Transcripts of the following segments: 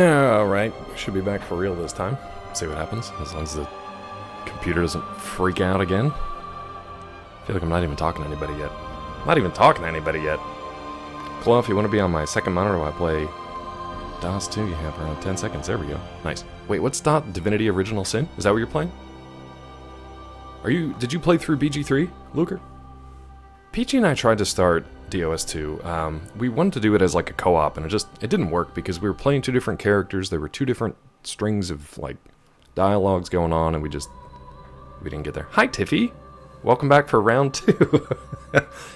Alright, should be back for real this time. See what happens, as long as the computer doesn't freak out again. I feel like I'm not even talking to anybody yet. Chloe, if you want to be on my second monitor while I play DOS 2, you have around 10 seconds. There we go. Nice. Wait, what's Divinity Original Sin? Is that what you're playing? Did you play through BG3, Luker? Peachy and I tried to start DOS 2. We wanted to do it as like a co-op, and it didn't work because we were playing two different characters. There were two different strings of like dialogues going on, and we didn't get there. Hi, Tiffy. Welcome back for round 2.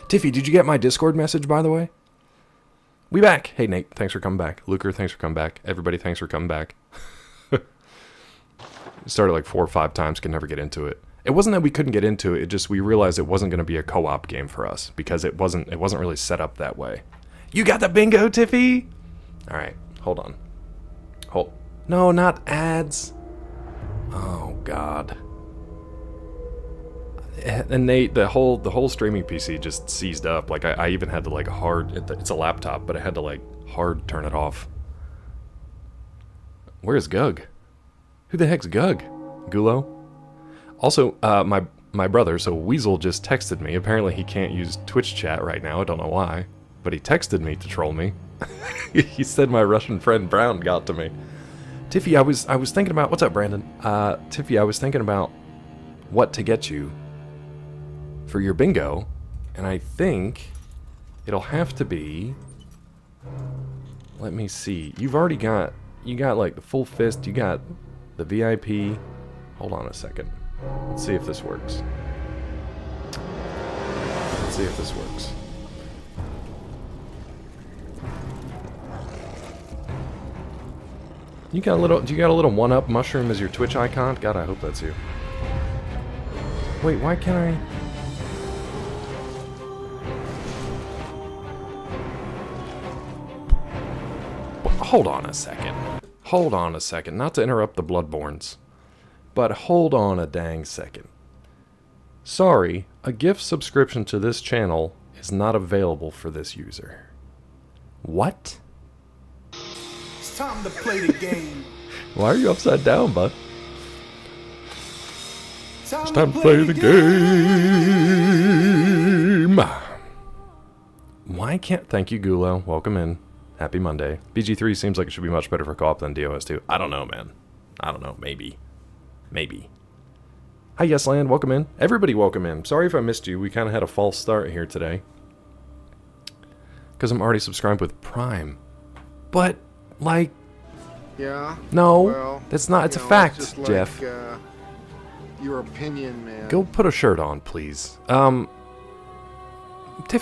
Tiffy, did you get my Discord message, by the way? We back. Hey, Nate, thanks for coming back. Luker, thanks for coming back. Everybody, thanks for coming back. Started like 4 or 5 times, could never get into it. It wasn't that we couldn't get into it, we realized it wasn't going to be a co-op game for us, because it wasn't really set up that way. You got the bingo, Tiffy? Alright, hold on. No, not ads. Oh, God. And Nate, the whole streaming PC just seized up. Like, I even had to, like, it's a laptop, but I had to, like, hard turn it off. Where's Gug? Who the heck's Gug? Gulo? Also, my brother, so Weasel, just texted me. Apparently he can't use Twitch chat right now, I don't know why. But he texted me to troll me. He said my Russian friend Brown got to me. Tiffy, I was thinking about... What's up, Brandon? Tiffy, I was thinking about what to get you for your bingo. And I think it'll have to be... Let me see. You got like the full fist, you got the VIP... Hold on a second. Let's see if this works. Do you got a little one-up mushroom as your Twitch icon? God, I hope that's you. Wait, why can't I... Hold on a second. Not to interrupt the Bloodborns. But hold on a dang second. Sorry, a gift subscription to this channel is not available for this user. What? It's time to play the game. Why are you upside down, bud? It's time to play the game. Why can't... Thank you, Gulo. Welcome in. Happy Monday. BG3 seems like it should be much better for co-op than DOS 2. I don't know, man. I don't know. Maybe. Hi, Yesland. Welcome in. Everybody welcome in. Sorry if I missed you. We kind of had a false start here today. Because I'm already subscribed with Prime. But, like... Yeah? No, well, that's not... It's a fact, it's just Jeff. like, your opinion, man. Go put a shirt on, please. Tiffy,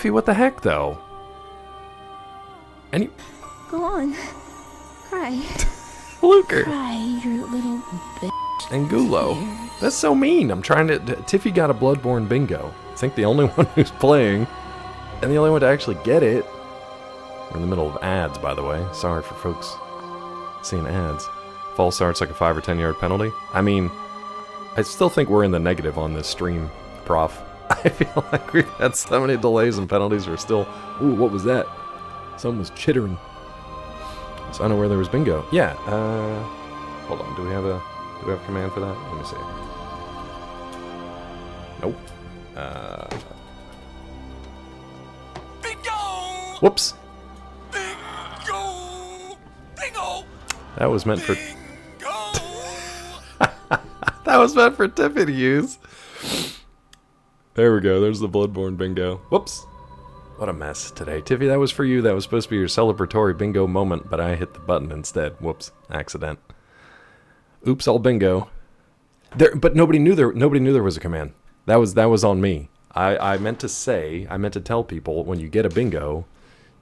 what the heck, though? Go on. Cry. Luker. Cry, you little bitch. And Gulo. That's so mean. I'm trying to... Tiffy got a Bloodborne bingo. I think the only one who's playing, and the only one to actually get it. We're in the middle of ads, by the way. Sorry for folks seeing ads. False start's like a 5 or 10 yard penalty. I mean, I still think we're in the negative on this stream, Prof. I feel like we've had so many delays and penalties. We're still... Ooh, what was that? Someone was chittering. So I know where there was bingo. Yeah, hold on. Do we have a command for that? Let me see. Nope. Bingo! Whoops. Bingo! Bingo! That was meant for... Bingo! That was meant for Tiffy to use. There we go. There's the Bloodborne bingo. Whoops. What a mess today. Tiffy, that was for you. That was supposed to be your celebratory bingo moment, but I hit the button instead. Whoops. Accident. Oops, all bingo. But nobody knew there was a command. That was on me. I meant to tell people when you get a bingo,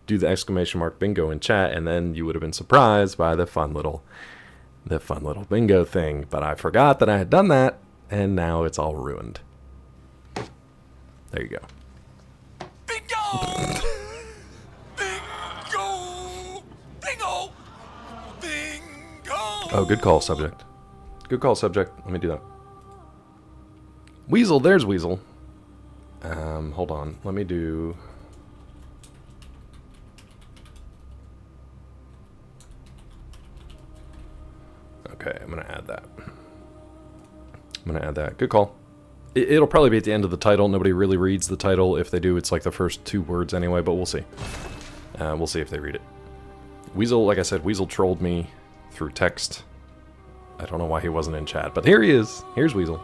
do the exclamation mark bingo in chat, and then you would have been surprised by the fun little bingo thing. But I forgot that I had done that, and now it's all ruined. There you go. Bingo! Bingo! Bingo! Bingo! Oh, good call, subject. Good call, subject. Let me do that. Weasel, there's Weasel. Hold on. Let me do... Okay, I'm gonna add that. Good call. It'll probably be at the end of the title. Nobody really reads the title. If they do, it's like the first 2 words anyway, but we'll see. We'll see if they read it. Weasel, like I said, Weasel trolled me through text. I don't know why he wasn't in chat, but here he is. Here's Weasel.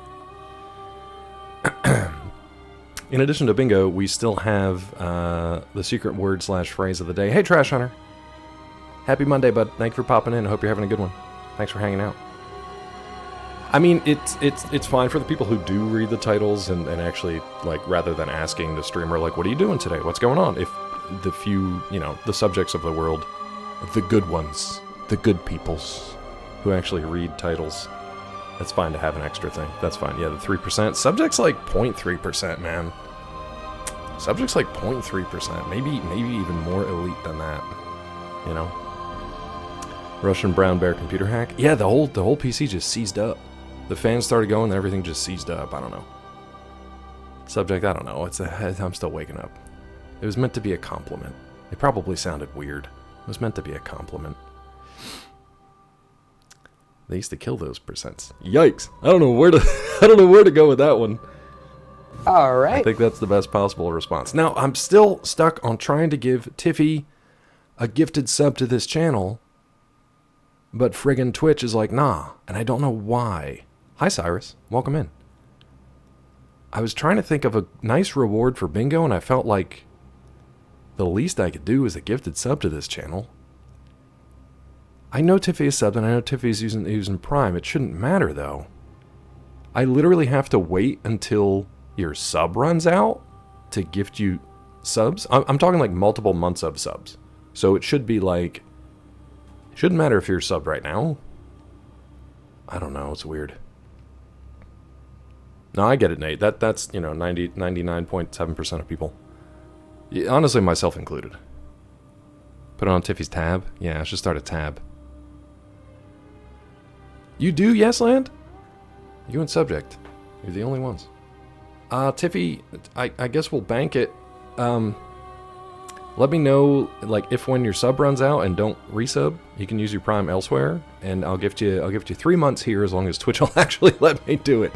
In addition to bingo, we still have the secret word / phrase of the day. Hey, Trash Hunter. Happy Monday, bud. Thank you for popping in. I hope you're having a good one. Thanks for hanging out. I mean, it's fine for the people who do read the titles and actually, like, rather than asking the streamer, like, what are you doing today? What's going on? If the few, you know, the subjects of the world, the good ones, the good peoples, who actually read titles, that's fine to have an extra thing. That's fine. Yeah, the 3%. Subjects like 0.3%, man. Subjects like 0.3%. Maybe even more elite than that. You know? Russian brown bear computer hack. Yeah, the whole PC just seized up. The fans started going, and everything just seized up. I don't know. Subject, I don't know. I'm still waking up. It was meant to be a compliment. It probably sounded weird. It was meant to be a compliment. They used to kill those percents. Yikes! I don't know where to go with that one. All right. I think that's the best possible response. Now, I'm still stuck on trying to give Tiffy a gifted sub to this channel, but friggin' Twitch is like, nah, and I don't know why. Hi, Cyrus. Welcome in. I was trying to think of a nice reward for bingo, and I felt like the least I could do is a gifted sub to this channel. I know Tiffy is subbed, and I know Tiffy's using Prime. It shouldn't matter, though. I literally have to wait until your sub runs out to gift you subs. I'm talking like multiple months of subs. So it should be like... It shouldn't matter if you're subbed right now. I don't know. It's weird. No, I get it, Nate. That's, you know, 99.7% of people. Yeah, honestly, myself included. Put it on Tiffy's tab? Yeah, I should start a tab. You do, Yes Land? You and Subject. You're the only ones. Tiffy, I guess we'll bank it. Let me know, like, if when your sub runs out and don't resub, you can use your Prime elsewhere, and I'll gift you 3 months here as long as Twitch will actually let me do it.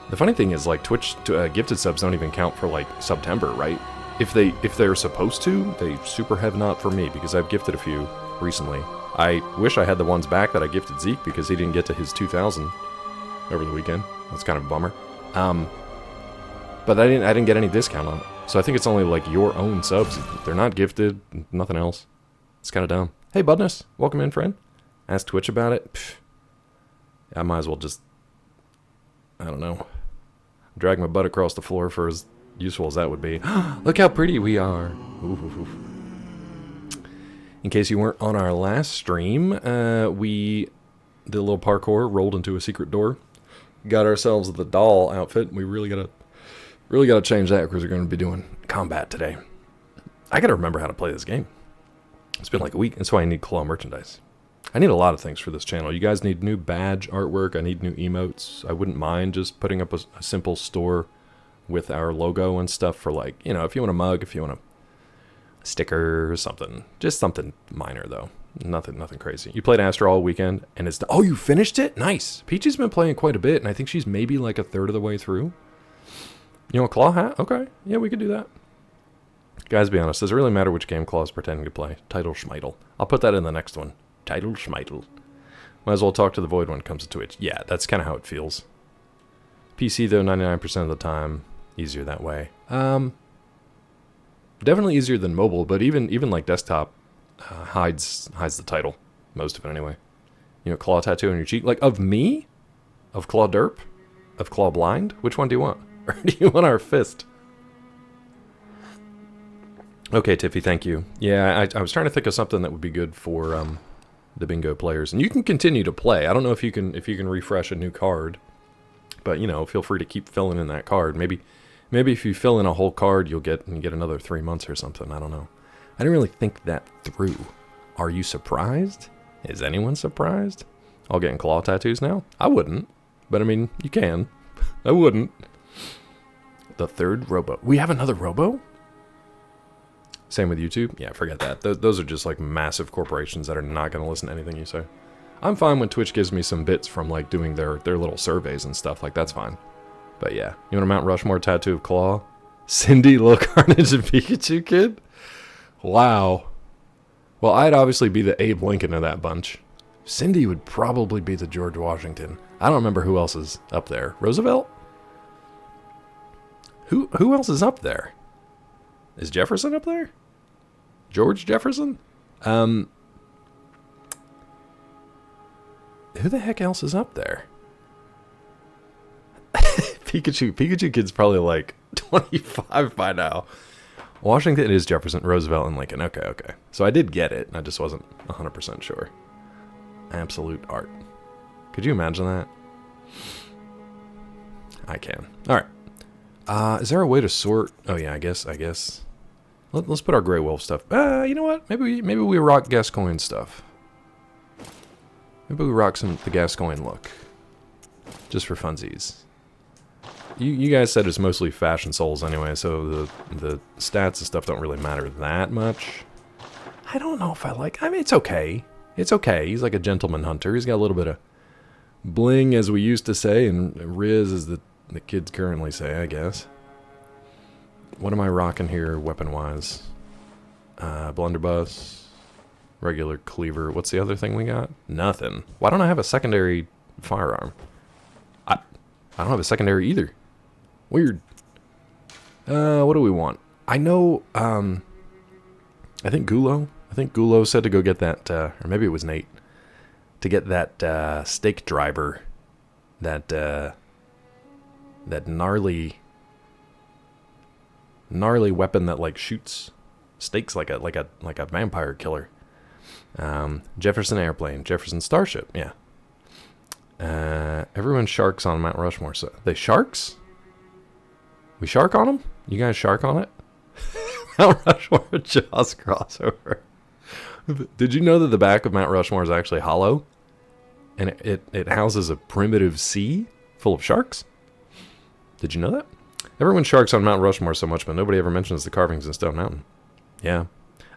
The funny thing is, like, Twitch gifted subs don't even count for, like, September, right? If they're supposed to, they super have not for me, because I've gifted a few recently. I wish I had the ones back that I gifted Zeke, because he didn't get to his 2,000 over the weekend. That's kind of a bummer. But I didn't get any discount on it. So I think it's only, like, your own subs. They're not gifted, nothing else. It's kind of dumb. Hey, Budness, welcome in, friend. Ask Twitch about it. Pfft. I might as well just, I don't know, drag my butt across the floor for as useful as that would be. Look how pretty we are. Ooh. In case you weren't on our last stream, we did a little parkour, rolled into a secret door, got ourselves the doll outfit. We really gotta change that because we're going to be doing combat today. I gotta remember how to play this game. It's been like a week. That's why I need claw merchandise. I need a lot of things for this channel. You guys need new badge artwork. I need new emotes. I wouldn't mind just putting up a simple store with our logo and stuff for, like, you know, if you want a mug, if you want a sticker or something. Just something minor, though. Nothing crazy. You played Astro all weekend, and it's... Oh, you finished it? Nice. Peachy's been playing quite a bit, and I think she's maybe like a third of the way through. You know, a claw hat? Okay. Yeah, we could do that. Guys, be honest. Does it really matter which game Claw's pretending to play? Title Schmeitel. I'll put that in the next one. Title Schmeitel. Might as well talk to the Void when it comes to Twitch. Yeah, that's kind of how it feels. PC, though, 99% of the time, easier that way. Definitely easier than mobile, but even like desktop hides the title. Most of it, anyway. You know, claw tattoo on your cheek. Like, of me? Of Claw Derp? Of Claw Blind? Which one do you want? Or do you want our fist? Okay, Tiffy, thank you. Yeah, I was trying to think of something that would be good for the bingo players. And you can continue to play. I don't know if you can refresh a new card. But, you know, feel free to keep filling in that card. Maybe if you fill in a whole card, you get another 3 months or something. I don't know. I didn't really think that through. Are you surprised? Is anyone surprised? All getting claw tattoos now? I wouldn't. But, I mean, you can. I wouldn't. The third Robo. We have another Robo? Same with YouTube? Yeah, forget that. Those are just like massive corporations that are not going to listen to anything you say. I'm fine when Twitch gives me some bits from, like, doing their little surveys and stuff. Like, that's fine. But yeah. You want a Mount Rushmore tattoo of Claw? Cindy, Lil Carnage, and Pikachu Kid? Wow. Well, I'd obviously be the Abe Lincoln of that bunch. Cindy would probably be the George Washington. I don't remember who else is up there. Roosevelt? Who else is up there? Is Jefferson up there? George Jefferson? Who the heck else is up there? Pikachu Kid's probably like 25 by now. Washington is Jefferson, Roosevelt, and Lincoln. Okay. So I did get it. I just wasn't 100% sure. Absolute art. Could you imagine that? I can. All right. Is there a way to sort? Oh yeah, I guess. Let's put our Grey Wolf stuff. You know what? Maybe we rock Gascoigne stuff. Maybe we rock the Gascoigne look, just for funsies. You guys said it's mostly fashion souls anyway, so the stats and stuff don't really matter that much. I don't know if I like... I mean, it's okay. It's okay. He's like a gentleman hunter. He's got a little bit of bling, as we used to say, and Riz, as the kids currently say, I guess. What am I rocking here, weapon-wise? Blunderbuss, regular cleaver. What's the other thing we got? Nothing. Why don't I have a secondary firearm? I don't have a secondary either. Weird. What do we want? I know, I think Gulo said to go get that, or maybe it was Nate, to get that, stake driver, that gnarly weapon that, like, shoots stakes like a vampire killer. Jefferson Airplane, Jefferson Starship, yeah. Everyone sharks on Mount Rushmore. So they sharks? We shark on them? You guys shark on it? Mount Rushmore Jaws crossover. Did you know that the back of Mount Rushmore is actually hollow? And it houses a primitive sea full of sharks? Did you know that? Everyone sharks on Mount Rushmore so much, but nobody ever mentions the carvings in Stone Mountain. Yeah.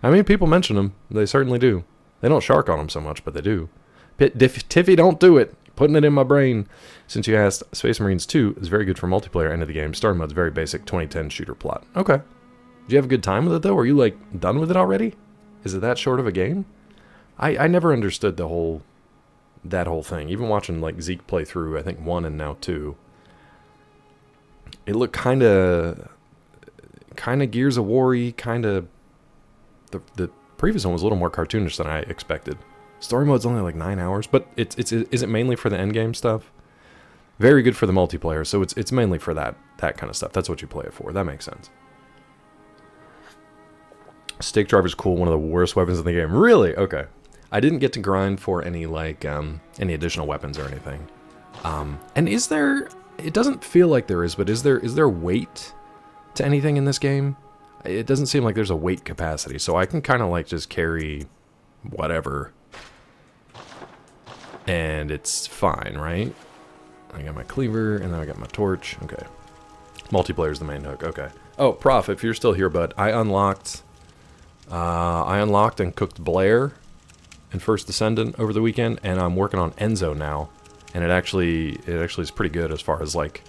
I mean, people mention them. They certainly do. They don't shark on them so much, but they do. Tiffy, don't do it. Putting it in my brain. Since you asked, Space Marines 2 is very good for multiplayer end of the game. Story mode's very basic 2010 shooter plot. Okay. Did you have a good time with it, though? Are you, like, done with it already? Is it that short of a game? I never understood that whole thing. Even watching, like, Zeke play through, I think, 1 and now 2. It looked kind of Gears of War-y, kind of... The previous one was a little more cartoonish than I expected. Story mode's only like 9 hours, but is it mainly for the endgame stuff? Very good for the multiplayer, so it's mainly for that kind of stuff. That's what you play it for. That makes sense. Stake driver's cool, one of the worst weapons in the game. Really? Okay. I didn't get to grind for any any additional weapons or anything. And is there... It doesn't feel like there is, but is there weight to anything in this game? It doesn't seem like there's a weight capacity, so I can kind of like just carry whatever. And it's fine, right? I got my cleaver, and then I got my torch. Okay. Multiplayer's the main hook. Okay. Oh, Prof, if you're still here, bud, I unlocked and cooked Blair in First Descendant over the weekend, and I'm working on Enzo now. And it actually is pretty good as far as, like,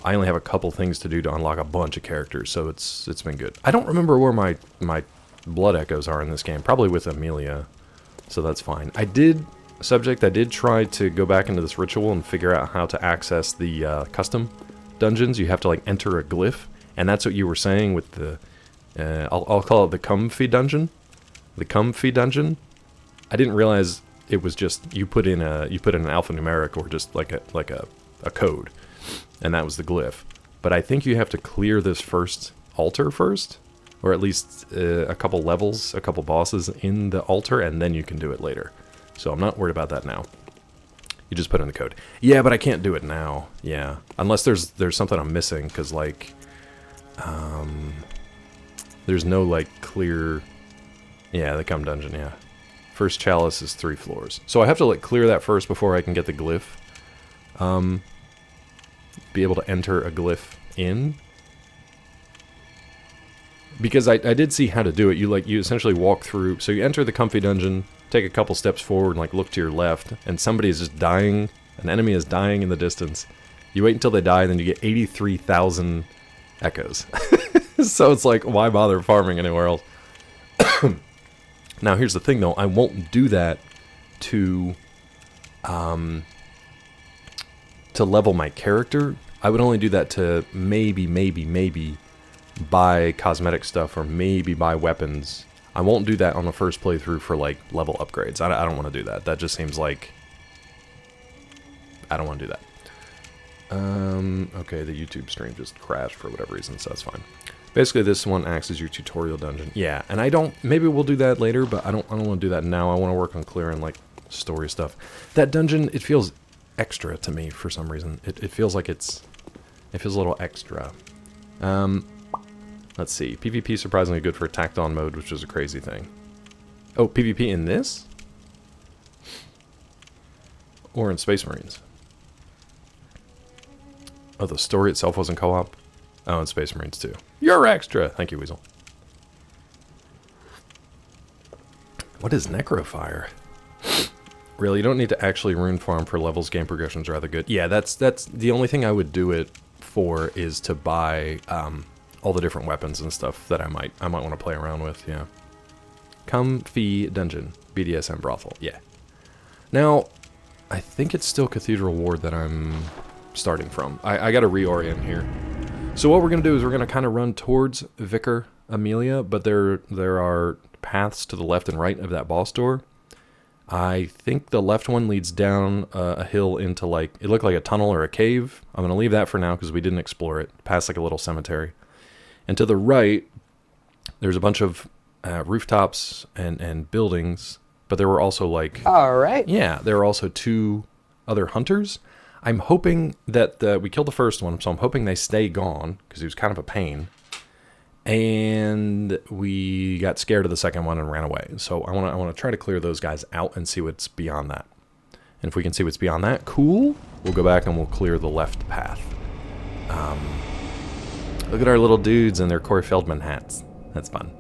I only have a couple things to do to unlock a bunch of characters, so it's been good. I don't remember where my blood echoes are in this game. Probably with Amelia, so that's fine. I did try to go back into this ritual and figure out how to access the custom dungeons. You have to, like, enter a glyph, and that's what you were saying with the... I'll call it the comfy dungeon. The comfy dungeon. I didn't realize it was just you put in an alphanumeric or just like a code, and that was the glyph. But I think you have to clear this first altar first, or at least a couple levels, a couple bosses in the altar, and then you can do it later. So I'm not worried about that now. You just put in the code. Yeah, but I can't do it now. Yeah, unless there's something I'm missing, because like there's no like clear. Yeah, the cum dungeon. Yeah. First chalice is 3 floors. So I have to, like, clear that first before I can get the glyph. Be able to enter a glyph in. Because I did see how to do it. You essentially walk through. So you enter the comfy dungeon, take a couple steps forward, and like look to your left, and somebody is just dying. An enemy is dying in the distance. You wait until they die, and then you get 83,000 echoes. So it's like, why bother farming anywhere else? Now here's the thing, though. I won't do that to level my character. I would only do that to maybe buy cosmetic stuff or maybe buy weapons. I won't do that on the first playthrough for like level upgrades. I don't want to do that. That just seems like I don't want to do that. Okay, the YouTube stream just crashed for whatever reason, so that's fine. Basically, this one acts as your tutorial dungeon. Yeah, and I don't. Maybe we'll do that later, but I don't want to do that now. I want to work on clearing like story stuff. That dungeon, it feels extra to me for some reason. It feels like it feels a little extra. Let's see. PvP surprisingly good for tacked on mode, which is a crazy thing. Oh, PvP in this? Or in Space Marines? Oh, the story itself wasn't co-op? Oh, in Space Marines too. You're extra! Thank you, Weasel. What is Necrofire? Really, you don't need to actually rune farm for levels. Game progression's rather good. Yeah, that's the only thing I would do it for is to buy all the different weapons and stuff that I might want to play around with. Yeah. Comfy dungeon, BDSM brothel. Yeah. Now, I think it's still Cathedral Ward that I'm starting from. I got to reorient here. So what we're gonna do is we're gonna kind of run towards Vicar Amelia, but there are paths to the left and right of that boss door. I think the left one leads down a hill into like, it looked like a tunnel or a cave. I'm going to leave that for now because we didn't explore it. Past like a little cemetery. And to the right, there's a bunch of rooftops and buildings, but there were also like... Alright. Yeah, there were also 2 other hunters. I'm hoping that we killed the first one, so I'm hoping they stay gone because he was kind of a pain. And we got scared of the second one and ran away. So I want to try to clear those guys out and see what's beyond that. And if we can see what's beyond that, cool. We'll go back and we'll clear the left path. Look at our little dudes in their Corey Feldman hats. That's fun.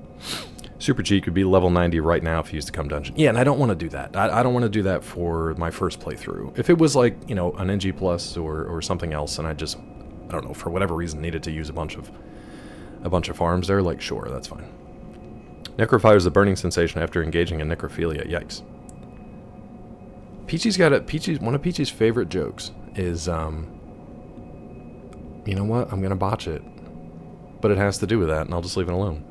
Super Cheek would be level 90 right now if he used to come dungeon. Yeah, and I don't want to do that. I don't want to do that for my first playthrough. If it was like, you know, an NG Plus or something else, and I don't know, for whatever reason needed to use a bunch of farms there, like, sure, that's fine. Necrofire is the burning sensation after engaging in necrophilia. Yikes. One of Peachy's favorite jokes is, you know what? I'm gonna botch it. But it has to do with that, and I'll just leave it alone.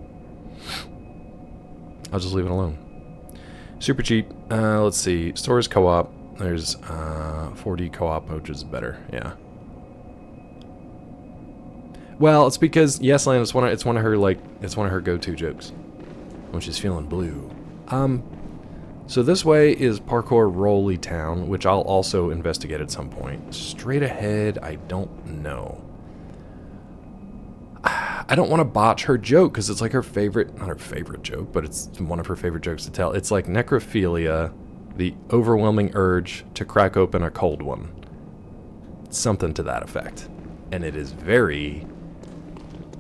Super cheap. Let's see. Stores co-op. There's 4D co-op, which is better. Yeah. Well, it's because Yesland is one of her go-to jokes when she's feeling blue. So this way is Parkour Rolly Town, which I'll also investigate at some point. Straight ahead, I don't know. I don't want to botch her joke because it's like her favorite, not her favorite joke, but it's one of her favorite jokes to tell. It's like necrophilia, the overwhelming urge to crack open a cold one. Something to that effect. And it is very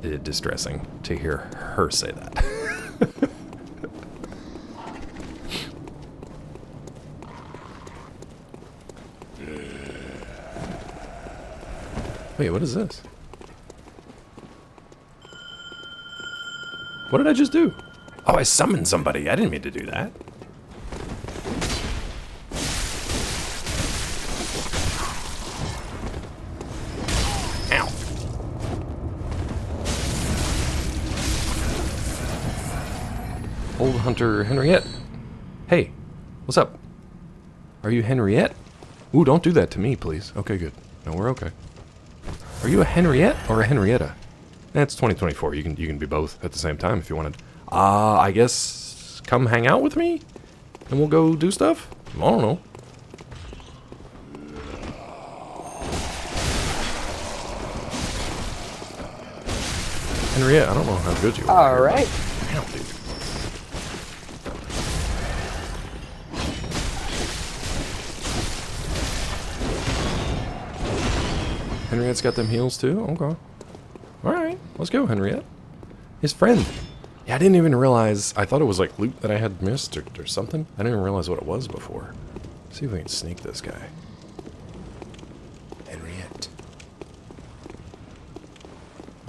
distressing to hear her say that. Wait, what is this? What did I just do? Oh, I summoned somebody. I didn't mean to do that. Ow. Old Hunter Henriette. Hey, what's up? Are you Henriette? Ooh, don't do that to me, please. Okay, good. No, we're okay. Are you a Henriette or a Henrietta? It's 2024. You can be both at the same time if you wanted. I guess come hang out with me, and we'll go do stuff. I don't know. Henriette, I don't know how good you are. All right. Damn, dude. Henriette's got them heals too. Okay. Alright, let's go, Henriette. His friend. Yeah, I didn't even realize. I thought it was like loot that I had missed or something. I didn't even realize what it was before. Let's see if we can sneak this guy. Henriette.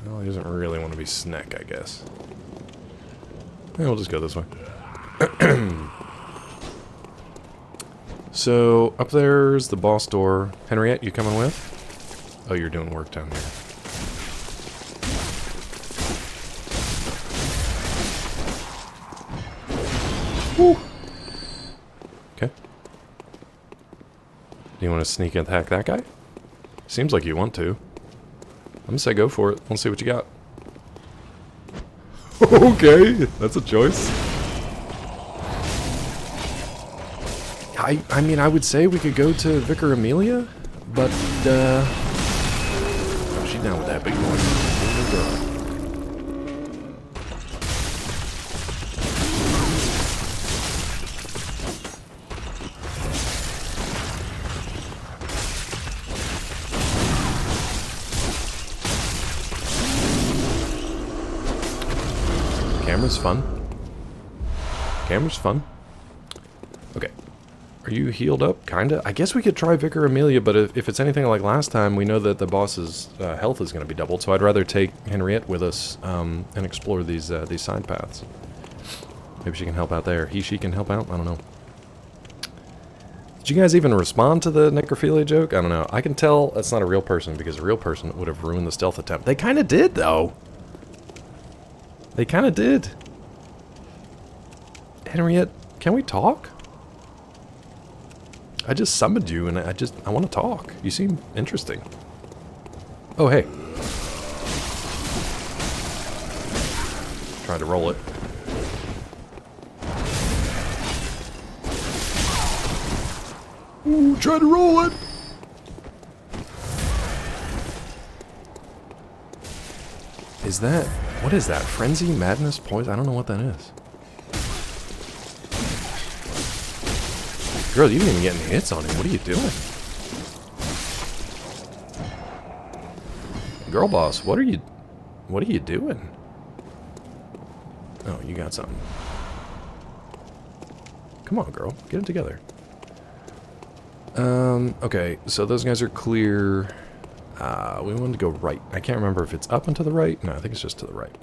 Well, he doesn't really want to be Sneck, I guess. Yeah, we'll just go this way. So, up there's the boss door. Henriette, you coming with? Oh, you're doing work down here. Woo. Okay. Do you want to sneak attack that guy? Seems like you want to. I'm gonna say go for it. Let's see what you got. Okay, that's a choice. I mean, I would say we could go to Vicar Amelia, but, oh, she's down with that big boy. Camera's fun. Camera's fun. Okay. Are you healed up? Kinda? I guess we could try Vicar Amelia, but if it's anything like last time, we know that the boss's health is going to be doubled, so I'd rather take Henriette with us and explore these side paths. Maybe she can help out there. She can help out? I don't know. Did you guys even respond to the necrophilia joke? I don't know. I can tell that's not a real person, because a real person would have ruined the stealth attempt. They kind of did, though. They kind of did. Henriette, can we talk? I just summoned you, and I want to talk. You seem interesting. Oh, hey. Trying to roll it. Ooh, trying to roll it! Is that... What is that? Frenzy? Madness? Poison? I don't know what that is. Girl, you didn't even get any hits on him. What are you doing? Girl boss, what are you doing? Oh, you got something. Come on, girl. Get it together. Okay, so those guys are clear. We wanted to go right. I can't remember if it's up and to the right. No, I think it's just to the right.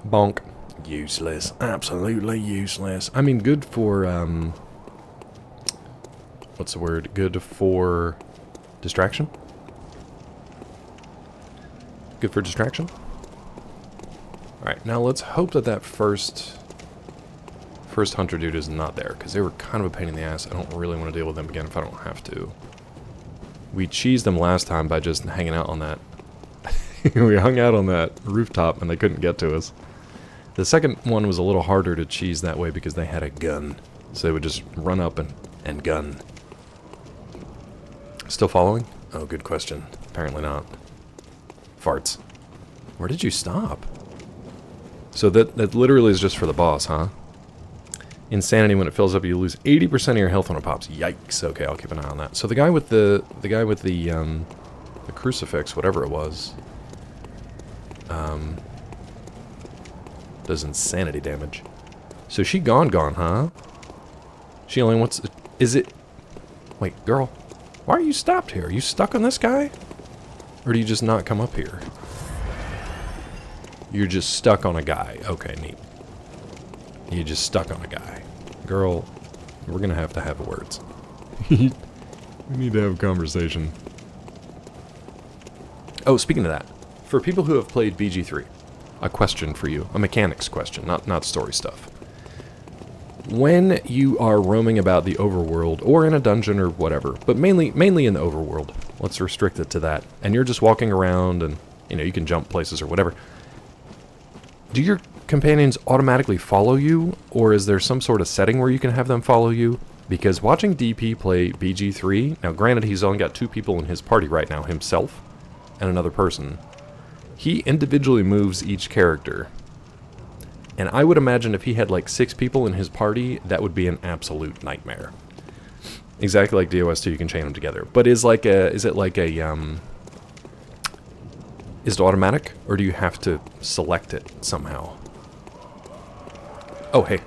Bonk. Useless. Absolutely useless. I mean, good for, what's the word? Good for distraction? Good for distraction? Alright, now let's hope that that first hunter dude is not there, because they were kind of a pain in the ass. I don't really want to deal with them again if I don't have to. We cheesed them last time by just hanging out on that. We hung out on that rooftop and they couldn't get to us. The second one was a little harder to cheese that way because they had a gun. So they would just run up and gun. Still following? Oh, good question. Apparently not. Farts. Where did you stop? So that literally is just for the boss, huh? Insanity, when it fills up, you lose 80% of your health when it pops. Yikes. Okay, I'll keep an eye on that. So the guy with the crucifix, whatever it was, does insanity damage. So she gone, huh? She only wants... Is it... Wait, girl. Why are you stopped here? Are you stuck on this guy? Or do you just not come up here? You're just stuck on a guy. Okay, neat. You're just stuck on a guy. Girl, we're gonna have words. We need to have a conversation. Oh, speaking of that, for people who have played BG3, a question for you. A mechanics question, not story stuff. When you are roaming about the overworld, or in a dungeon or whatever, but mainly in the overworld, let's restrict it to that, and you're just walking around and, you know, you can jump places or whatever, do your companions automatically follow you, or is there some sort of setting where you can have them follow you? Because watching DP play BG3, now granted he's only got 2 people in his party right now, himself and another person, he individually moves each character. And I would imagine if he had like 6 people in his party, that would be an absolute nightmare. Exactly like DOS2, you can chain them together. But is it automatic, or do you have to select it somehow? Oh, hey.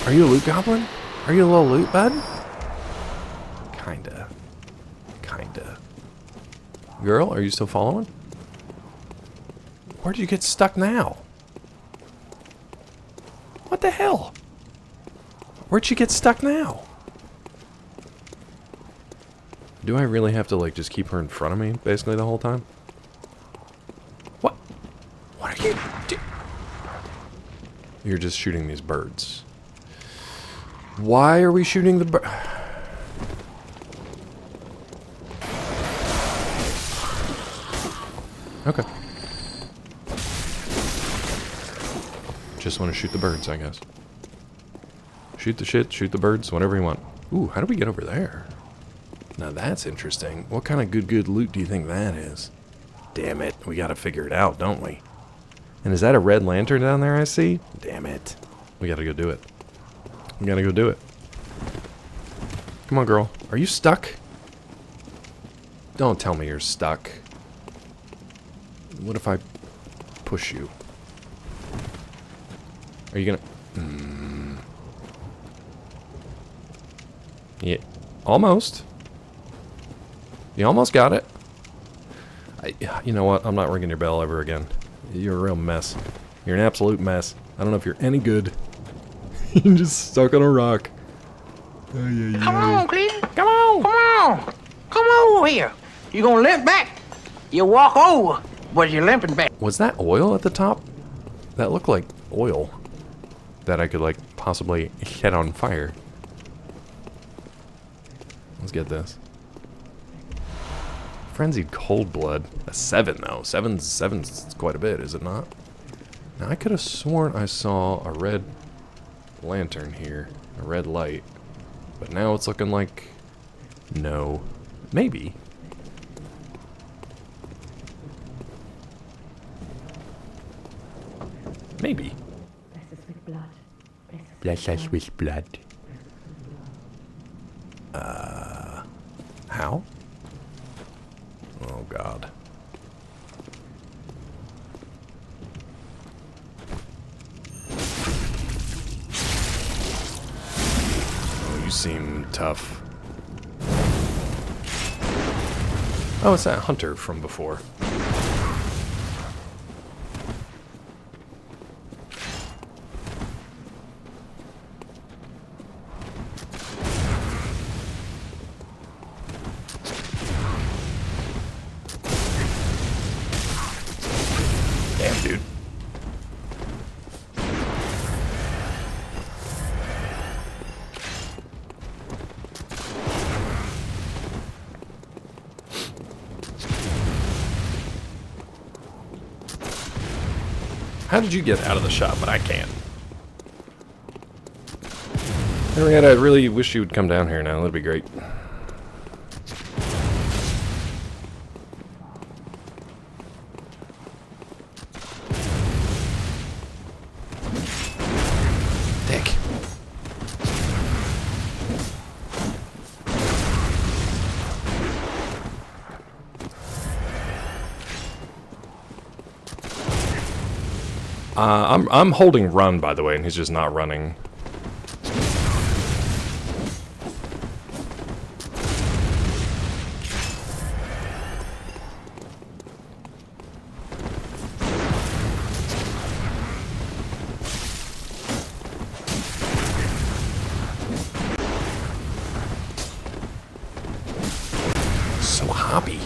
Are you a loot goblin? Are you a little loot bud? Kinda. Girl, are you still following? Where'd you get stuck now? What the hell? Where'd you get stuck now? Do I really have to, like, just keep her in front of me, basically, the whole time? What? What are you doing? You're just shooting these birds. Why are we shooting the bird? Okay. Just want to shoot the birds, I guess. Shoot the shit, shoot the birds, whatever you want. Ooh, how do we get over there? Now that's interesting. What kind of good loot do you think that is? Damn it, we gotta figure it out, don't we? And is that a red lantern down there I see? Damn it. We gotta go do it. We gotta go do it. Come on, girl. Are you stuck? Don't tell me you're stuck. What if I push you? Are you gonna... Yeah, almost. You almost got it. You know what? I'm not ringing your bell ever again. You're a real mess. You're an absolute mess. I don't know if you're any good. You're just stuck on a rock. Come on, Cleveland. Come on. Come over here. You gonna limp back. You walk over, but you're limping back. Was that oil at the top? That looked like oil that I could, like, possibly set on fire. Let's get this. Frenzied cold blood. A 7 though. Seven's quite a bit, is it not? Now I could have sworn I saw a red lantern here, a red light, but now it's looking like no. Maybe. Maybe. Bless us with blood. Bless us with blood. How? Oh, God. Oh, you seem tough. Oh, it's that hunter from before. Damn, dude. How did you get out of the shop, but I can't? Henrietta, I really wish you would come down here now. That'd be great. Dick. I'm holding run, by the way, and he's just not running. So hoppy.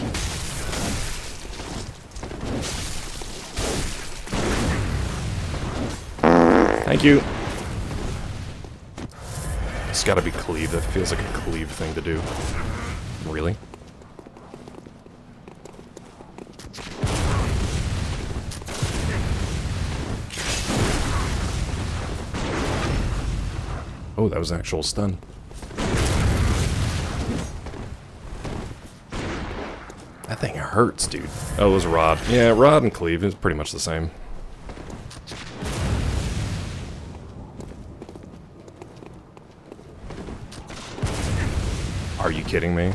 Thank you. It's gotta be cleave. That feels like a cleave thing to do. Really? Oh, that was an actual stun. That thing hurts, dude. Oh, it was rod. Yeah, rod and cleave is pretty much the same. Are you kidding me?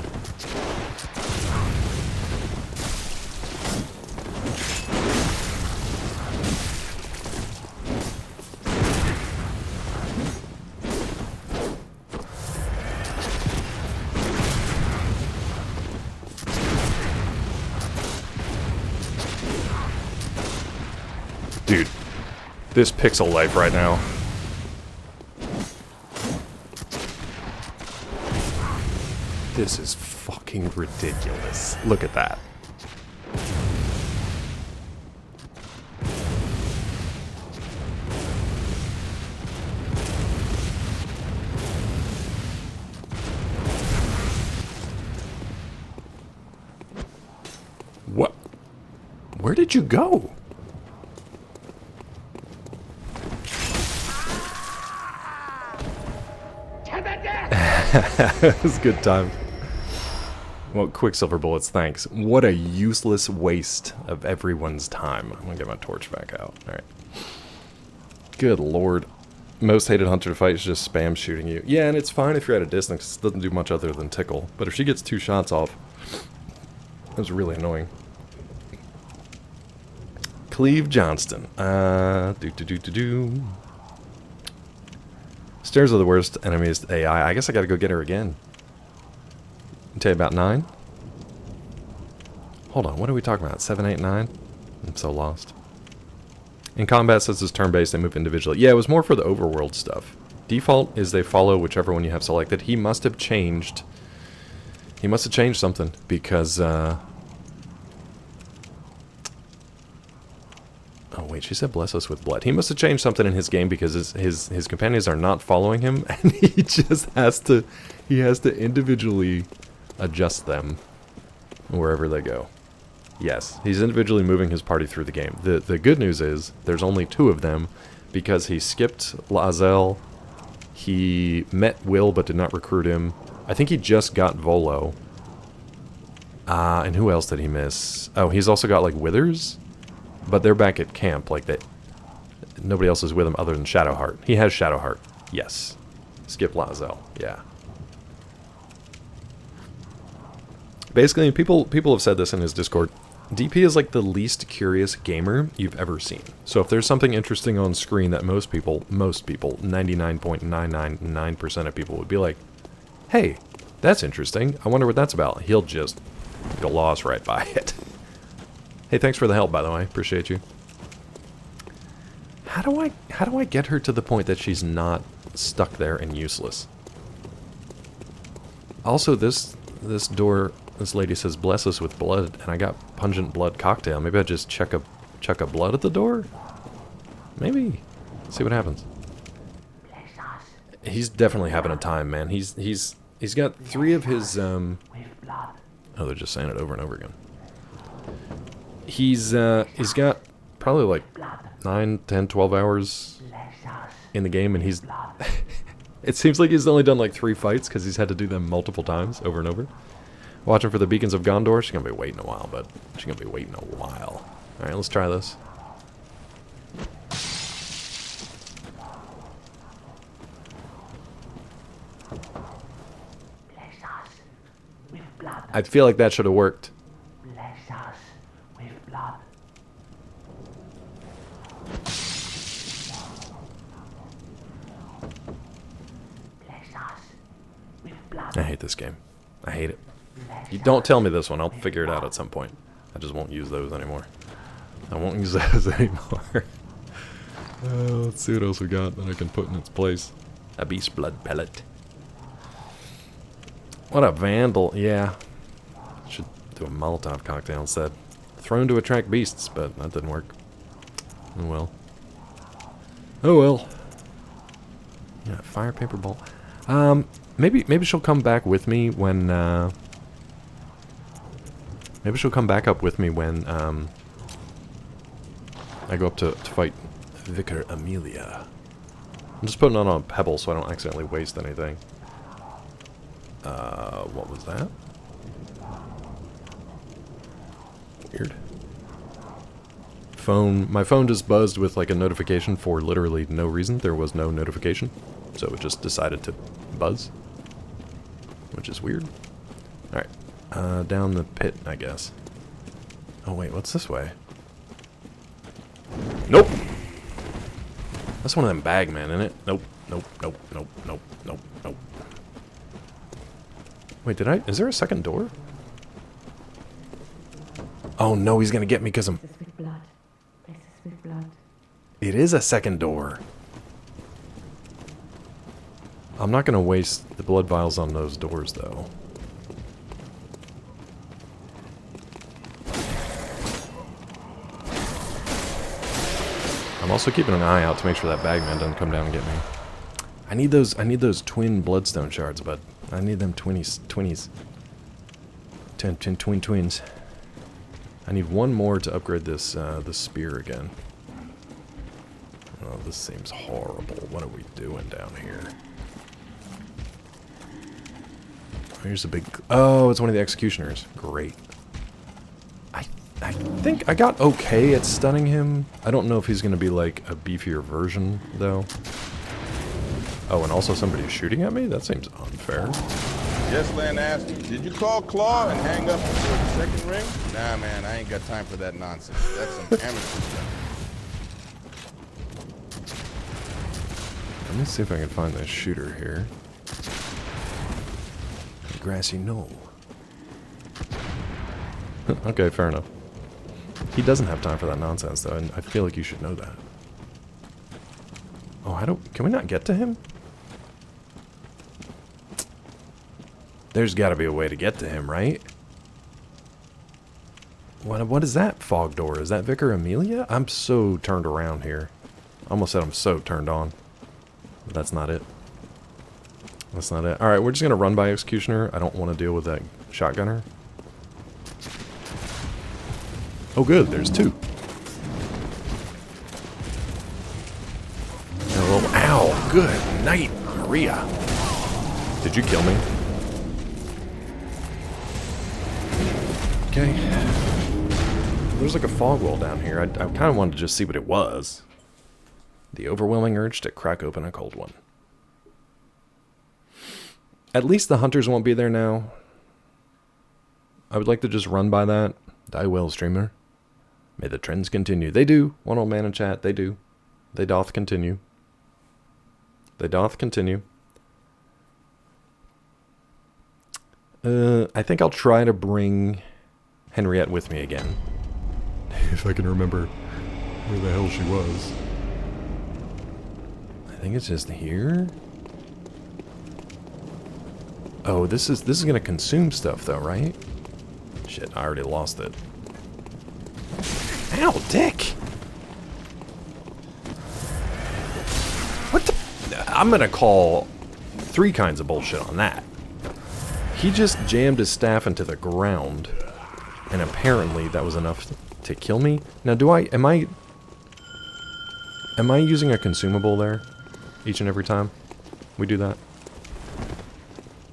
Dude, this pixel life right now. This is fucking ridiculous. Look at that. What? Where did you go? It was a good time. Well, Quicksilver bullets, thanks. What a useless waste of everyone's time. I'm gonna get my torch back out. Alright. Good lord. Most hated hunter to fight is just spam shooting you. Yeah, and it's fine if you're at a distance. It doesn't do much other than tickle. But if she gets 2 shots off, that was really annoying. Cleve Johnston. Stairs are the worst enemies to AI. I guess I gotta go get her again. I'll tell you about 9. Hold on, what are we talking about? 7, 8, 9? I'm so lost. In combat, since it's turn-based, they move individually. Yeah, it was more for the overworld stuff. Default is they follow whichever one you have selected. He must have changed... He must have changed something, because, Oh wait, she said bless us with blood. He must have changed something in his game because his companions are not following him, and he just has to... He has to individually adjust them wherever they go. Yes, he's individually moving his party through the game. The good news is there's only 2 of them because he skipped Lazel. He met Will but did not recruit him. I think he just got Volo. And who else did he miss? Oh, he's also got like Withers, but they're back at camp. Like that, nobody else is with him other than Shadowheart. He has Shadowheart. Yes, skip Lazel. Yeah. Basically, people have said this in his Discord. DP is like the least curious gamer you've ever seen. So if there's something interesting on screen that most people, 99.999% of people would be like, hey, that's interesting. I wonder what that's about. He'll just gloss right by it. Hey, thanks for the help, by the way. Appreciate you. How do I get her to the point that she's not stuck there and useless? Also, this door... This lady says, bless us with blood, and I got pungent blood cocktail. Maybe I just chuck a blood at the door? Maybe. Let's see what happens. He's definitely having a time, man. He's got 3 of his, Oh, they're just saying it over and over again. He's got probably like 9, 10, 12 hours in the game, and he's... It seems like he's only done like 3 fights, because he's had to do them multiple times, over and over. Watching for the Beacons of Gondor. She's going to be waiting a while, but she's going to be waiting a while. Alright, let's try this. I feel like that should have worked. Bless us with blood. Bless us with blood. I hate this game. I hate it. You don't tell me this one. I'll figure it out at some point. I just won't use those anymore. I won't use those anymore. Let's see what else we got that I can put in its place. A beast blood pellet. What a vandal. Yeah. Should do a Molotov cocktail instead. Thrown to attract beasts, but that didn't work. Oh well. Oh well. Yeah, fire paper ball. Maybe she'll come back with me when, maybe she'll come back up with me when, I go up to fight Vicar Amelia. I'm just putting it on a pebble so I don't accidentally waste anything. What was that? Weird. My phone just buzzed with like a notification for literally no reason. There was no notification, so it just decided to buzz, which is weird. Alright, down the pit, I guess. Oh wait, what's this way? Nope! That's one of them bagmen, isn't it? Nope, nope, nope, nope, nope, nope, nope. Wait, is there a second door? Oh no, he's gonna get me because I'm... Bless us with blood. Bless us with blood. it is a second door. I'm not going to waste the blood vials on those doors, though. I'm also keeping an eye out to make sure that bagman doesn't come down and get me. I need those twin bloodstone shards, but I need them twins. I need one more to upgrade this spear again. Oh, this seems horrible. What are we doing down here? Here's a big... Oh, it's one of the executioners. Great. I think I got okay at stunning him. I don't know if he's going to be like a beefier version, though. Oh, and also somebody's shooting at me? That seems unfair. Yes, Len asked me, did you call Claw and hang up before the second ring? Nah, man, I ain't got time for that nonsense. That's some amateur stuff. Let me see if I can find this shooter here. The grassy knoll. Okay, fair enough. He doesn't have time for that nonsense, though, and I feel like you should know that. Oh, can we not get to him? There's got to be a way to get to him, right? What is that fog door? Is that Vicar Amelia? I'm so turned around here. I almost said I'm so turned on. But that's not it. That's not it. Alright, we're just going to run by Executioner. I don't want to deal with that shotgunner. Oh good, there's two. Oh, ow, good night, Maria. Did you kill me? Okay. There's like a fog wall down here. I kind of wanted to just see what it was. The overwhelming urge to crack open a cold one. At least the hunters won't be there now. I would like to just run by that. Die well, streamer. May the trends continue. They do. One old man in chat. They do. They doth continue. They doth continue. I think I'll try to bring Henriette with me again. If I can remember where the hell she was. I think it's just here. Oh, this is gonna consume stuff though, right? Shit, I already lost it. Ow, dick! What the... I'm gonna call 3 kinds of bullshit on that. He just jammed his staff into the ground, and apparently that was enough to kill me. Now, am I using a consumable there each and every time we do that?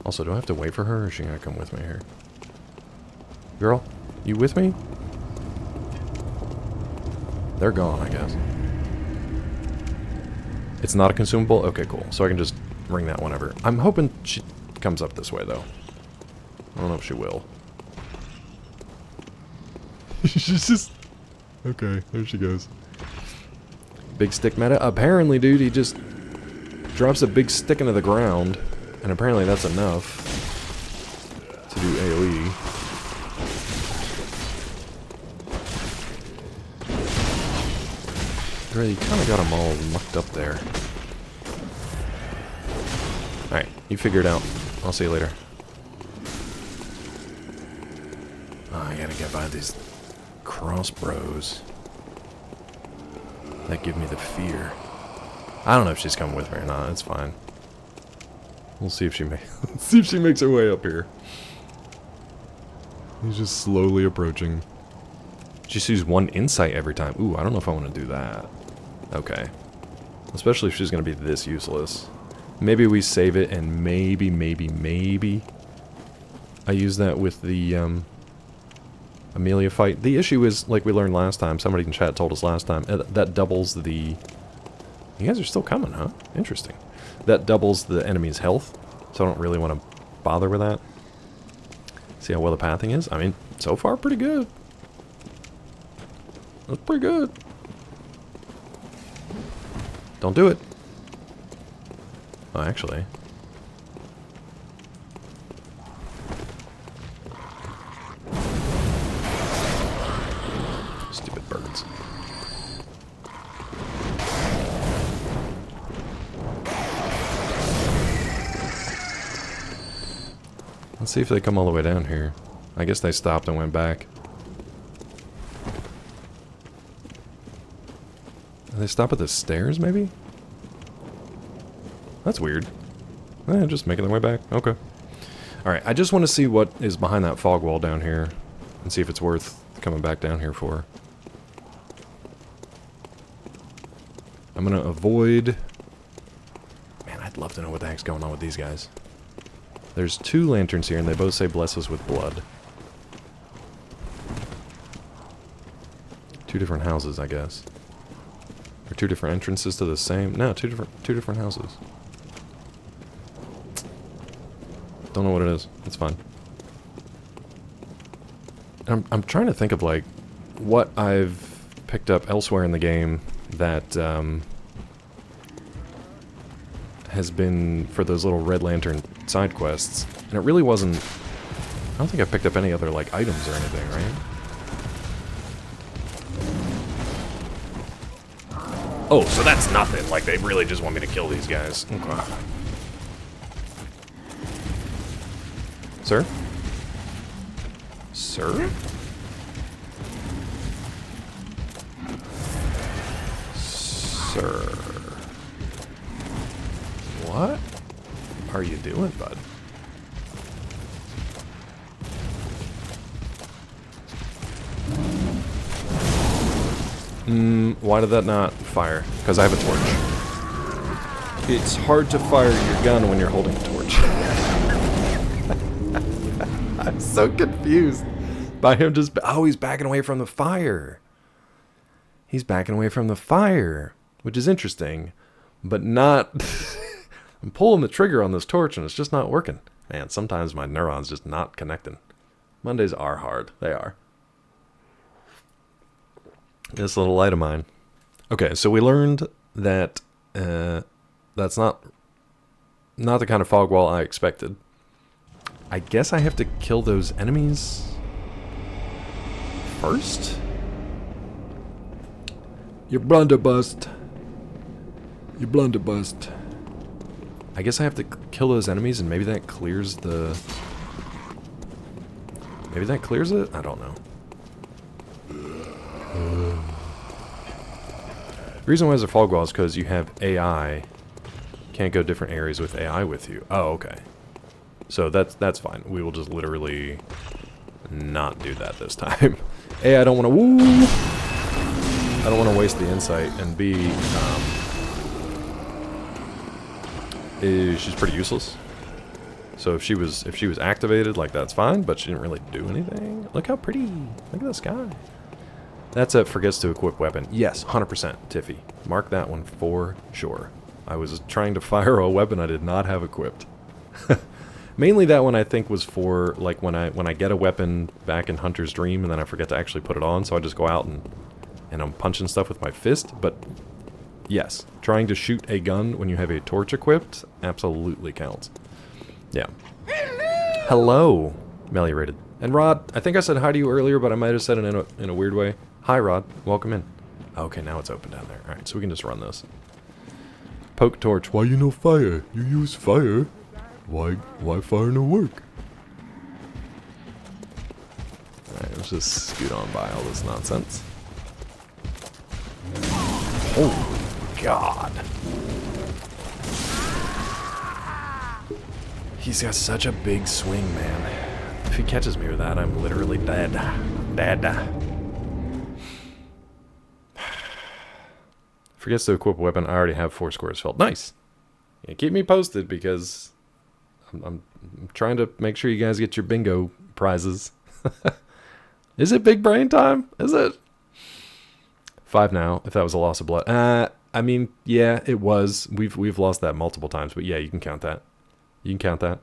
Also, do I have to wait for her, or is she gonna come with me here? Girl, you with me? They're gone, I guess. It's not a consumable? Okay, cool. So I can just ring that whenever. I'm hoping she comes up this way, though. I don't know if she will. She's just... Okay, there she goes. Big stick meta? Apparently, dude, he just drops a big stick into the ground. And apparently that's enough to do AoE. Really, you kind of got them all mucked up there. Alright, you figure it out. I'll see you later. Oh, I gotta get by these cross bros that give me the fear. I don't know if she's coming with me or not. It's fine. We'll see if she makes her way up here. He's just slowly approaching. She sees 1 insight every time. Ooh, I don't know if I want to do that. Okay. Especially if she's going to be this useless. Maybe we save it and maybe I use that with the Amelia fight. The issue is, like we learned last time, somebody in chat told us last time, that doubles the... You guys are still coming, huh? Interesting. That doubles the enemy's health, so I don't really want to bother with that. See how well the pathing is? I mean, so far pretty good. That's pretty good. Don't do it. Oh, actually. Stupid birds. Let's see if they come all the way down here. I guess they stopped and went back. Did they stop at the stairs, maybe? That's weird. Just making their way back. Okay. Alright, I just want to see what is behind that fog wall down here. And see if it's worth coming back down here for. I'm going to avoid... Man, I'd love to know what the heck's going on with these guys. There's 2 lanterns here, and they both say bless us with blood. 2 different houses, I guess. Or 2 different entrances to the same... No, two different houses. Don't know what it is. It's fine. I'm trying to think of, like, what I've picked up elsewhere in the game that, has been for those little Red Lantern side quests. And it really wasn't... I don't think I picked up any other, like, items or anything, right? Oh, so that's nothing. Like, they really just want me to kill these guys. Okay. Sir? Sir? Sir. What are you doing, bud? Why did that not fire? Because I have a torch. It's hard to fire your gun when you're holding a torch. I'm so confused by him just... Oh, he's backing away from the fire. He's backing away from the fire, which is interesting, but not... I'm pulling the trigger on this torch and it's just not working. Man, sometimes my neurons just not connecting. Mondays are hard. They are. This little light of mine. Okay, so we learned that that's not the kind of fog wall I expected. I guess I have to kill those enemies first? You blunderbust. You blunderbust. I guess I have to kill those enemies and maybe that clears the... Maybe that clears it? I don't know. The reason why there's a fog wall is because you have AI. Can't go different areas with AI with you. Oh, okay. So that's fine. We will just literally not do that this time. A, I don't want to... Woo! I don't want to waste the insight. And B, she's pretty useless. So if she was activated, like, that's fine, but she didn't really do anything. Look how pretty. Look at the sky. That's it. Forgets to equip weapon. Yes, 100%, Tiffy. Mark that one for sure. I was trying to fire a weapon I did not have equipped. Mainly that one I think was for, like, when I get a weapon back in Hunter's Dream and then I forget to actually put it on, so I just go out and I'm punching stuff with my fist. But yes, trying to shoot a gun when you have a torch equipped absolutely counts. Yeah. Hello, ameliorated. And Rod, I think I said hi to you earlier, but I might have said it in a weird way. Hi, Rod. Welcome in. Okay, now it's open down there. Alright, so we can just run this. Poke torch. Why you no fire? You use fire. Why fire no work? Alright, let's just scoot on by all this nonsense. Oh, God. He's got such a big swing, man. If he catches me with that, I'm literally dead. Dead. Forgets to equip a weapon. I already have 4 squares filled. Nice. Yeah, keep me posted because I'm trying to make sure you guys get your bingo prizes. Is it big brain time? Is it? 5 now, if that was a loss of blood. I mean, yeah, it was. We've lost that multiple times, but yeah, you can count that. You can count that.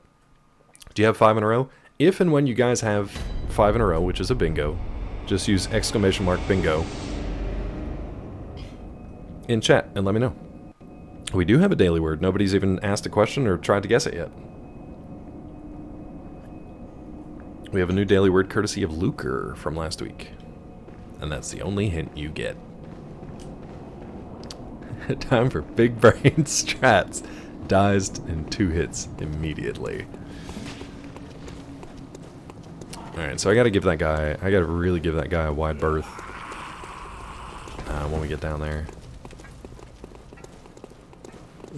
Do you have 5 in a row? If and when you guys have 5 in a row, which is a bingo, just use !bingo in chat and let me know. We do have a daily word. Nobody's even asked a question or tried to guess it yet. We have a new daily word courtesy of Luker from last week. And that's the only hint you get. Time for big brain strats. Dies in 2 hits immediately. Alright, so I gotta give that guy, I gotta really give that guy a wide berth. When we get down there.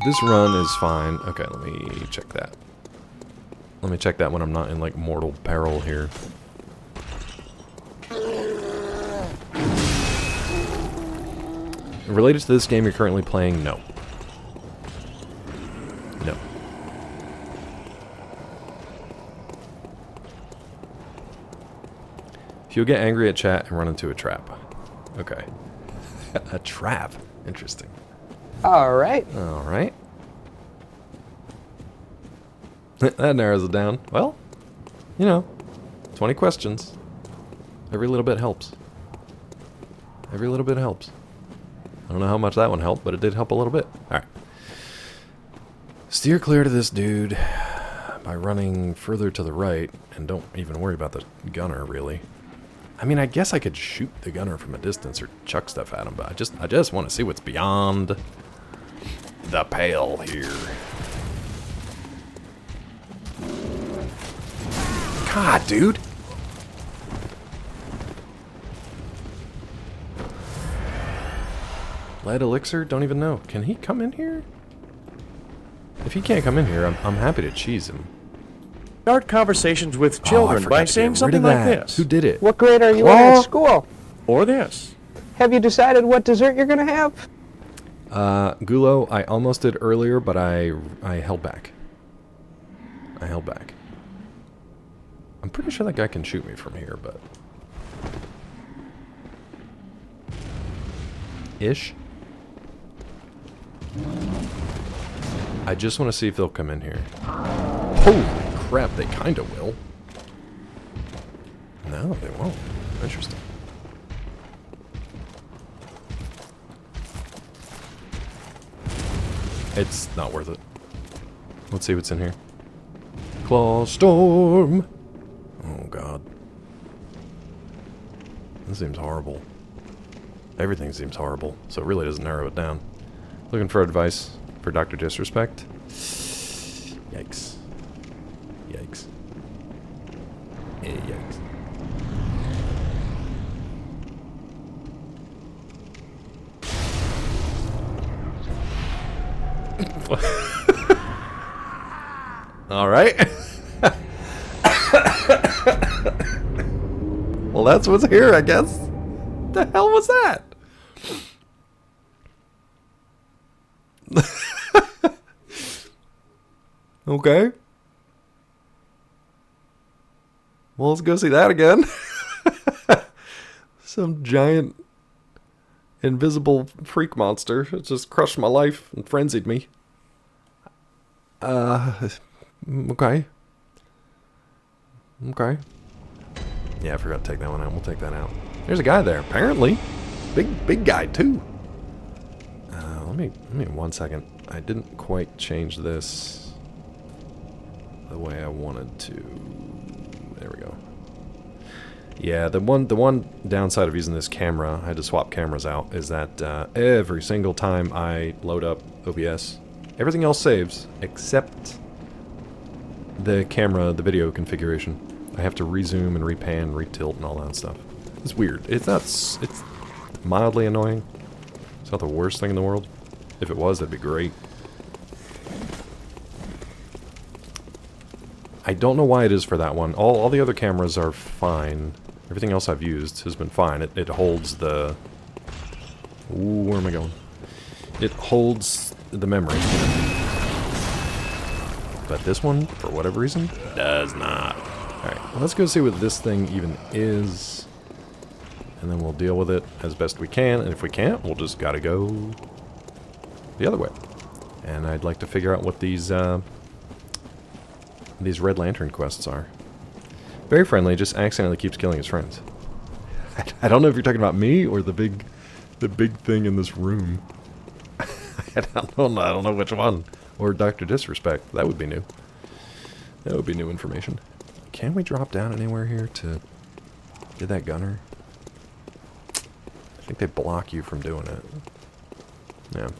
This run is fine. Okay, let me check that. Let me check that when I'm not in, like, mortal peril here. Related to this game you're currently playing? No. No. You'll get angry at chat and run into a trap. Okay. A trap. Interesting. Alright. Alright. That narrows it down. Well, you know, 20 questions. Every little bit helps. Every little bit helps. I don't know how much that one helped, but it did help a little bit. Alright. Steer clear to this dude by running further to the right, and don't even worry about the gunner, really. I mean, I guess I could shoot the gunner from a distance or chuck stuff at him, but I just want to see what's beyond the pale here. God, dude! Lead elixir? Don't even know. Can he come in here? If he can't come in here, I'm happy to cheese him. Start conversations with children forgot by to get saying rid something of like that. this. Who did it? What grade are you in Claw? at school? Or this. Have you decided what dessert you're gonna have? Gulo, I almost did earlier, but I held back. I held back. I'm pretty sure that guy can shoot me from here, but... Ish. I just want to see if they'll come in here. Holy crap, they kind of will. No, they won't. Interesting. It's not worth it. Let's see what's in here. Claw Storm! Oh god. This seems horrible. Everything seems horrible, so it really doesn't narrow it down. Looking for advice for Dr. Disrespect? Yikes. Yikes. Yeah, yikes. All right. Well, that's what's here, I guess. The hell was that? Okay. Well, let's go see that again. Some giant invisible freak monster just crushed my life and frenzied me. Okay. Okay. Yeah, I forgot to take that one out. We'll take that out. There's a guy there, apparently. Big guy, too. Let me 1 second. I didn't quite change this the way I wanted to. There we go. Yeah, the one downside of using this camera, I had to swap cameras out, is that every single time I load up OBS, everything else saves except the camera, the video configuration. I have to rezoom and repan, retilt, and all that stuff. It's weird. It's mildly annoying. It's not the worst thing in the world. If it was, that'd be great. I don't know why it is for that one. All the other cameras are fine. Everything else I've used has been fine. It holds the... Ooh, where am I going? It holds the memory. But this one, for whatever reason, does not. Alright, well, let's go see what this thing even is. And then we'll deal with it as best we can. And if we can't, we'll just gotta go the other way. And I'd like to figure out what these Red Lantern quests are. Very friendly, just accidentally keeps killing his friends. I don't know if you're talking about me or the big thing in this room. I don't know which one. Or Dr. Disrespect. That would be new. That would be new information. Can we drop down anywhere here to get that gunner? I think they block you from doing it. Yeah.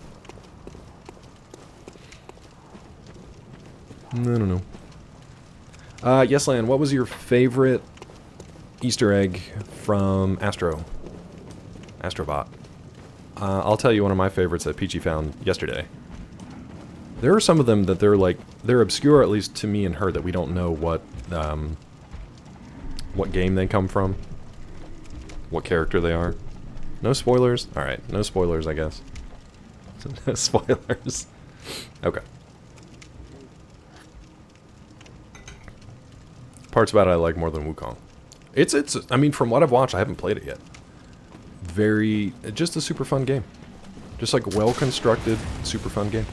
I don't know. Yes, Lan, what was your favorite Easter egg from Astrobot. I'll tell you one of my favorites that Peachy found yesterday. There are some of them that they're obscure, at least to me and her, that we don't know what game they come from, what character they are. No spoilers? Alright, no spoilers, I guess. No spoilers. Okay. Parts about it I like more than Wukong. I mean, from what I've watched, I haven't played it yet. Just a super fun game. Just like well-constructed, super fun game.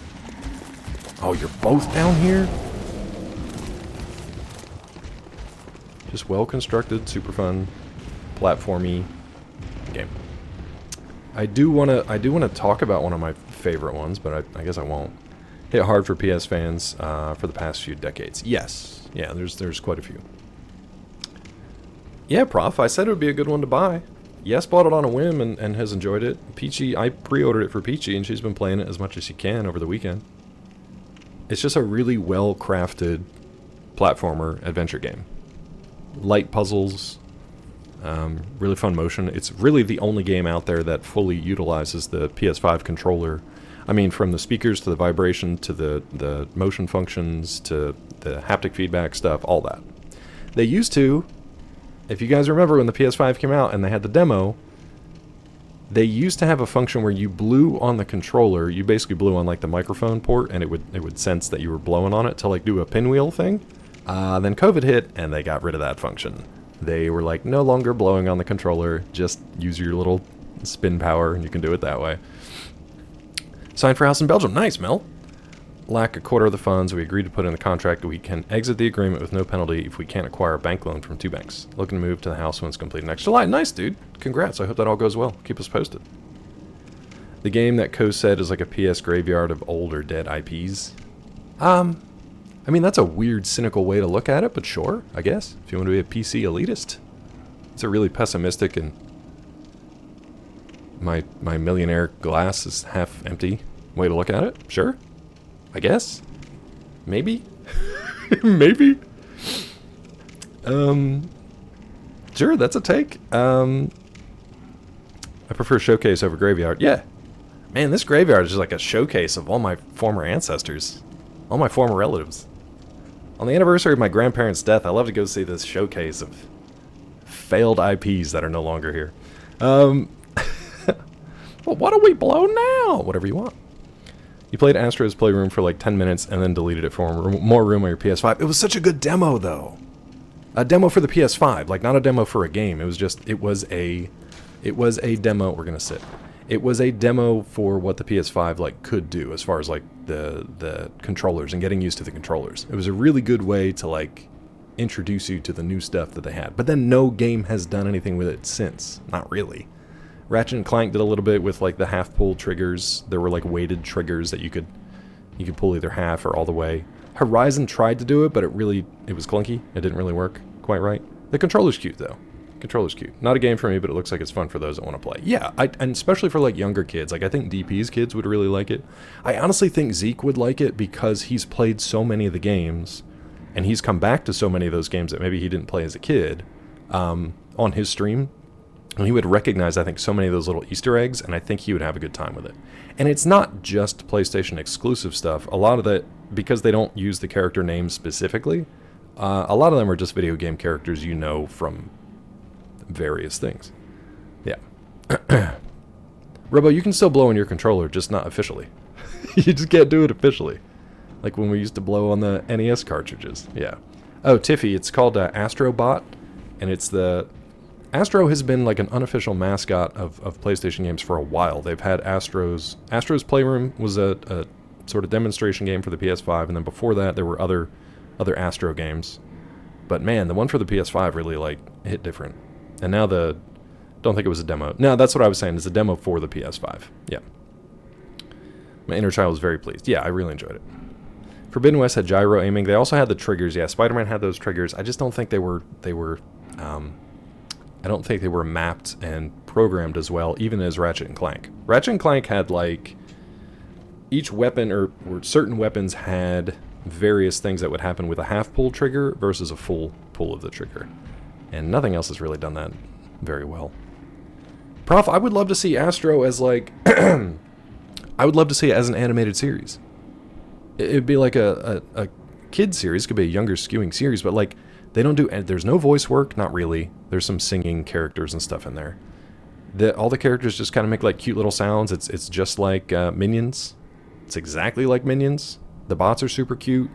Oh, you're both down here? Just well-constructed, super fun, platformy game. I do wanna talk about one of my favorite ones, but I guess I won't. Hit hard for PS fans for the past few decades. Yes, yeah, there's quite a few. Yeah, Prof, I said it would be a good one to buy. Yes, bought it on a whim and has enjoyed it. Peachy, I pre-ordered it for Peachy, and she's been playing it as much as she can over the weekend. It's just a really well-crafted platformer adventure game. Light puzzles, really fun motion. It's really the only game out there that fully utilizes the PS5 controller. I mean, from the speakers to the vibration to the motion functions to the haptic feedback stuff, all that. They used to, if you guys remember when the PS5 came out and they had the demo, they used to have a function where you blew on the controller. You basically blew on like the microphone port, and it would sense that you were blowing on it to like do a pinwheel thing. Then COVID hit, and they got rid of that function. They were like, no longer blowing on the controller, just use your little spin power, and you can do it that way. Signed for house in Belgium. Nice, Mel. Lack a quarter of the funds. We agreed to put in the contract. We can exit the agreement with no penalty if we can't acquire a bank loan from 2 banks. Looking to move to the house when it's completed next July. Nice, dude. Congrats. I hope that all goes well. Keep us posted. The game that Co said is like a PS graveyard of old or dead IPs. I mean, that's a weird, cynical way to look at it, but sure, I guess. If you want to be a PC elitist. It's a really pessimistic and my millionaire glass is half empty way to look at it. Sure. I guess. Maybe. Maybe. Sure, that's a take. I prefer Showcase over Graveyard. Yeah. Man, this Graveyard is just like a showcase of all my former ancestors. All my former relatives. On the anniversary of my grandparents' death, I love to go see this showcase of failed IPs that are no longer here. Well, why don't we blow now? Whatever you want. You played Astro's Playroom for like 10 minutes and then deleted it for more room on your PS5. It was such a good demo, though. A demo for the PS5, like not a demo for a game. It was a demo. We're gonna sit. It was a demo for what the PS5 like could do as far as like the controllers and getting used to the controllers. It was a really good way to like introduce you to the new stuff that they had. But then no game has done anything with it since. Not really. Ratchet and Clank did a little bit with like the half pull triggers. There were like weighted triggers that you could pull either half or all the way. Horizon tried to do it, but it was clunky. It didn't really work quite right. The controller's cute though. Controller's cute. Not a game for me, but it looks like it's fun for those that want to play. Yeah, and especially for like younger kids. Like I think DP's kids would really like it. I honestly think Zeke would like it because he's played so many of the games, and he's come back to so many of those games that maybe he didn't play as a kid on his stream. And he would recognize, I think, so many of those little Easter eggs, and I think he would have a good time with it. And it's not just PlayStation exclusive stuff. A lot of that, because they don't use the character names specifically, a lot of them are just video game characters you know from various things. Yeah. Robo, you can still blow on your controller, just not officially. You just can't do it officially. Like when we used to blow on the NES cartridges. Yeah. Oh, Tiffy, it's called Astrobot, and it's the... Astro has been like an unofficial mascot of PlayStation games for a while. They've had Astro's Playroom was a sort of demonstration game for the PS5, and then before that there were other Astro games. But man, the one for the PS5 really like hit different. And now don't think it was a demo. No, that's what I was saying. It's a demo for the PS5. Yeah. My inner child was very pleased. Yeah, I really enjoyed it. Forbidden West had gyro aiming. They also had the triggers. Yeah, Spider-Man had those triggers. I just don't think they were I don't think they were mapped and programmed as well, even as Ratchet and Clank. Ratchet and Clank had like each weapon or certain weapons had various things that would happen with a half pull trigger versus a full pull of the trigger. And nothing else has really done that very well. Prof, I would love to see Astro as like... I would love to see it as an animated series. It'd be like a kid series. It could be a younger skewing series, but like they don't do... There's no voice work, not really. There's some singing characters and stuff in there. All the characters just kind of make like cute little sounds. It's just like Minions. It's exactly like Minions. The bots are super cute.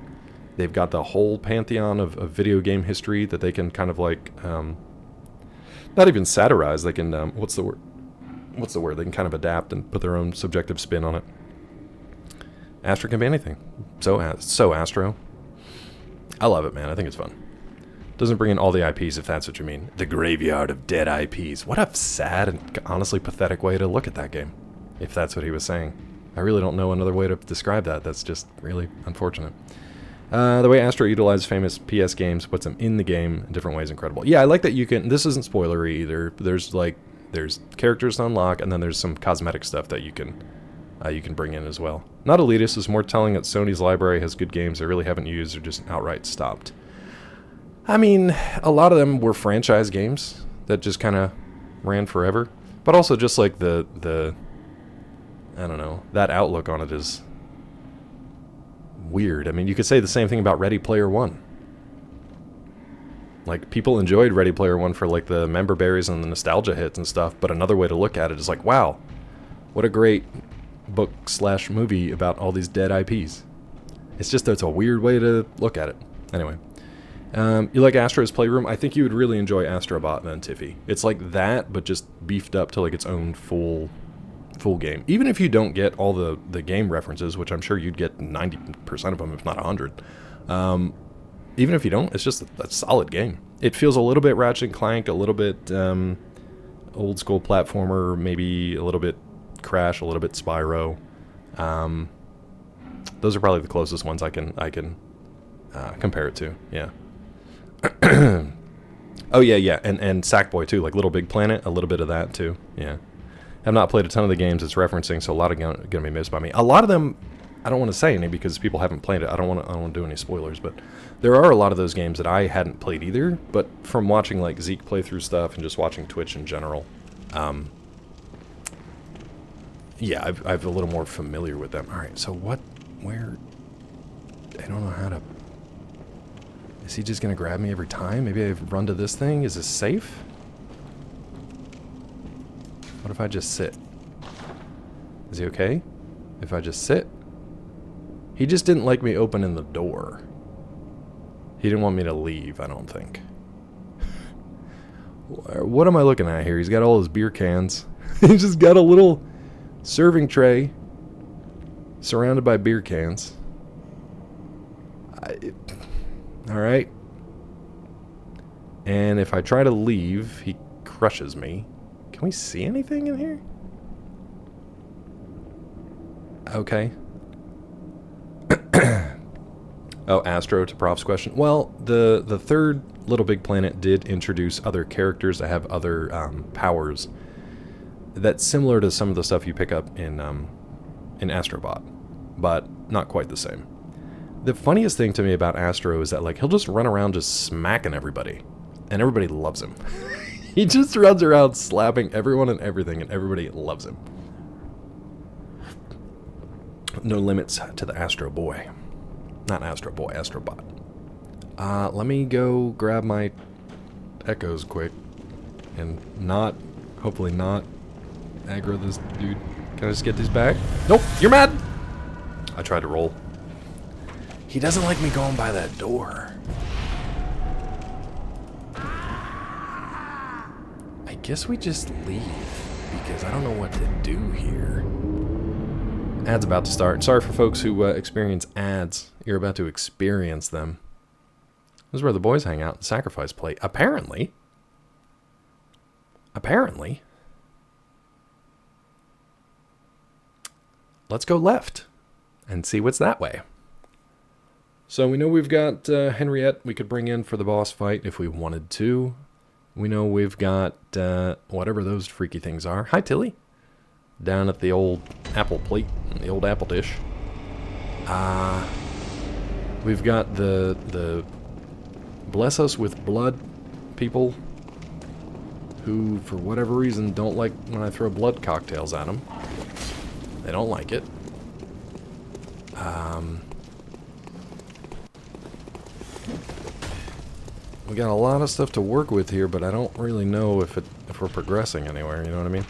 They've got the whole pantheon of video game history that they can kind of like... not even satirize. They can... what's the word? They can kind of adapt and put their own subjective spin on it. Astro can be anything. So Astro. I love it, man. I think it's fun. Doesn't bring in all the IPs, if that's what you mean. The graveyard of dead IPs. What a sad and honestly pathetic way to look at that game, if that's what he was saying. I really don't know another way to describe that. That's just really unfortunate. The way Astro utilizes famous PS games, puts them in the game in different ways, incredible. Yeah, I like that you can... This isn't spoilery either. There's characters to unlock, and then there's some cosmetic stuff that you can bring in as well. Not elitist, is more telling that Sony's library has good games they really haven't used or just outright stopped. I mean, a lot of them were franchise games that just kind of ran forever, but also just like the I don't know, that outlook on it is weird. I mean, you could say the same thing about Ready Player One. Like, people enjoyed Ready Player One for like the member berries and the nostalgia hits and stuff, but another way to look at it is like, wow, what a great book/movie about all these dead IPs. It's a weird way to look at it. Anyway. You like Astro's Playroom? I think you would really enjoy Astrobot then, Tiffy. It's like that, but just beefed up to like its own full game. Even if you don't get all the game references, which I'm sure you'd get 90% of them, if not 100. Even if you don't, it's just a solid game. It feels a little bit Ratchet & Clank, a little bit old school platformer, maybe a little bit Crash, a little bit Spyro. Those are probably the closest ones I can compare it to. Yeah. Oh yeah, and Sackboy too, like Little Big Planet, a little bit of that too. Yeah. I've not played a ton of the games it's referencing, so a lot of going to be missed by me. A lot of them, I don't want to say any because people haven't played it. I don't want to do any spoilers, but there are a lot of those games that I hadn't played either. But from watching like Zeke play through stuff and just watching Twitch in general, yeah, I'm a little more familiar with them. All right, so where? I don't know how to. Is he just gonna grab me every time? Maybe I run to this thing. Is this safe? What if I just sit? Is he okay? If I just sit? He just didn't like me opening the door. He didn't want me to leave, I don't think. What am I looking at here? He's got all his beer cans. He's just got a little serving tray surrounded by beer cans. Alright. And if I try to leave, he crushes me. Can we see anything in here? Okay. Oh, Astro to Prof's question. Well, the third Little Big Planet did introduce other characters that have other powers that's similar to some of the stuff you pick up in Astrobot, but not quite the same. The funniest thing to me about Astro is that like he'll just run around just smacking everybody, and everybody loves him. He just runs around slapping everyone and everything, and everybody loves him. No limits to the Astro Boy. Not Astro Boy, Astrobot. Let me go grab my echoes quick, and hopefully not aggro this dude. Can I just get these back? Nope, you're mad! I tried to roll. He doesn't like me going by that door. I guess we just leave, because I don't know what to do here. Ads about to start. Sorry for folks who experience ads. You're about to experience them. This is where the boys hang out. Sacrifice plate. Apparently. Let's go left and see what's that way. So we know we've got Henriette we could bring in for the boss fight if we wanted to. We know we've got whatever those freaky things are. Hi, Tilly. Down at the old apple plate, the old apple dish. We've got the bless us with blood people who, for whatever reason, don't like when I throw blood cocktails at them. They don't like it. We got a lot of stuff to work with here, but I don't really know if we're progressing anywhere, you know what I mean?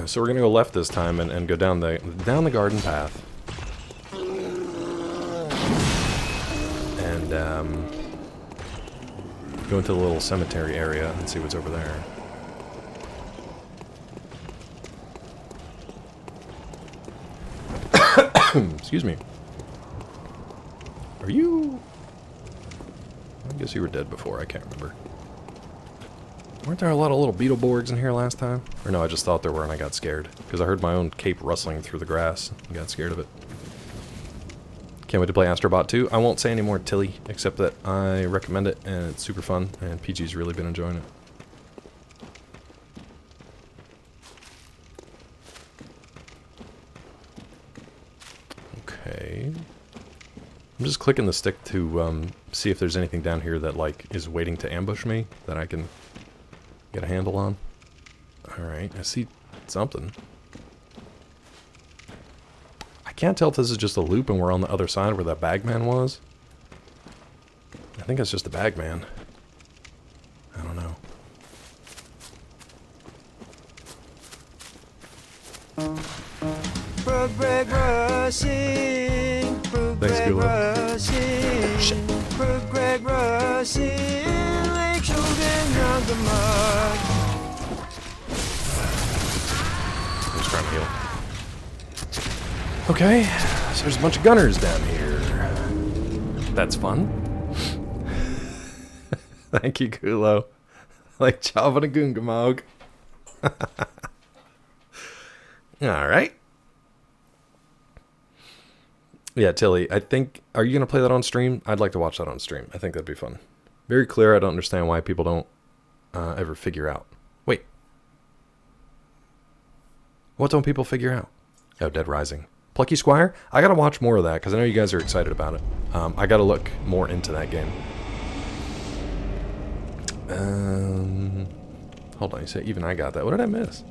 So we're gonna go left this time and go down the garden path. And go into the little cemetery area and see what's over there. Excuse me. Are you... I guess you were dead before, I can't remember. Weren't there a lot of little Beetleborgs in here last time? Or no, I just thought there were and I got scared. Because I heard my own cape rustling through the grass and got scared of it. Can't wait to play Astrobot 2. I won't say any more Tilly, except that I recommend it and it's super fun and PG's really been enjoying it. Okay. I'm just clicking the stick to see if there's anything down here that like is waiting to ambush me that I can get a handle on. Alright, I see something. I can't tell if this is just a loop and we're on the other side where that bagman was. I think it's just the bagman. I don't know. Thanks, Gula. Shit. I'm just trying to heal. Okay, so there's a bunch of gunners down here. That's fun. Thank you, Kulo. Like Java and Gungamog. Alright. Yeah, Tilly, I think... Are you going to play that on stream? I'd like to watch that on stream. I think that'd be fun. Very clear, I don't understand why people don't ever figure out. Wait. What don't people figure out? Oh, Dead Rising. Plucky Squire? I gotta watch more of that, because I know you guys are excited about it. I gotta look more into that game. Hold on, you say even I got that. What did I miss?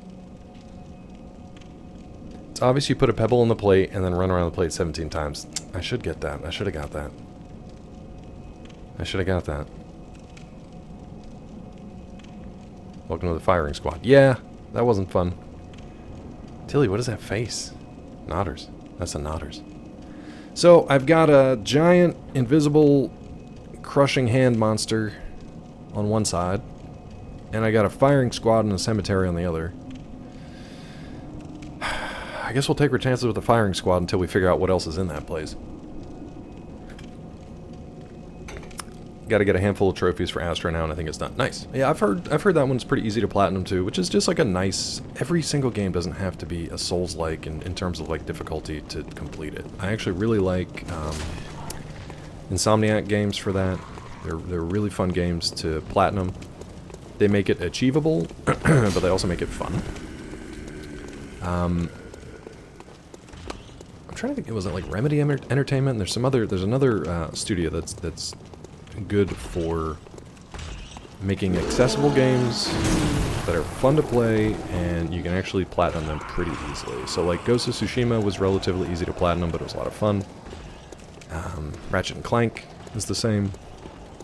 It's obvious you put a pebble on the plate and then run around the plate 17 times. I should get that. I should have got that. I should have got that. Welcome to the firing squad. Yeah, that wasn't fun. Tilly, what is that face? Nodders. That's the Nodders. So, I've got a giant, invisible, crushing hand monster on one side. And I got a firing squad and a cemetery on the other. I guess we'll take our chances with the firing squad until we figure out what else is in that place. Got to get a handful of trophies for Astro now, and I think it's done. Nice. Yeah, I've heard that one's pretty easy to platinum too, which is just like a nice. Every single game doesn't have to be a Souls-like in terms of like difficulty to complete it. I actually really like Insomniac games for that. They're really fun games to platinum. They make it achievable, but they also make it fun. I'm trying to think. Was it like Remedy Entertainment? There's another studio that's good for making accessible games that are fun to play, and you can actually platinum them pretty easily. So like Ghost of Tsushima was relatively easy to platinum, but it was a lot of fun. Ratchet and Clank is the same,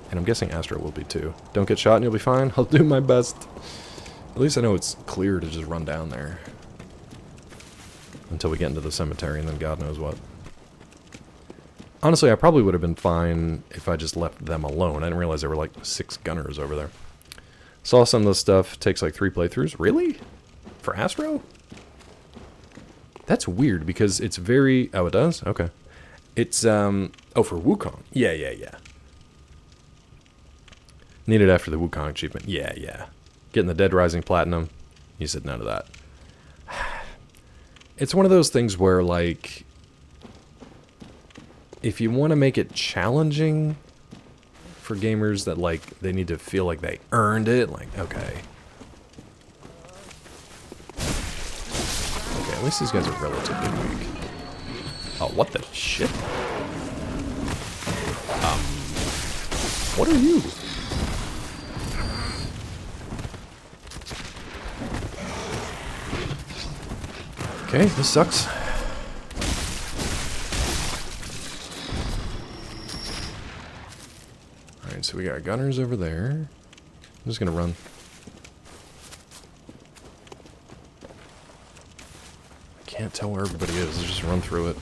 and I'm guessing Astro will be too. Don't get shot and you'll be fine. I'll do my best. At least I know it's clear to just run down there. Until we get into the cemetery, and then God knows what. Honestly, I probably would have been fine if I just left them alone. I didn't realize there were like 6 gunners over there. Saw some of this stuff. Takes like 3 playthroughs. Really? For Astro? That's weird, because it's very... Oh, it does? Okay. It's, oh, for Wukong. Yeah. Needed after the Wukong achievement. Yeah. Getting the Dead Rising Platinum. You said no to that. It's one of those things where, like, if you want to make it challenging for gamers that, like, they need to feel like they earned it, like, okay. Okay, at least these guys are relatively weak. Oh, what the shit? What are you? Okay, this sucks. Alright, so we got gunners over there. I'm just gonna run. I can't tell where everybody is. Let's just run through it.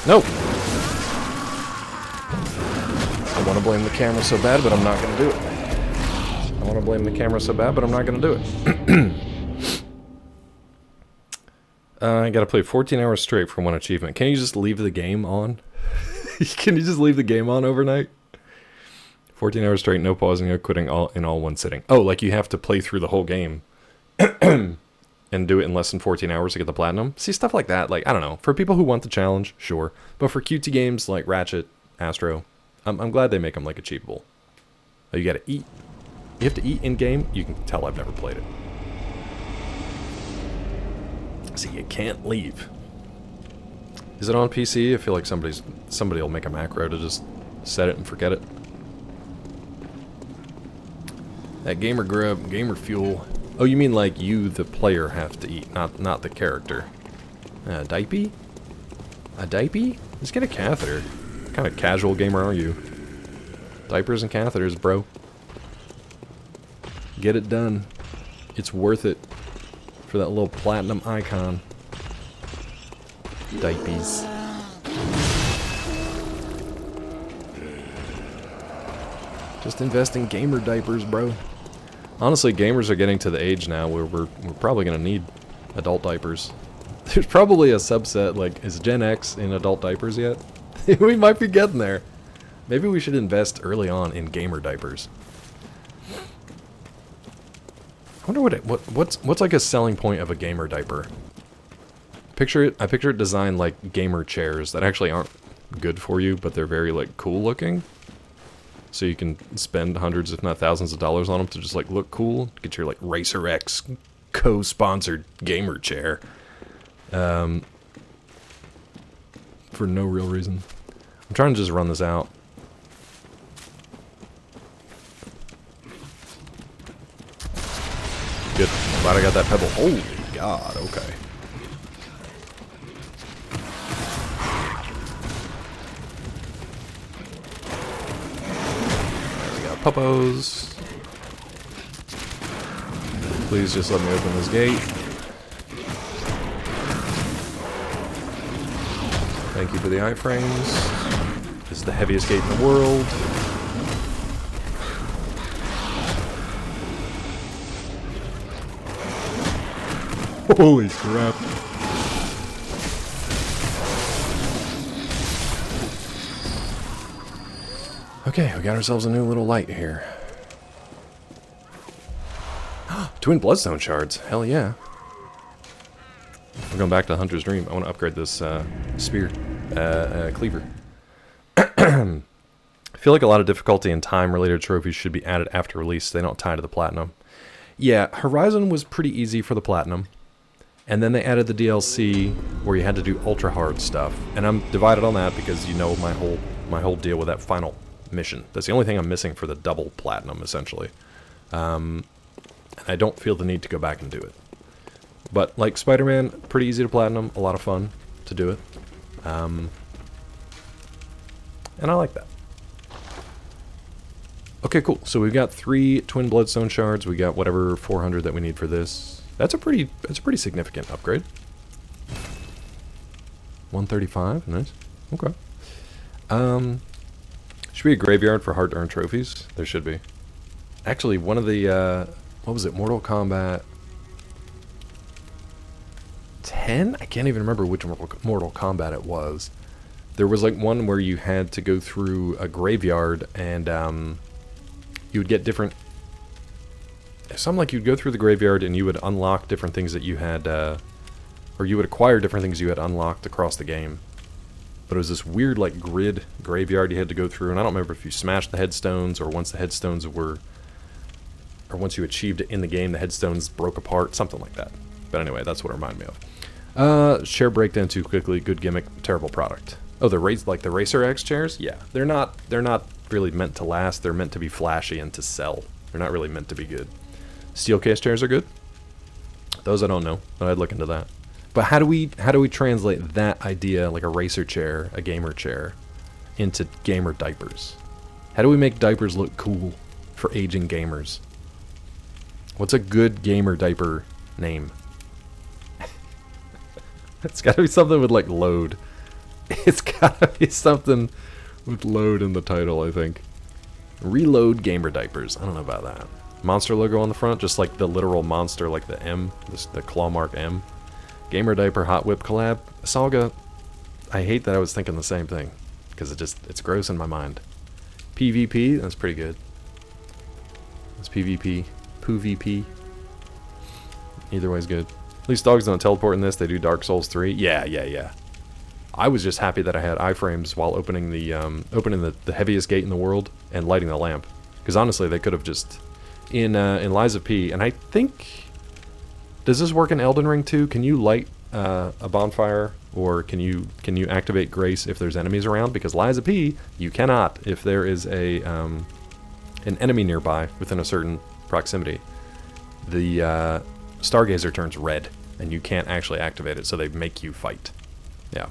Nope. I want to blame the camera so bad, but I'm not going to do it. I want to blame the camera so bad, but I'm not going to do it. I got to play 14 hours straight for one achievement. Can you just leave the game on? Can you just leave the game on overnight? 14 hours straight, no pausing, no quitting, all in all one sitting. Oh, like you have to play through the whole game and do it in less than 14 hours to get the platinum? See, stuff like that, like, I don't know. For people who want the challenge, sure. But for cutesy games like Ratchet, Astro, I'm glad they make them, like, achievable. Oh, you gotta eat. You have to eat in-game? You can tell I've never played it. See, you can't leave. Is it on PC? I feel like somebody will make a macro to just set it and forget it. That gamer grub, gamer fuel. Oh, you mean like you, the player, have to eat, not the character. A diaper? A diaper? Just get a catheter. What kind of casual gamer are you? Diapers and catheters, bro. Get it done. It's worth it for that little platinum icon. Diapers. Just invest in gamer diapers, bro. Honestly, gamers are getting to the age now where we're probably going to need adult diapers. There's probably a subset, like, is Gen X in adult diapers yet? We might be getting there. Maybe we should invest early on in gamer diapers. I wonder what's like a selling point of a gamer diaper. I picture it designed like gamer chairs that actually aren't good for you, but they're very like cool looking. So you can spend hundreds, if not thousands of dollars on them to just like look cool. Get your like Racer X co-sponsored gamer chair. For no real reason. I'm trying to just run this out. Good. Glad I got that pebble. Holy God, okay. Puppos. Please just let me open this gate. Thank you for the iframes. This is the heaviest gate in the world. Holy crap. Okay, we got ourselves a new little light here. Twin bloodstone shards. Hell yeah. We're going back to Hunter's Dream. I want to upgrade this spear. Cleaver. I feel like a lot of difficulty and time-related trophies should be added after release. They don't tie to the platinum. Yeah, Horizon was pretty easy for the platinum. And then they added the DLC where you had to do ultra-hard stuff. And I'm divided on that because you know my whole deal with that final mission. That's the only thing I'm missing for the double platinum, essentially. And I don't feel the need to go back and do it. But, like Spider-Man, pretty easy to platinum, a lot of fun to do it. And I like that. Okay, cool. So we've got 3 twin bloodstone shards. We got whatever 400 that we need for this. That's a pretty significant upgrade. 135, nice. Okay. Should be a graveyard for hard-to-earn trophies. There should be. Actually, one of the, what was it, Mortal Kombat 10? I can't even remember which Mortal Kombat it was. There was like one where you had to go through a graveyard and you would get different... Something like you'd go through the graveyard and you would unlock different things that you had, or you would acquire different things you had unlocked across the game. But it was this weird, like, grid graveyard you had to go through, and I don't remember if you smashed the headstones, or once the headstones were... Or once you achieved it in the game, the headstones broke apart, something like that. But anyway, that's what it reminded me of. Chair breakdown too quickly, good gimmick, terrible product. Oh, the Racer X chairs? Yeah, they're not really meant to last. They're meant to be flashy and to sell. They're not really meant to be good. Steel case chairs are good. Those I don't know, but I'd look into that. But how do we translate that idea, like a racer chair, a gamer chair, into gamer diapers? How do we make diapers look cool for aging gamers? What's a good gamer diaper name? It's gotta be something with like load. It's gotta be something with load in the title, I think. Reload gamer diapers. I don't know about that. Monster logo on the front, just like the literal monster, like the M, the claw mark M. Gamer diaper Hot Whip collab. Saga. I hate that I was thinking the same thing, because it's gross in my mind. PvP, that's pretty good. That's PvP. PvP. Either way's good. At least dogs don't teleport in this. They do Dark Souls 3. Yeah. I was just happy that I had iframes while opening the heaviest gate in the world and lighting the lamp. Because honestly, they could have just in Lies of P. And I think, does this work in Elden Ring too? Can you light a bonfire, or can you activate Grace if there's enemies around? Because Lies of P, you cannot if there is an enemy nearby within a certain proximity. The Stargazer turns red, and you can't actually activate it, so they make you fight. Yeah.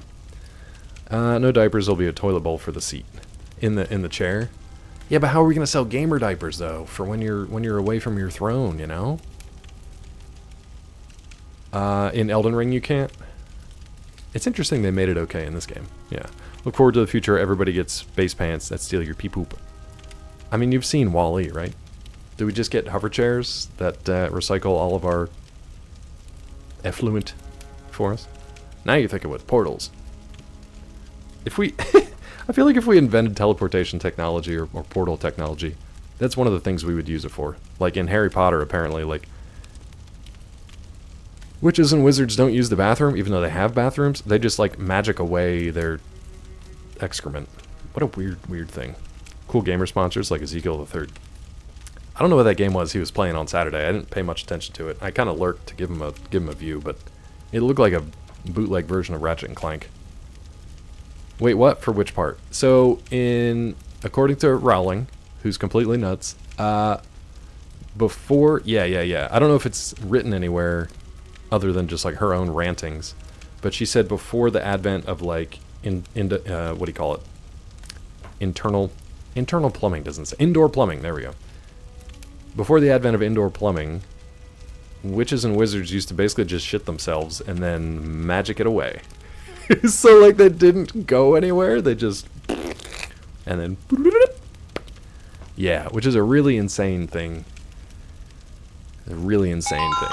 No diapers. There'll be a toilet bowl for the seat in the chair. Yeah, but how are we gonna sell gamer diapers though for when you're away from your throne? You know. In Elden Ring, you can't. It's interesting they made it okay in this game. Yeah. Look forward to the future. Everybody gets base pants that steal your pee poop. I mean, you've seen Wall-E, right? Do we just get hover chairs that recycle all of our effluent for us? Now you're thinking with portals. If we... I feel like if we invented teleportation technology or portal technology, that's one of the things we would use it for. Like in Harry Potter, apparently, like... Witches and wizards don't use the bathroom, even though they have bathrooms. They just, like, magic away their excrement. What a weird thing. Cool gamer sponsors like Ezekiel the Third. I don't know what that game was he was playing on Saturday. I didn't pay much attention to it. I kind of lurked to give him a view, but it looked like a bootleg version of Ratchet and Clank. Wait, what? For which part? So, according to Rowling, who's completely nuts, before... Yeah. I don't know if it's written anywhere other than just, like, her own rantings, but she said before the advent of, like, what do you call it? Internal plumbing, doesn't say. Indoor plumbing, there we go. Before the advent of indoor plumbing, witches and wizards used to basically just shit themselves and then magic it away. So, like, they didn't go anywhere, they just... And then... Yeah, which is a really insane thing. A really insane thing.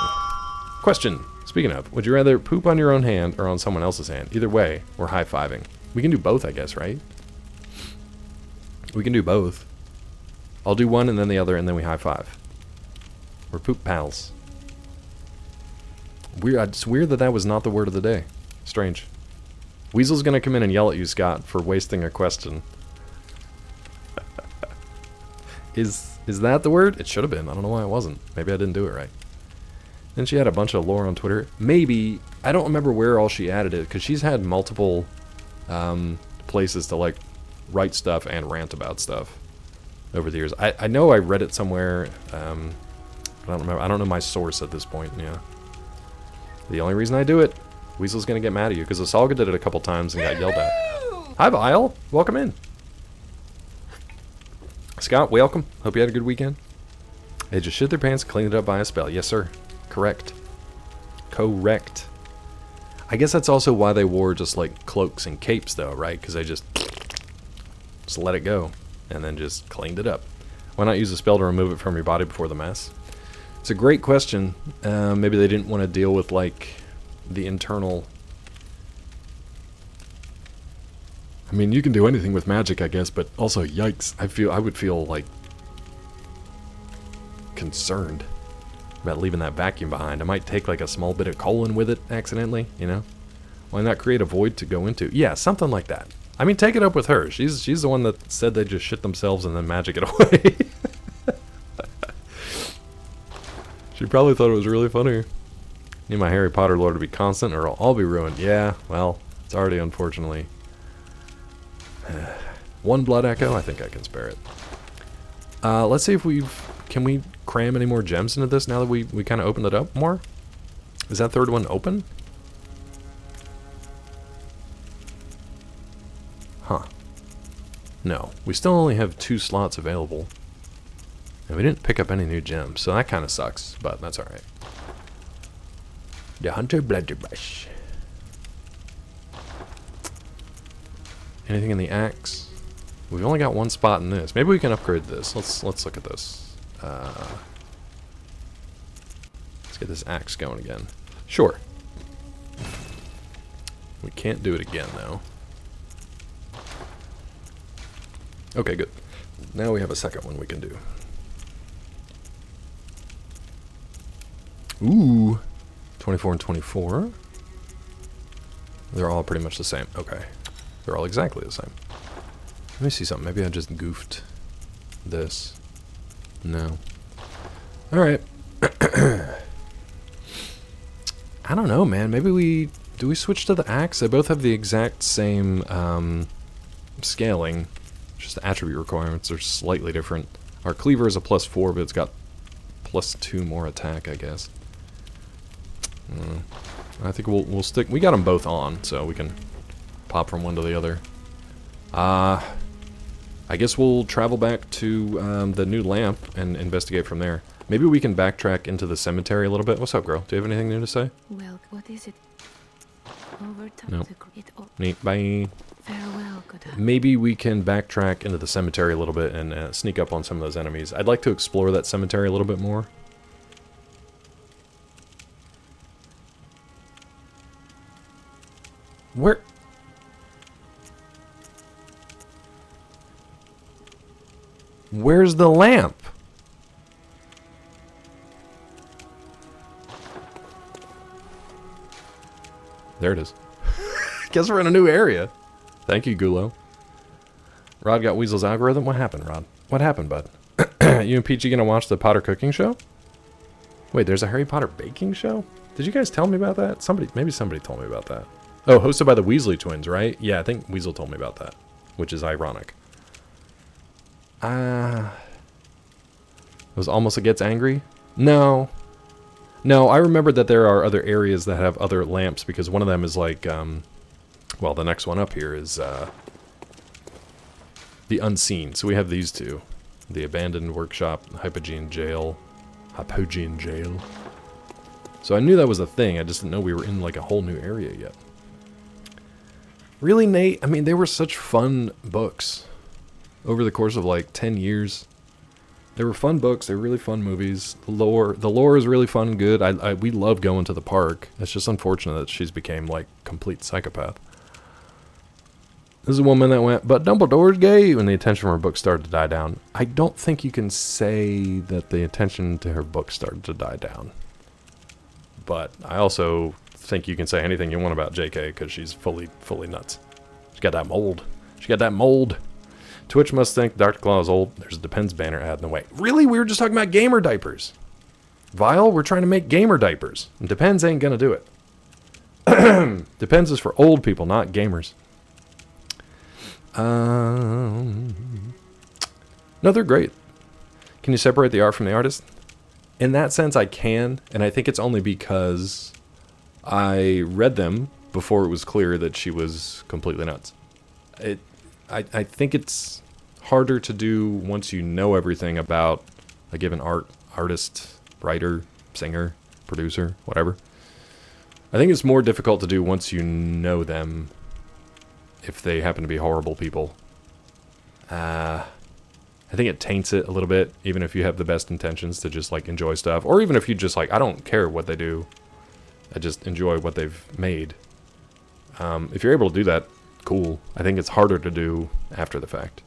Question. Speaking of, would you rather poop on your own hand or on someone else's hand? Either way, we're high-fiving. We can do both, I guess, right? We can do both. I'll do one and then the other, and then we high-five. We're poop pals. Weird. It's weird that that was not the word of the day. Strange. Weasel's gonna come in and yell at you, Scott, for wasting a question. Is that the word? It should have been. I don't know why it wasn't. Maybe I didn't do it right. Then she had a bunch of lore on Twitter. Maybe. I don't remember where all she added it, because she's had multiple places to, like, write stuff and rant about stuff over the years. I know I read it somewhere. I don't remember. I don't know my source at this point. Yeah. The only reason I do it, Weasel's gonna get mad at you, because Asalga did it a couple times and got yelled at. Hi, Vile. Welcome in. Scott, welcome. Hope you had a good weekend. They just shit their pants, cleaned it up by a spell. Yes, sir. Correct. Correct. I guess that's also why they wore just, like, cloaks and capes, though, right? Because they just let it go and then just cleaned it up. Why not use a spell to remove it from your body before the mess? It's a great question. Maybe they didn't want to deal with, like, the internal... I mean, you can do anything with magic, I guess, but also, yikes. I would feel, like, concerned about leaving that vacuum behind. I might take, like, a small bit of colon with it accidentally, you know? Why not create a void to go into? Yeah, something like that. I mean, take it up with her. She's the one that said they just shit themselves and then magic it away. She probably thought it was really funny. Need my Harry Potter lore to be constant or I'll all be ruined. Yeah, well, it's already unfortunately 1 blood echo? I think I can spare it. Let's see if can we cram any more gems into this now that we kind of opened it up more? Is that third one open? Huh. No, we still only have 2 slots available. And we didn't pick up any new gems, so that kind of sucks, but that's alright. The Hunter Blunderbush. Anything in the axe? We've only got 1 spot in this. Maybe we can upgrade this. Let's look at this. Let's get this axe going again. Sure. We can't do it again, though. Okay, good. Now we have a second one we can do. Ooh. 24 and 24. They're all pretty much the same. Okay. They're all exactly the same. Let me see something. Maybe I just goofed this. No. Alright. I don't know, man. Maybe do we switch to the axe? They both have the exact same scaling. Just the attribute requirements are slightly different. Our cleaver is a +4, but it's got +2 more attack, I guess. I think we'll stick. We got them both on, so we can pop from one to the other. I guess we'll travel back to the new lamp and investigate from there. Maybe we can backtrack into the cemetery a little bit. What's up, girl? Do you have anything new to say? Well, what is it? Nope. Neat. Bye. Farewell, good. Maybe we can backtrack into the cemetery a little bit and sneak up on some of those enemies. I'd like to explore that cemetery a little bit more. Where's the lamp? There it is. Guess we're in a new area. Thank you, Gulo. Rod got Weasel's algorithm. What happened, Rod? What happened, bud? You and Peachy gonna watch the Potter cooking show? Wait, there's a Harry Potter baking show? Did you guys tell me about that? Maybe somebody told me about that. Oh, hosted by the Weasley twins, right? Yeah, I think Weasel told me about that, which is ironic. It was almost a gets angry? No. No, I remembered that there are other areas that have other lamps, because one of them is like, well, the next one up here is, the Unseen. So we have these two. The Abandoned Workshop, Hypogean Jail. Hypogean Jail. So I knew that was a thing, I just didn't know we were in, like, a whole new area yet. Really, Nate? I mean, they were such fun books. Over the course of, like, 10 years. They were fun books, they were really fun movies. The lore is really fun and good. We love going to the park. It's just unfortunate that she's became, like, complete psychopath. This is a woman that went, but Dumbledore's gay, when the attention from her book started to die down. I don't think you can say that the attention to her book started to die down. But I also think you can say anything you want about JK, because she's fully nuts. She's got that mold. She got that mold. Twitch must think Dr. Claw is old. There's a Depends banner ad in the way. Really? We were just talking about gamer diapers. Vile, we're trying to make gamer diapers. And Depends ain't gonna do it. Depends is for old people, not gamers. No, they're great. Can you separate the art from the artist? In that sense, I can. And I think it's only because I read them before it was clear that she was completely nuts. I think it's harder to do once you know everything about a given artist, writer, singer, producer, whatever. I think it's more difficult to do once you know them, if they happen to be horrible people. I think it taints it a little bit, even if you have the best intentions to just, like, enjoy stuff. Or even if you just, like, I don't care what they do. I just enjoy what they've made. If you're able to do that, cool. I think it's harder to do after the fact.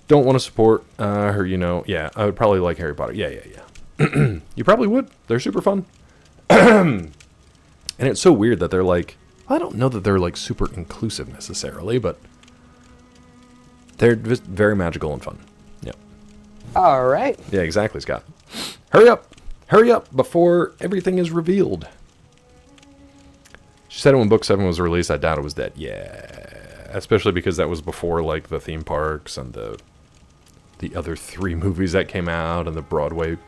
Don't want to support her, you know. Yeah, I would probably like Harry Potter. Yeah. You probably would. They're super fun. And it's so weird that they're like, I don't know that they're like super inclusive necessarily, but they're just very magical and fun. Yep. All right. Yeah, exactly, Scott. Hurry up. Hurry up before everything is revealed. She said it when book 7 was released. I doubt it was dead. Yeah. especially because that was before like the theme parks and the other 3 movies that came out and the Broadway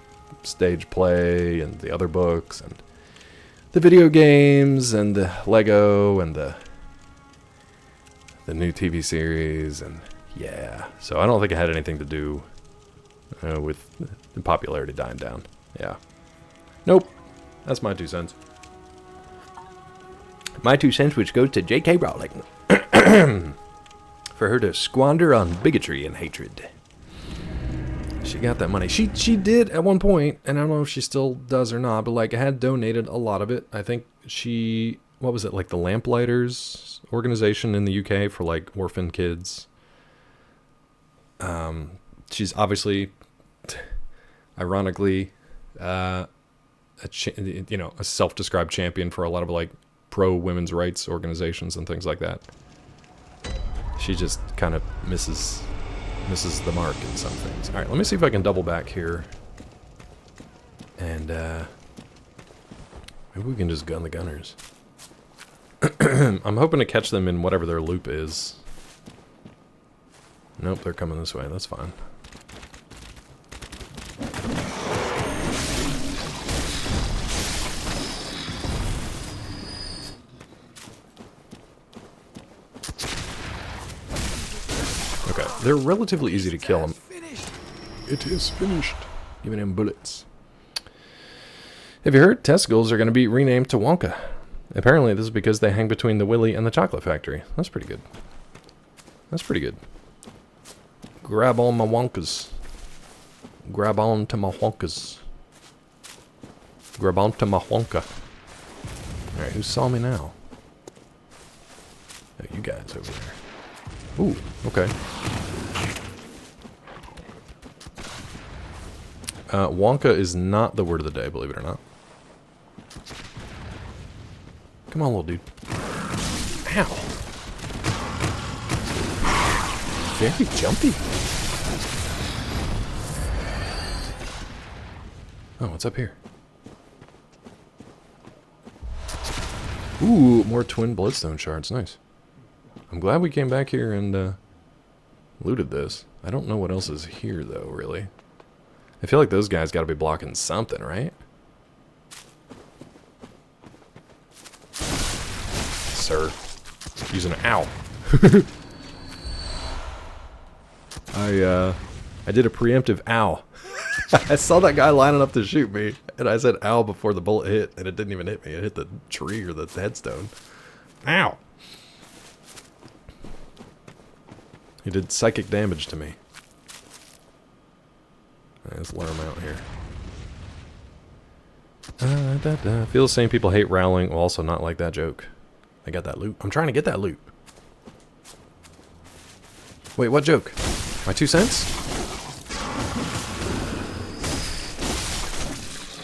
stage play and the other books and the video games and the Lego and the new TV series. And yeah, so I don't think it had anything to do with the popularity dying down. Yeah. Nope. That's my 2 cents. My 2 cents, which goes to J.K. Rowling. For her to squander on bigotry and hatred. She got that money. She did at one point, and I don't know if she still does or not, but like had donated a lot of it. I think she, what was it, like the Lamplighters organization in the UK for like orphan kids. She's obviously, ironically, a self-described champion for a lot of like pro women's rights organizations and things like that. She just kind of misses the mark in some things. All right, let me see if I can double back here, and maybe we can just gun the gunners. I'm hoping to catch them in whatever their loop is. Nope, they're coming this way. That's fine. Okay, they're relatively easy to kill. It is finished. Giving him bullets. Have you heard? Testicles are going to be renamed to Wonka. Apparently this is because they hang between the Willy and the Chocolate Factory. That's pretty good. That's pretty good. Grab on my Wonkas. Grab on to my Wonkas. Grab on to my Wonka. Alright, who saw me now? Oh, you guys over there. Ooh, okay. Wonka is not the word of the day, believe it or not. Come on, little dude. Ow. Very jumpy. Oh, what's up here? Ooh, more twin bloodstone shards. Nice. I'm glad we came back here and looted this. I don't know what else is here, though, really. I feel like those guys got to be blocking something, right? Sir. Using an ow. I did a preemptive ow. I saw that guy lining up to shoot me, and I said ow before the bullet hit, and it didn't even hit me. It hit the tree or the headstone. Ow! He did psychic damage to me. Let's lure him out here. Feel the same people hate Rowling will also not like that joke. I got that loot. I'm trying to get that loot. Wait, what joke? My 2 cents?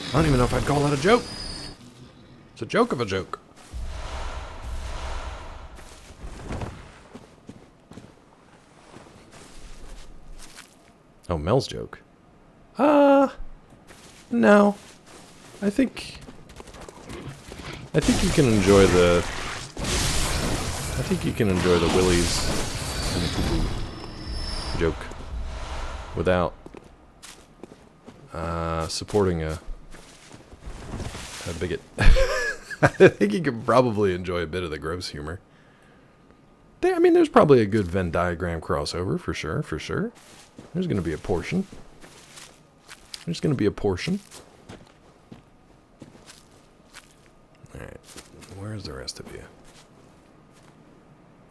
I don't even know if I'd call that a joke. It's a joke of a joke. Oh, Mel's joke. No. I think you can enjoy the willies and the poo-poo joke without supporting a bigot. I think you can probably enjoy a bit of the gross humor. I mean, there's probably a good Venn diagram crossover, for sure, for sure. There's going to be a portion. There's going to be a portion. Alright, where's the rest of you?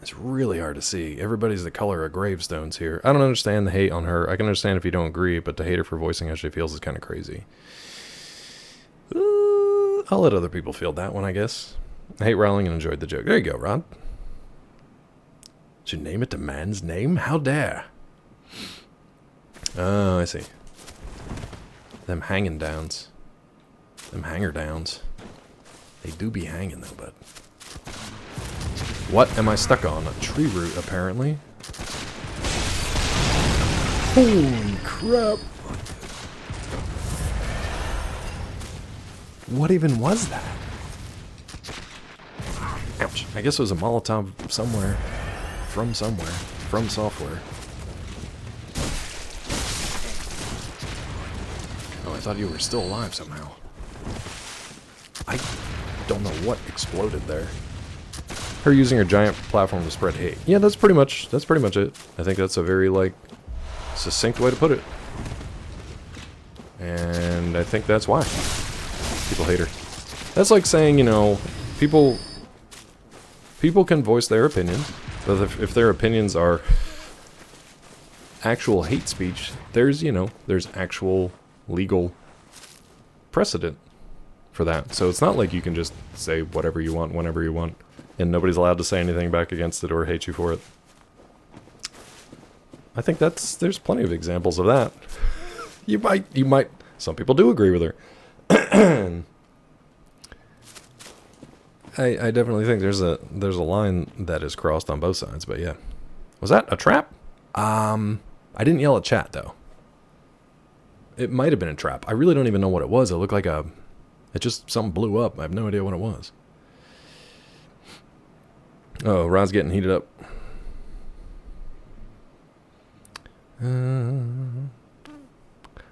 It's really hard to see. Everybody's the color of gravestones here. I don't understand the hate on her. I can understand if you don't agree, but to hate her for voicing how she feels is kind of crazy. I'll let other people feel that one, I guess. I hate Rowling and enjoyed the joke. There you go, Rod. Should name it the man's name? How dare? Oh, I see. Them hanging downs. Them hanger downs. They do be hanging though, bud. What am I stuck on? A tree root, apparently. Holy crap. What even was that? Ouch. I guess it was a Molotov somewhere. from somewhere. From software. Oh, I thought you were still alive somehow. I don't know what exploded there. Her using her giant platform to spread hate. Yeah, that's pretty much it. I think that's a very, like, succinct way to put it. And I think that's why people hate her. That's like saying, you know, people can voice their opinions, but if their opinions are actual hate speech, there's actual legal precedent for that. So it's not like you can just say whatever you want whenever you want, and nobody's allowed to say anything back against it or hate you for it. I think there's plenty of examples of that. You might. Some people do agree with her. I definitely think there's a line that is crossed on both sides. But yeah, was that a trap? I didn't yell at chat though. It might have been a trap. I really don't even know what it was. It looked like something blew up. I have no idea what it was. Oh, Rod's getting heated up.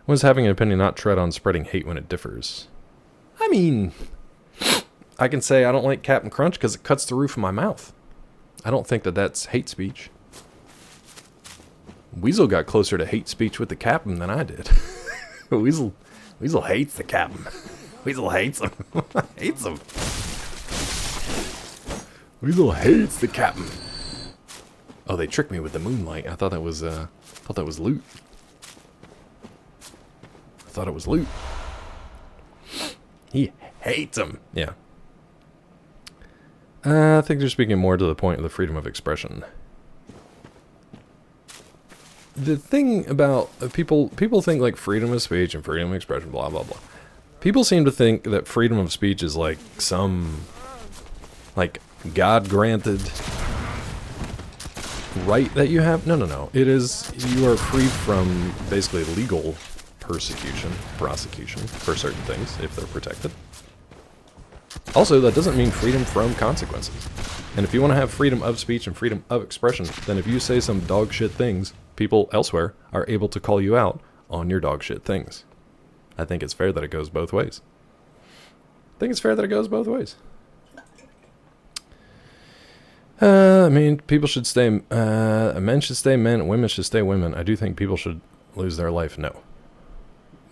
Was having an opinion not tread on spreading hate when it differs? I mean, I can say I don't like Captain Crunch because it cuts the roof of my mouth. I don't think that that's hate speech. Weasel got closer to hate speech with the captain than I did. Weasel hates the captain. Weasel hates him. Hates him. Weasel hates the captain. Oh, they tricked me with the moonlight. I thought that was loot. I thought it was loot. He hates him. Yeah. I think they're speaking more to the point of the freedom of expression. The thing about people think like freedom of speech and freedom of expression, blah, blah, blah. People seem to think that freedom of speech is like some, like, God-granted right that you have. No. It is, you are free from basically legal prosecution for certain things, if they're protected. Also, that doesn't mean freedom from consequences. And if you want to have freedom of speech and freedom of expression, then if you say some dog shit things, people elsewhere are able to call you out on your dog shit things. I think it's fair that it goes both ways. I mean, people should stay, men should stay men, women should stay women. I do think people should lose their life. No.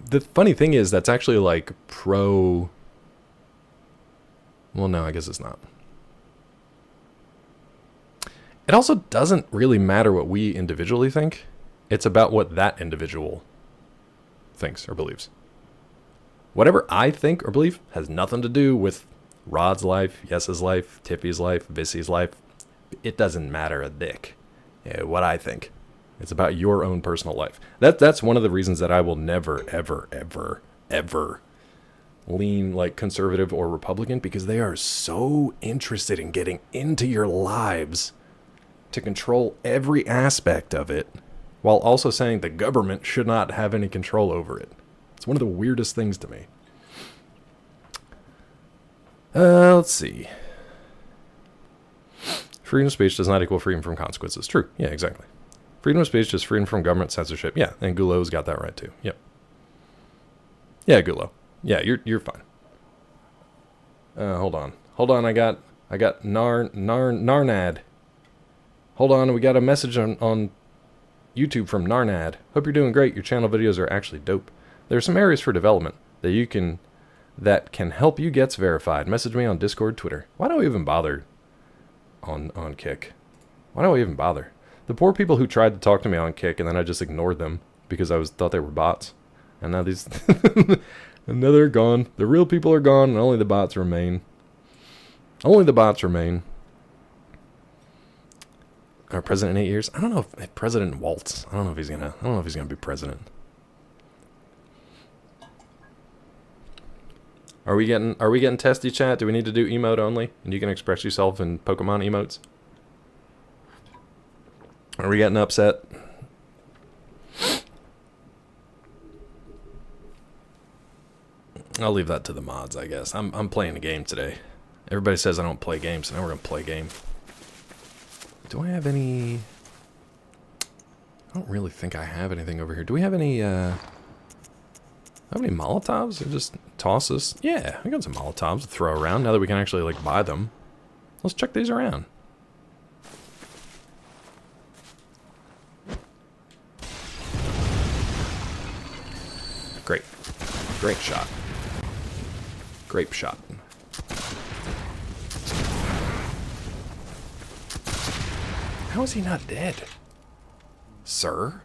The funny thing is, that's actually like well, no, I guess it's not. It also doesn't really matter what we individually think. It's about what that individual thinks or believes. Whatever I think or believe has nothing to do with Rod's life, Yes's life, Tiffy's life, Vissy's life. It doesn't matter a dick what I think. It's about your own personal life. That's one of the reasons that I will never, ever, ever, ever lean like conservative or Republican, because they are so interested in getting into your lives to control every aspect of it, while also saying the government should not have any control over it. It's one of the weirdest things to me. Let's see. Freedom of speech does not equal freedom from consequences. True. Yeah, exactly. Freedom of speech is freedom from government censorship. Yeah, and Gulo's got that right too. Yep. Yeah, Gulo. Yeah, you're fine. Hold on. I got Narnad. Hold on, we got a message on YouTube from Narnad. Hope you're doing great. Your channel videos are actually dope. There are some areas for development that can help you get verified. Message me on Discord, Twitter. Why do I even bother on Kick? Why do I even bother? The poor people who tried to talk to me on Kick and then I just ignored them because I thought they were bots. And now these and now they're gone. The real people are gone and only the bots remain. Only the bots remain. Our president in 8 years? I don't know if President Waltz. I don't know if he's gonna be president. Are we getting testy, chat? Do we need to do emote only? And you can express yourself in Pokemon emotes? Are we getting upset? I'll leave that to the mods, I guess. I'm playing a game today. Everybody says I don't play games, so now we're gonna play a game. Do I have any... I don't really think I have anything over here. Do we have any, Molotovs? Or just toss us? Yeah, I got some Molotovs to throw around now that we can actually, like, buy them. Let's check these around. Great. Great shot. Grape shot. How is he not dead? Sir?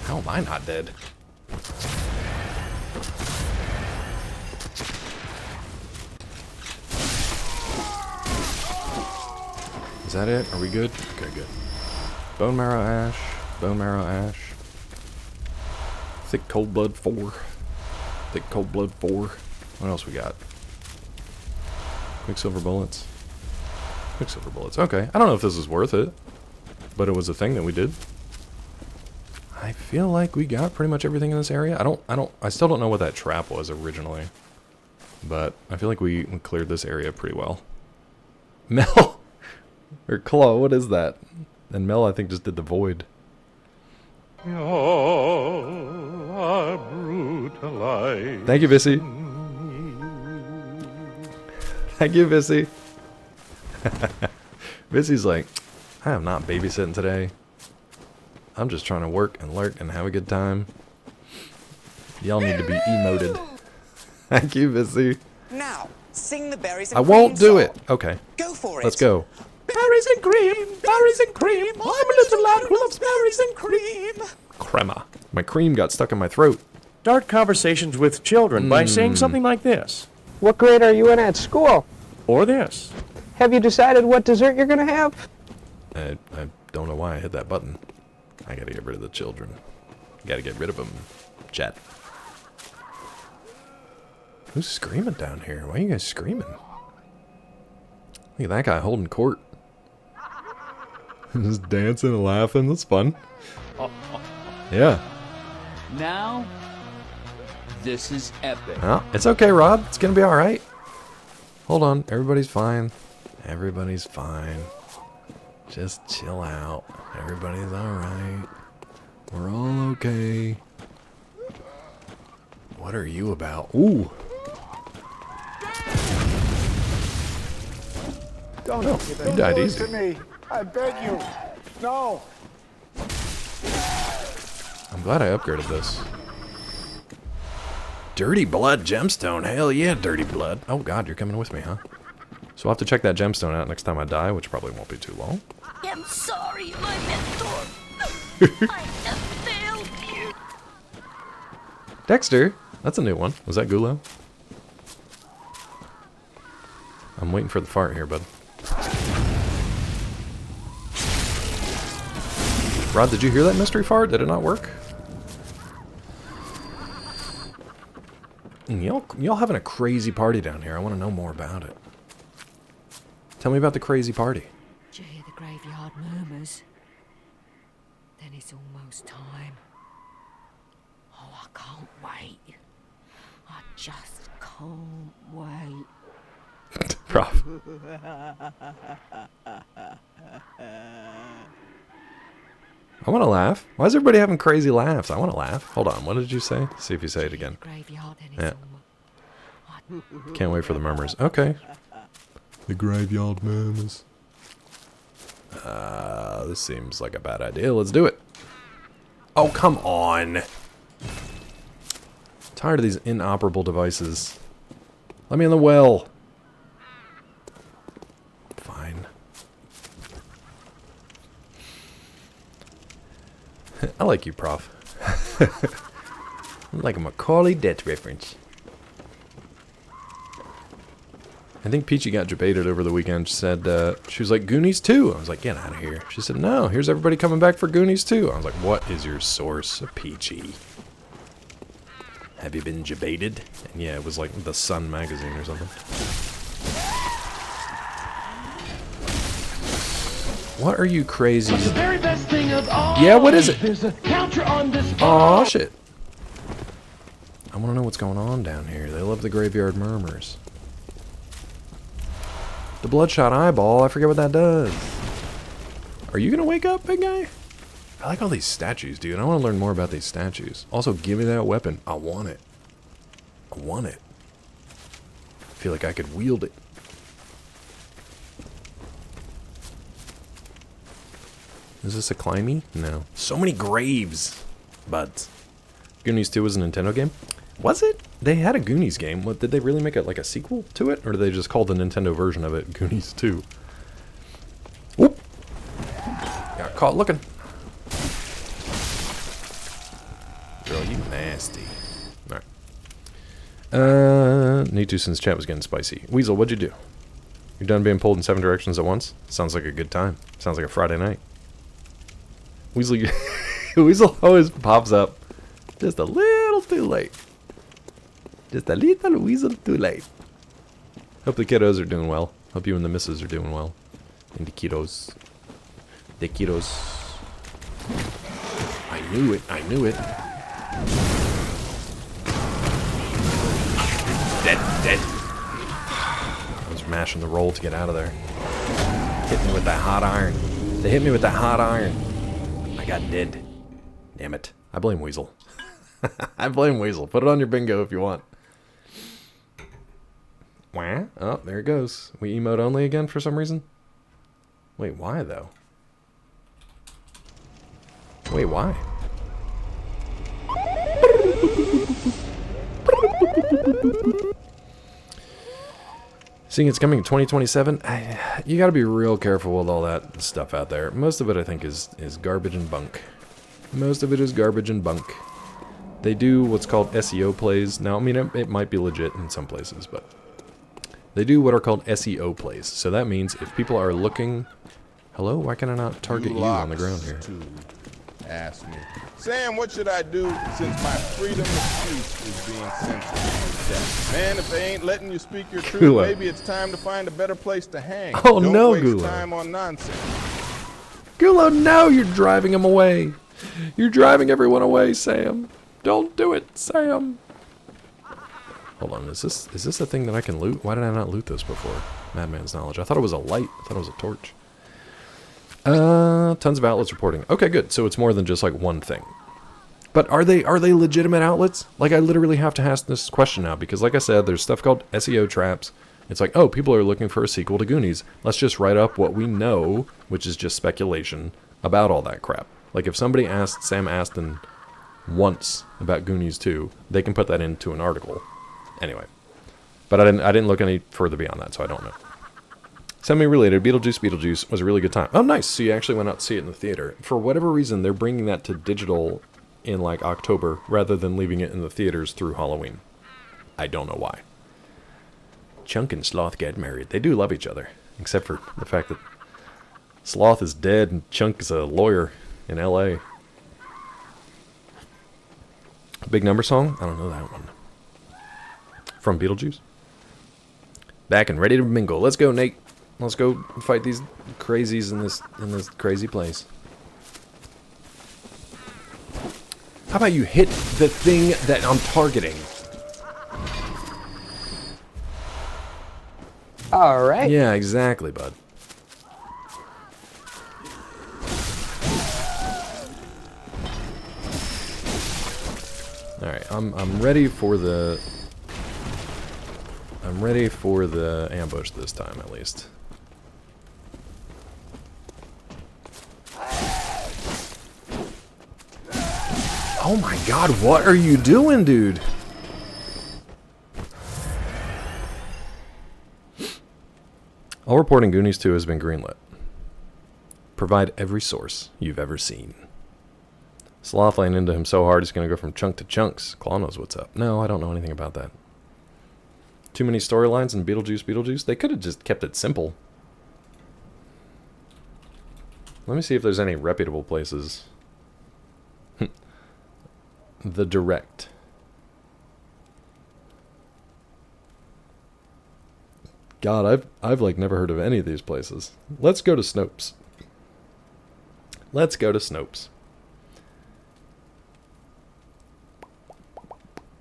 How am I not dead? Is that it? Are we good? Okay, good. Bone marrow ash. Bone marrow ash. Thick cold blood 4. Thick cold blood 4. What else we got? Quicksilver bullets. Quicksilver bullets. Okay. I don't know if this is worth it, but it was a thing that we did. I feel like we got pretty much everything in this area. I still don't know what that trap was originally, but I feel like we cleared this area pretty well. Mel or Claw, what is that? And Mel, I think, just did the void. Thank you, Vissy. Thank you, Vissy. Vissy's like, I am not babysitting today. I'm just trying to work and lurk and have a good time. Y'all need to be emoted. Thank you, Vissy. Now, sing the berries and I won't cream do song. it. Okay. Go for it. Let's go. Berries and cream, berries and cream. I'm a little lad who loves berries and cream. Crema. My cream got stuck in my throat. Start conversations with children by saying something like this. What grade are you in at school? Or this. Have you decided what dessert you're going to have? I don't know why I hit that button. I gotta get rid of the children. Gotta get rid of them. Chat. Who's screaming down here? Why are you guys screaming? Look at that guy holding court. Just dancing and laughing. That's fun. Yeah. Now, this is epic. Well, it's okay, Rob. It's gonna be alright. Hold on. Everybody's fine. Everybody's fine. Just chill out. Everybody's alright. We're all okay. What are you about? Ooh. Don't You died do easy. this to me. I beg you. No. I'm glad I upgraded this. Dirty blood gemstone. Hell yeah, dirty blood. Oh god, you're coming with me, huh? So I'll have to check that gemstone out next time I die, which probably won't be too long. I'm sorry, my mentor. I have failed you. Dexter! That's a new one. Was that Gulo? I'm waiting for the fart here, bud. Rod, did you hear that mystery fart? Did it not work? Y'all having a crazy party down here. I want to know more about it. Tell me about the crazy party. Did you hear the graveyard murmurs? Then it's almost time. Oh, I can't wait. I just can't wait. Prof. I want to laugh. Why is everybody having crazy laughs? I want to laugh. Hold on. What did you say? See if you say it again. Graveyard, then Yeah. it's almost... Can't wait for the murmurs. Okay. The graveyard murmurs. This seems like a bad idea. Let's do it. Oh, come on. Tired of these inoperable devices. Let me in the well. Fine. I like you, Prof. I'm like a Macaulay Death reference. I think Peachy got debated over the weekend. She said, she was like, Goonies 2. I was like, get out of here. She said, no, here's everybody coming back for Goonies 2. I was like, what is your source, Peachy? Have you been debated? And yeah, it was like the Sun magazine or something. What are you crazy? The very best thing of all. Yeah, what is it? There's a counter on this. Oh shit. I want to know what's going on down here. They love the graveyard murmurs. The bloodshot eyeball, I forget what that does. Are you gonna wake up, big guy? I like all these statues, dude. I want to learn more about these statues. Also, give me that weapon. I want it. I want it. I feel like I could wield it. Is this a climby? No. So many graves, buds. Goonies 2 was a Nintendo game? Was it? They had a Goonies game. What, did they really make it like a sequel to it? Or did they just call the Nintendo version of it Goonies 2? Whoop! Got caught looking. Girl, you nasty. Alright. Need to since chat was getting spicy. Weasel, what'd you do? You're done being pulled in 7 directions at once? Sounds like a good time. Sounds like a Friday night. Weasel, Weasel always pops up just a little too late. Just a little weasel too late. Hope the kiddos are doing well. Hope you and the missus are doing well. And the kiddos. The kiddos. I knew it. I knew it. Dead. I was mashing the roll to get out of there. Hit me with that hot iron. They hit me with that hot iron. I got dead. Damn it. I blame Weasel. I blame Weasel. Put it on your bingo if you want. Wah. Oh, there it goes. We emote only again for some reason? Wait, why though? Wait, why? Seeing it's coming in 2027, you gotta be real careful with all that stuff out there. Most of it, I think, is garbage and bunk. Most of it is garbage and bunk. They do what's called SEO plays. Now, I mean, it might be legit in some places, but they do what are called SEO plays. So that means if people are looking... Hello? Why can I not target you on the ground here? Ask me. Sam, what should I do since my freedom of speech is being censored? Man, if they ain't letting you speak your truth, Gulo. maybe it's time to find a better place to hang. Oh, Don't no, waste Gulo. time on nonsense. Gulo, no, you're driving him away. You're driving everyone away, Sam. Don't do it, Sam. Hold on, is this a thing that I can loot? Why did I not loot this before? Madman's knowledge. I thought it was a light. I thought it was a torch. Tons of outlets reporting. Okay, good. So it's more than just like one thing. But are they legitimate outlets? Like, I literally have to ask this question now because, like I said, there's stuff called SEO traps. It's like, oh, people are looking for a sequel to Goonies. Let's just write up what we know, which is just speculation about all that crap. Like, if somebody asked Sam Astin once about Goonies 2, they can put that into an article. Anyway, but I didn't look any further beyond that, so I don't know. Semi-related, Beetlejuice was a really good time. Oh, nice. So you actually went out to see it in the theater. For whatever reason, they're bringing that to digital in, like, October, rather than leaving it in the theaters through Halloween. I don't know why. Chunk and Sloth get married. They do love each other, except for the fact that Sloth is dead and Chunk is a lawyer in L.A. Big Number Song? I don't know that one. From Beetlejuice? Back and ready to mingle. Let's go, Nate. Let's go fight these crazies in this crazy place. How about you hit the thing that I'm targeting? All right. Yeah, exactly, bud. All right, I'm ready for the ambush this time, at least. Oh my god, what are you doing, dude? All reporting Goonies 2 has been greenlit. Provide every source you've ever seen. Sloth laying into him so hard he's going to go from chunk to chunks. Claw knows what's up. No, I don't know anything about that. Too many storylines in Beetlejuice? They could have just kept it simple. Let me see if there's any reputable places. The Direct. God, I've like never heard of any of these places. Let's go to Snopes. Let's go to Snopes.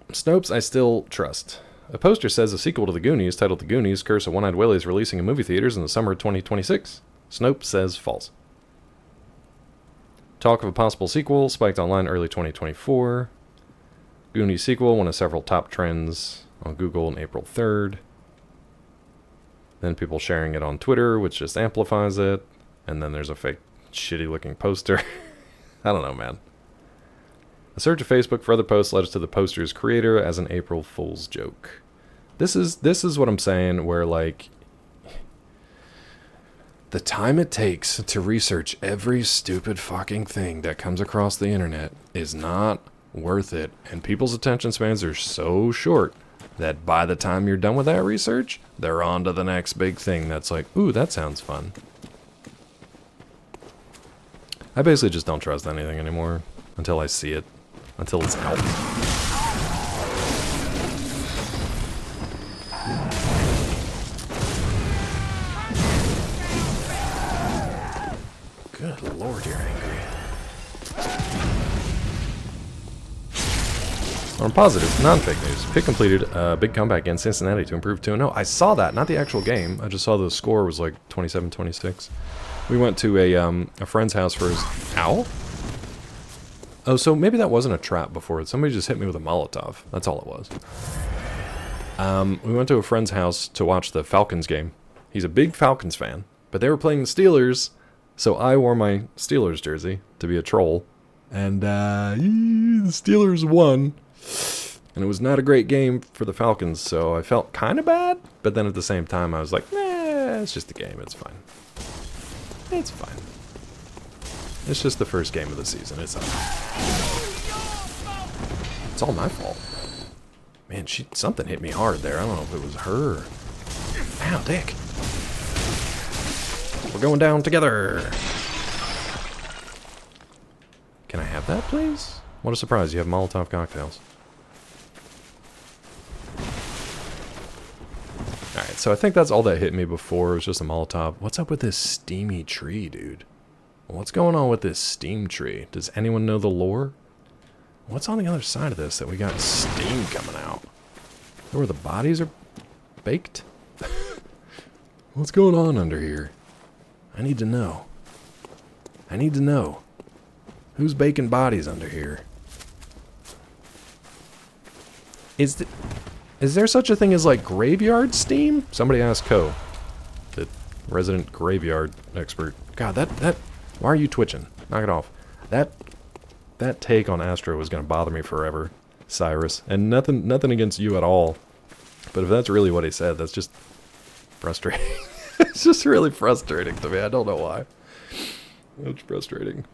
Snopes I still trust. A poster says a sequel to The Goonies, titled The Goonies, Curse of One-Eyed Willie, is releasing in movie theaters in the summer of 2026. Snopes says false. Talk of a possible sequel spiked online early 2024. Goonies sequel, one of several top trends on Google on April 3rd. Then people sharing it on Twitter, which just amplifies it. And then there's a fake, shitty-looking poster. I don't know, man. A search of Facebook for other posts led us to the poster's creator as an April Fool's joke. This is what I'm saying, where, like, the time it takes to research every stupid fucking thing that comes across the internet is not worth it. And people's attention spans are so short that by the time you're done with that research, they're on to the next big thing that's like, ooh, that sounds fun. I basically just don't trust anything anymore until I see it, until it's out. Good lord, you're angry. On positive, non-fake news, Pitt completed a big comeback against Cincinnati to improve 2-0. I saw that, not the actual game. I just saw the score was like 27-26. We went to a friend's house for his owl. Oh, so maybe that wasn't a trap before. Somebody just hit me with a Molotov. That's all it was. We went to a friend's house to watch the Falcons game. He's a big Falcons fan, but they were playing the Steelers, so I wore my Steelers jersey to be a troll. And the Steelers won. And it was not a great game for the Falcons, so I felt kind of bad. But then at the same time, I was like, nah, it's just a game. It's fine. It's fine. It's just the first game of the season. It's all my fault. Man, something hit me hard there. I don't know if it was her. Ow, dick. We're going down together. Can I have that, please? What a surprise. You have Molotov cocktails. Alright, so I think that's all that hit me before. It was just a Molotov. What's up with this steamy tree, dude? What's going on with this steam tree? Does anyone know the lore? What's on the other side of this that we got steam coming out? Where the bodies are baked? What's going on under here? I need to know. I need to know. Who's baking bodies under here? Is there such a thing as, like, graveyard steam? Somebody asked Ko, the resident graveyard expert. God, that why are you twitching? Knock it off. That take on Astro is going to bother me forever, Cyrus. And nothing against you at all. But if that's really what he said, that's just frustrating. It's just really frustrating to me. I don't know why. It's frustrating.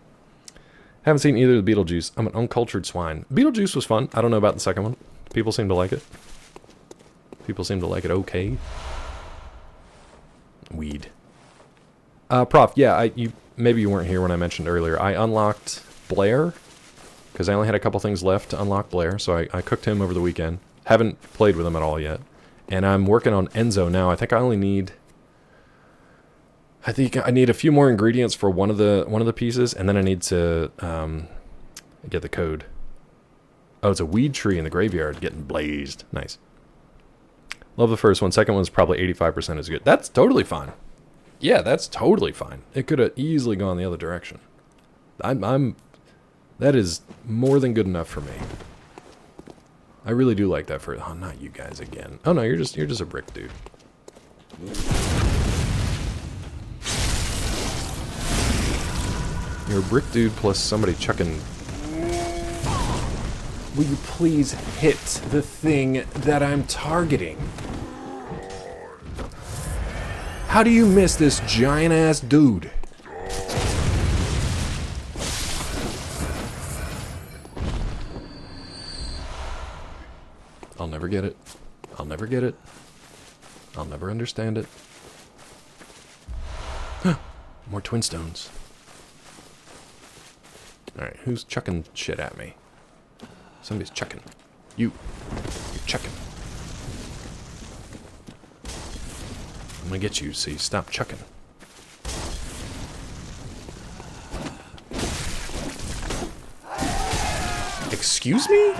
Haven't seen either of the Beetlejuice. I'm an uncultured swine. Beetlejuice was fun. I don't know about the second one. People seem to like it. People seem to like it okay. Weed. Prof, yeah, maybe you weren't here when I mentioned earlier. I unlocked Blair, because I only had a couple things left to unlock Blair, so I cooked him over the weekend. Haven't played with him at all yet. And I'm working on Enzo now. I think I need a few more ingredients for one of the pieces, and then I need to get the code. Oh, it's a weed tree in the graveyard getting blazed. Nice. Love the first one. Second one's probably 85% as good. That's totally fine. Yeah, that's totally fine. It could have easily gone the other direction. That is more than good enough for me. I really do like that for. Oh, not you guys again. Oh no, you're just a brick dude. You're a brick dude plus somebody chucking. Will you please hit the thing that I'm targeting? How do you miss this giant ass dude? I'll never get it. I'll never get it. I'll never understand it. More twin stones. Alright, who's chucking shit at me? Somebody's chucking. You're chucking. I'm gonna get you, so you stop chucking. Excuse me?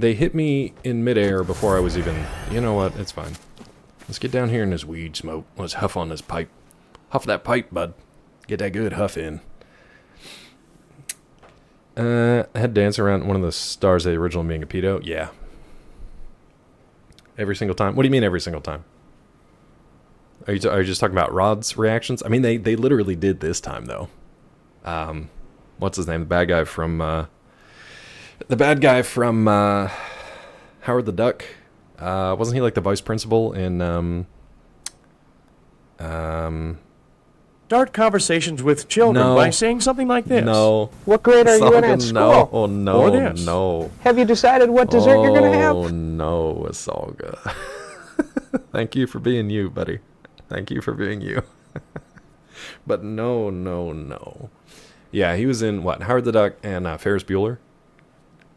They hit me in midair before I was even... You know what? It's fine. Let's get down here in this weed smoke. Let's huff on this pipe. Huff that pipe, bud. Get that good huff in. I had to dance around one of the stars of the original being a pedo. Yeah. Every single time? What do you mean every single time? Are you just talking about Rod's reactions? I mean, they literally did this time, though. What's his name? The bad guy from... Howard the Duck. Wasn't he like the vice principal in... Start conversations with children by saying something like this. No. What grade are you in at school? No, oh, no, Or this. no. Have you decided what dessert you're going to have? Oh, no, Asalga. Thank you for being you, buddy. Thank you for being you. But no, no, no. Yeah, he was in, what, Howard the Duck and Ferris Bueller?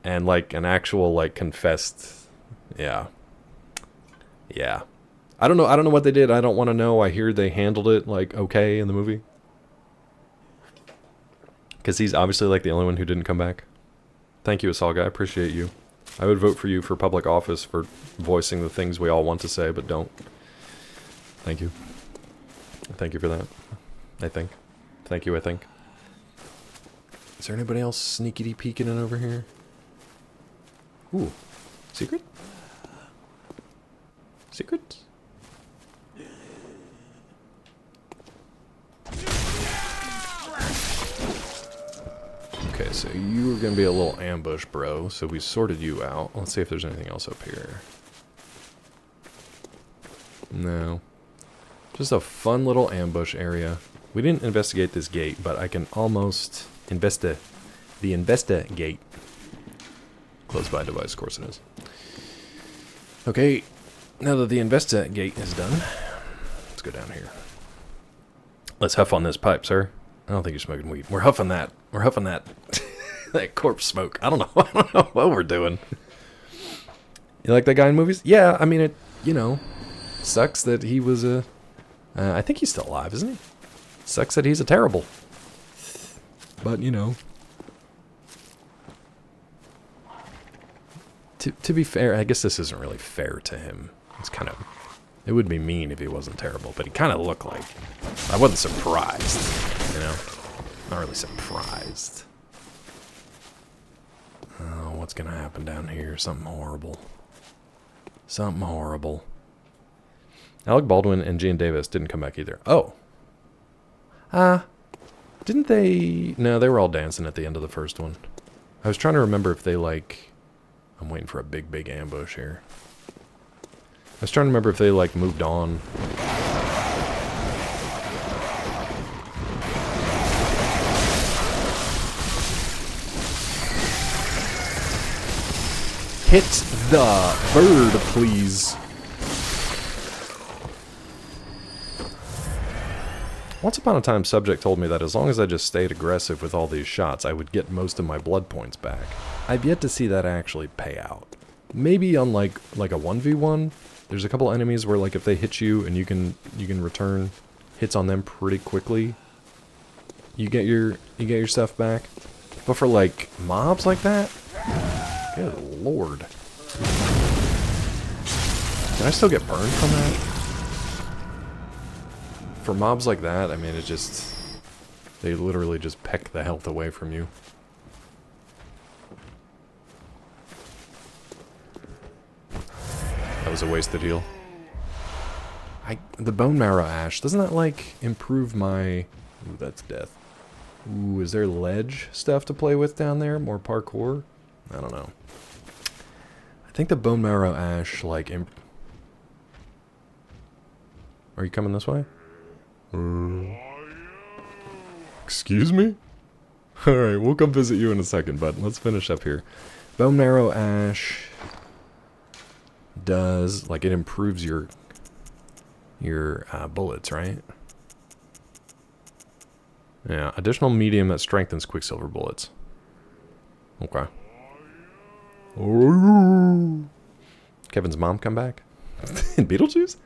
And, like, an actual, like, confessed... Yeah. Yeah. I don't know what they did. I don't want to know. I hear they handled it, like, okay in the movie. Because he's obviously, like, the only one who didn't come back. Thank you, Asalga. I appreciate you. I would vote for you for public office for voicing the things we all want to say, but don't. Thank you. Thank you for that. I think. Thank you, I think. Is there anybody else sneaky peeking in over here? Ooh. Secret? Secret? Okay, so you were gonna be a little ambush, bro. So we sorted you out. Let's see if there's anything else up here. No. Just a fun little ambush area. We didn't investigate this gate, but I can almost investigate. Close by device, of course it is. Okay, now that the investigate is done, let's go down here. Let's huff on this pipe, sir. I don't think you're smoking weed. We're huffing that. We're huffing that. That corpse smoke. I don't know. I don't know what we're doing. You like that guy in movies? Yeah, I mean, it, you know, sucks that he was a... I think he's still alive, isn't he? Sucks that he's a terrible. But, you know. To be fair, I guess this isn't really fair to him. It's kind of... It would be mean if he wasn't terrible, but he kind of looked like... I wasn't surprised, you know? Not really surprised. Oh, what's gonna happen down here? Something horrible. Something horrible. Alec Baldwin and Gene Davis didn't come back either. Oh. Didn't they... No, they were all dancing at the end of the first one. I was trying to remember if they, like... I'm waiting for a big ambush here. I was trying to remember if they, like, moved on. Hit the bird, please. Once upon a time, Subject told me that as long as I just stayed aggressive with all these shots, I would get most of my blood points back. I've yet to see that actually pay out. Maybe on like a 1v1, there's a couple enemies where like if they hit you and you can return hits on them pretty quickly, you get your stuff back. But for like mobs like that, good lord. Can I still get burned from that? For mobs like that, I mean, it just... They literally just peck the health away from you. That was a wasted heal. The bone marrow ash, doesn't that, like, improve my... Ooh, that's death. Ooh, is there ledge stuff to play with down there? More parkour? I don't know. I think the bone marrow ash, like... Are you coming this way? Excuse me? Alright, we'll come visit you in a second, but let's finish up here. Bone marrow ash does, like, it improves your bullets, right? Yeah, additional medium that strengthens Quicksilver bullets. Okay. Kevin's mom come back? In Beetlejuice?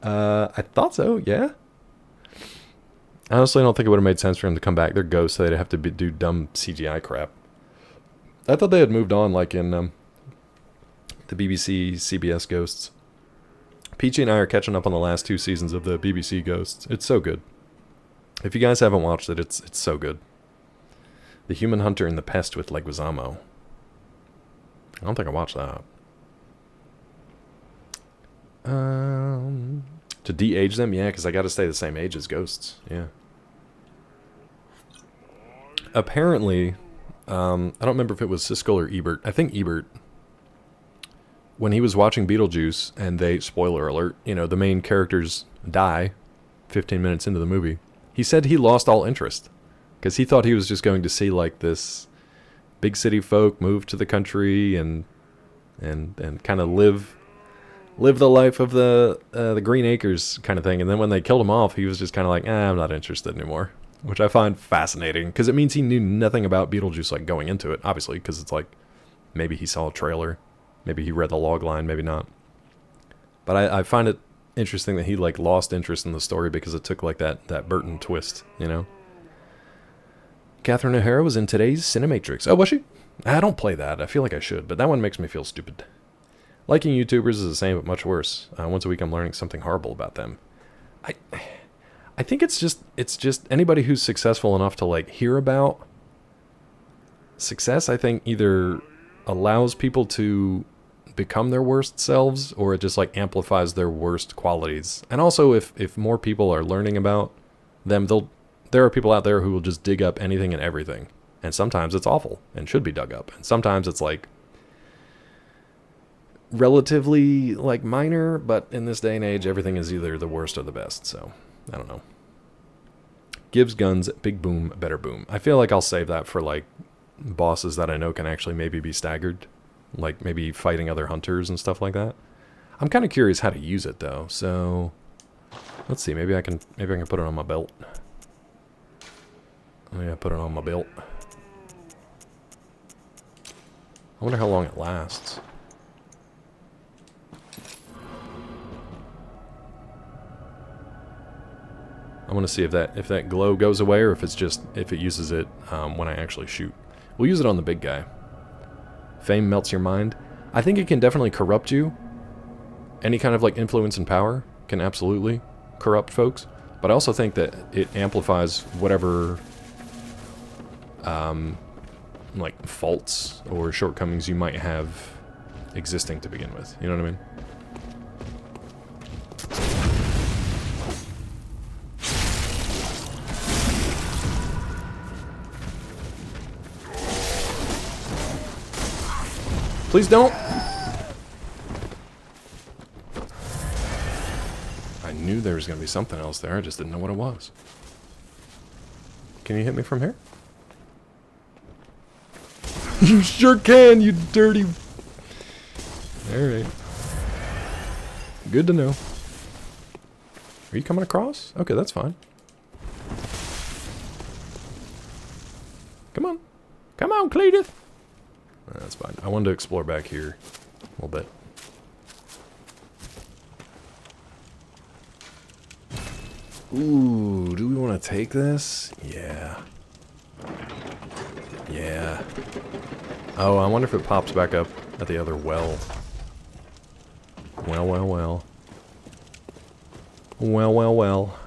I thought so, yeah. Honestly, I don't think it would have made sense for him to come back. They're ghosts, so they'd have to do dumb CGI crap. I thought they had moved on, like in The BBC CBS Ghosts. Peachy and I are catching up on the last 2 seasons of the BBC Ghosts. It's so good. If you guys haven't watched it, it's so good. The Human Hunter and the Pest with Leguizamo. I don't think I watched that. To de-age them? Yeah, because I got to stay the same age as ghosts. Yeah. Apparently, I don't remember if it was Siskel or Ebert. I think Ebert. When he was watching Beetlejuice, and they, spoiler alert, you know, the main characters die 15 minutes into the movie, he said he lost all interest. Because he thought he was just going to see, like, this big city folk move to the country and kind of live the life of the Green Acres kind of thing. And then when they killed him off, he was just kind of like, I'm not interested anymore. Which I find fascinating, because it means he knew nothing about Beetlejuice, like, going into it, obviously, because it's like, maybe he saw a trailer, maybe he read the log line, maybe not. But I find it interesting that he, like, lost interest in the story because it took, like, that Burton twist, you know? Catherine O'Hara was in today's Cinematrix. Oh, was she? I don't play that. I feel like I should, but that one makes me feel stupid. Liking YouTubers is the same, but much worse. Once a week I'm learning something horrible about them. I think it's just anybody who's successful enough to, like, hear about success, I think either allows people to become their worst selves, or it just, like, amplifies their worst qualities. And also, if more people are learning about them, there are people out there who will just dig up anything and everything. And sometimes it's awful and should be dug up. And sometimes it's, like, relatively, like, minor, but in this day and age, everything is either the worst or the best. So, I don't know. Gives guns, big boom, better boom. I feel like I'll save that for, like, bosses that I know can actually maybe be staggered. Like, maybe fighting other hunters and stuff like that. I'm kind of curious how to use it, though. So, let's see. Maybe I can put it on my belt. Oh yeah, put it on my belt. I wonder how long it lasts. I want to see if that glow goes away, or if it uses it when I actually shoot. We'll use it on the big guy. Fame melts your mind. I think it can definitely corrupt you. Any kind of, like, influence and power can absolutely corrupt folks. But I also think that it amplifies whatever like, faults or shortcomings you might have existing to begin with. You know what I mean? Please don't! I knew there was going to be something else there, I just didn't know what it was. Can you hit me from here? You sure can, you dirty... Alright. Good to know. Are you coming across? Okay, that's fine. Come on. Come on, Cletus! That's fine. I wanted to explore back here a little bit. Ooh, do we want to take this? Yeah. Yeah. Oh, I wonder if it pops back up at the other well. Well, well, well. Well, well, well.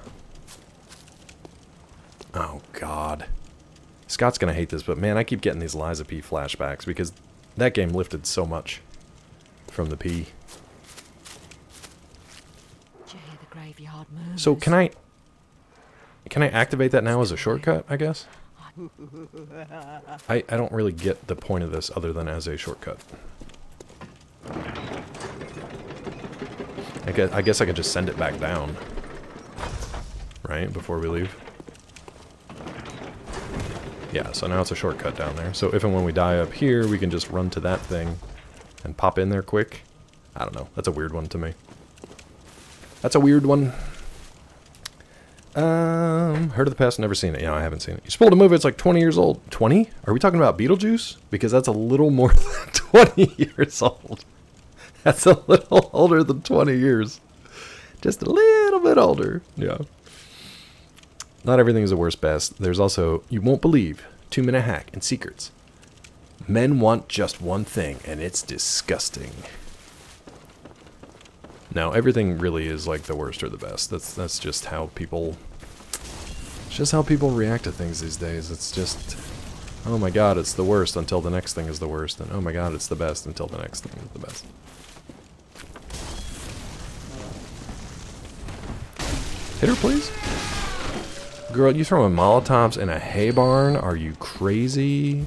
Oh, God. Scott's gonna hate this, but man, I keep getting these Liza P flashbacks because that game lifted so much from the P. So can I activate that now as a shortcut, I guess? I don't really get the point of this other than as a shortcut. I guess I could just send it back down. Right, before we leave. Yeah, so now it's a shortcut down there. So if and when we die up here, we can just run to that thing and pop in there quick. I don't know. That's a weird one to me. That's a weird one. Heard of the past, never seen it. Yeah, I haven't seen it. You spoiled a movie that's like 20 years old. 20? Are we talking about Beetlejuice? Because that's a little more than 20 years old. That's a little older than 20 years. Just a little bit older. Yeah. Not everything is the worst best. There's also, you won't believe, 2-minute hack and secrets. Men want just one thing, and it's disgusting. No, everything really is like the worst or the best. That's just how people... It's just how people react to things these days. It's just... Oh my god, it's the worst until the next thing is the worst. And oh my god, it's the best until the next thing is the best. Hit her, please. Girl, you throwing Molotovs in a hay barn? Are you crazy?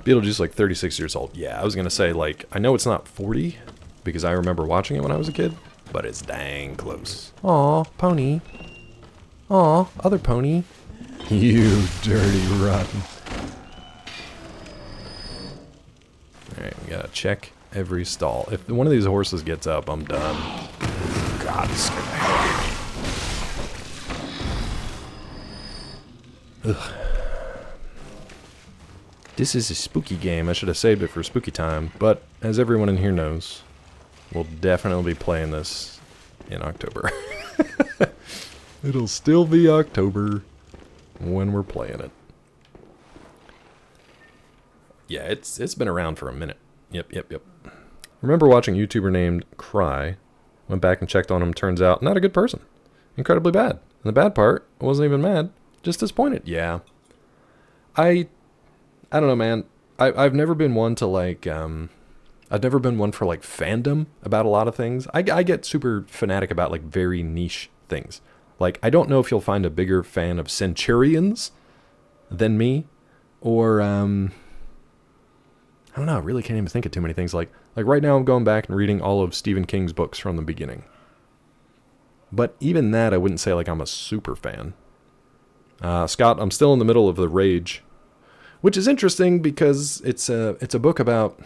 Beetlejuice like 36 years old. Yeah, I was gonna say, like, I know it's not 40 because I remember watching it when I was a kid, but it's dang close. Aw, pony. Aw, other pony. You dirty rotten. Alright, we gotta check every stall. If one of these horses gets up, I'm done. God, it's scared the hell out of me. Ugh. This is a spooky game. I should have saved it for spooky time, but as everyone in here knows, we'll definitely be playing this in October. It'll still be October when we're playing it. Yeah, it's been around for a minute. Yep. Remember watching a YouTuber named Cry. Went back and checked on him. Turns out, not a good person. Incredibly bad. And the bad part, I wasn't even mad. Just disappointed. Yeah. I don't know, man. I've never been one to, like, I've never been one for, like, fandom about a lot of things. I get super fanatic about, like, very niche things. Like, I don't know if you'll find a bigger fan of Centurions than me. Or, I don't know. I really can't even think of too many things. Like right now I'm going back and reading all of Stephen King's books from the beginning. But even that, I wouldn't say, like, I'm a super fan. Scott, I'm still in the middle of The Rage, which is interesting because it's a book about...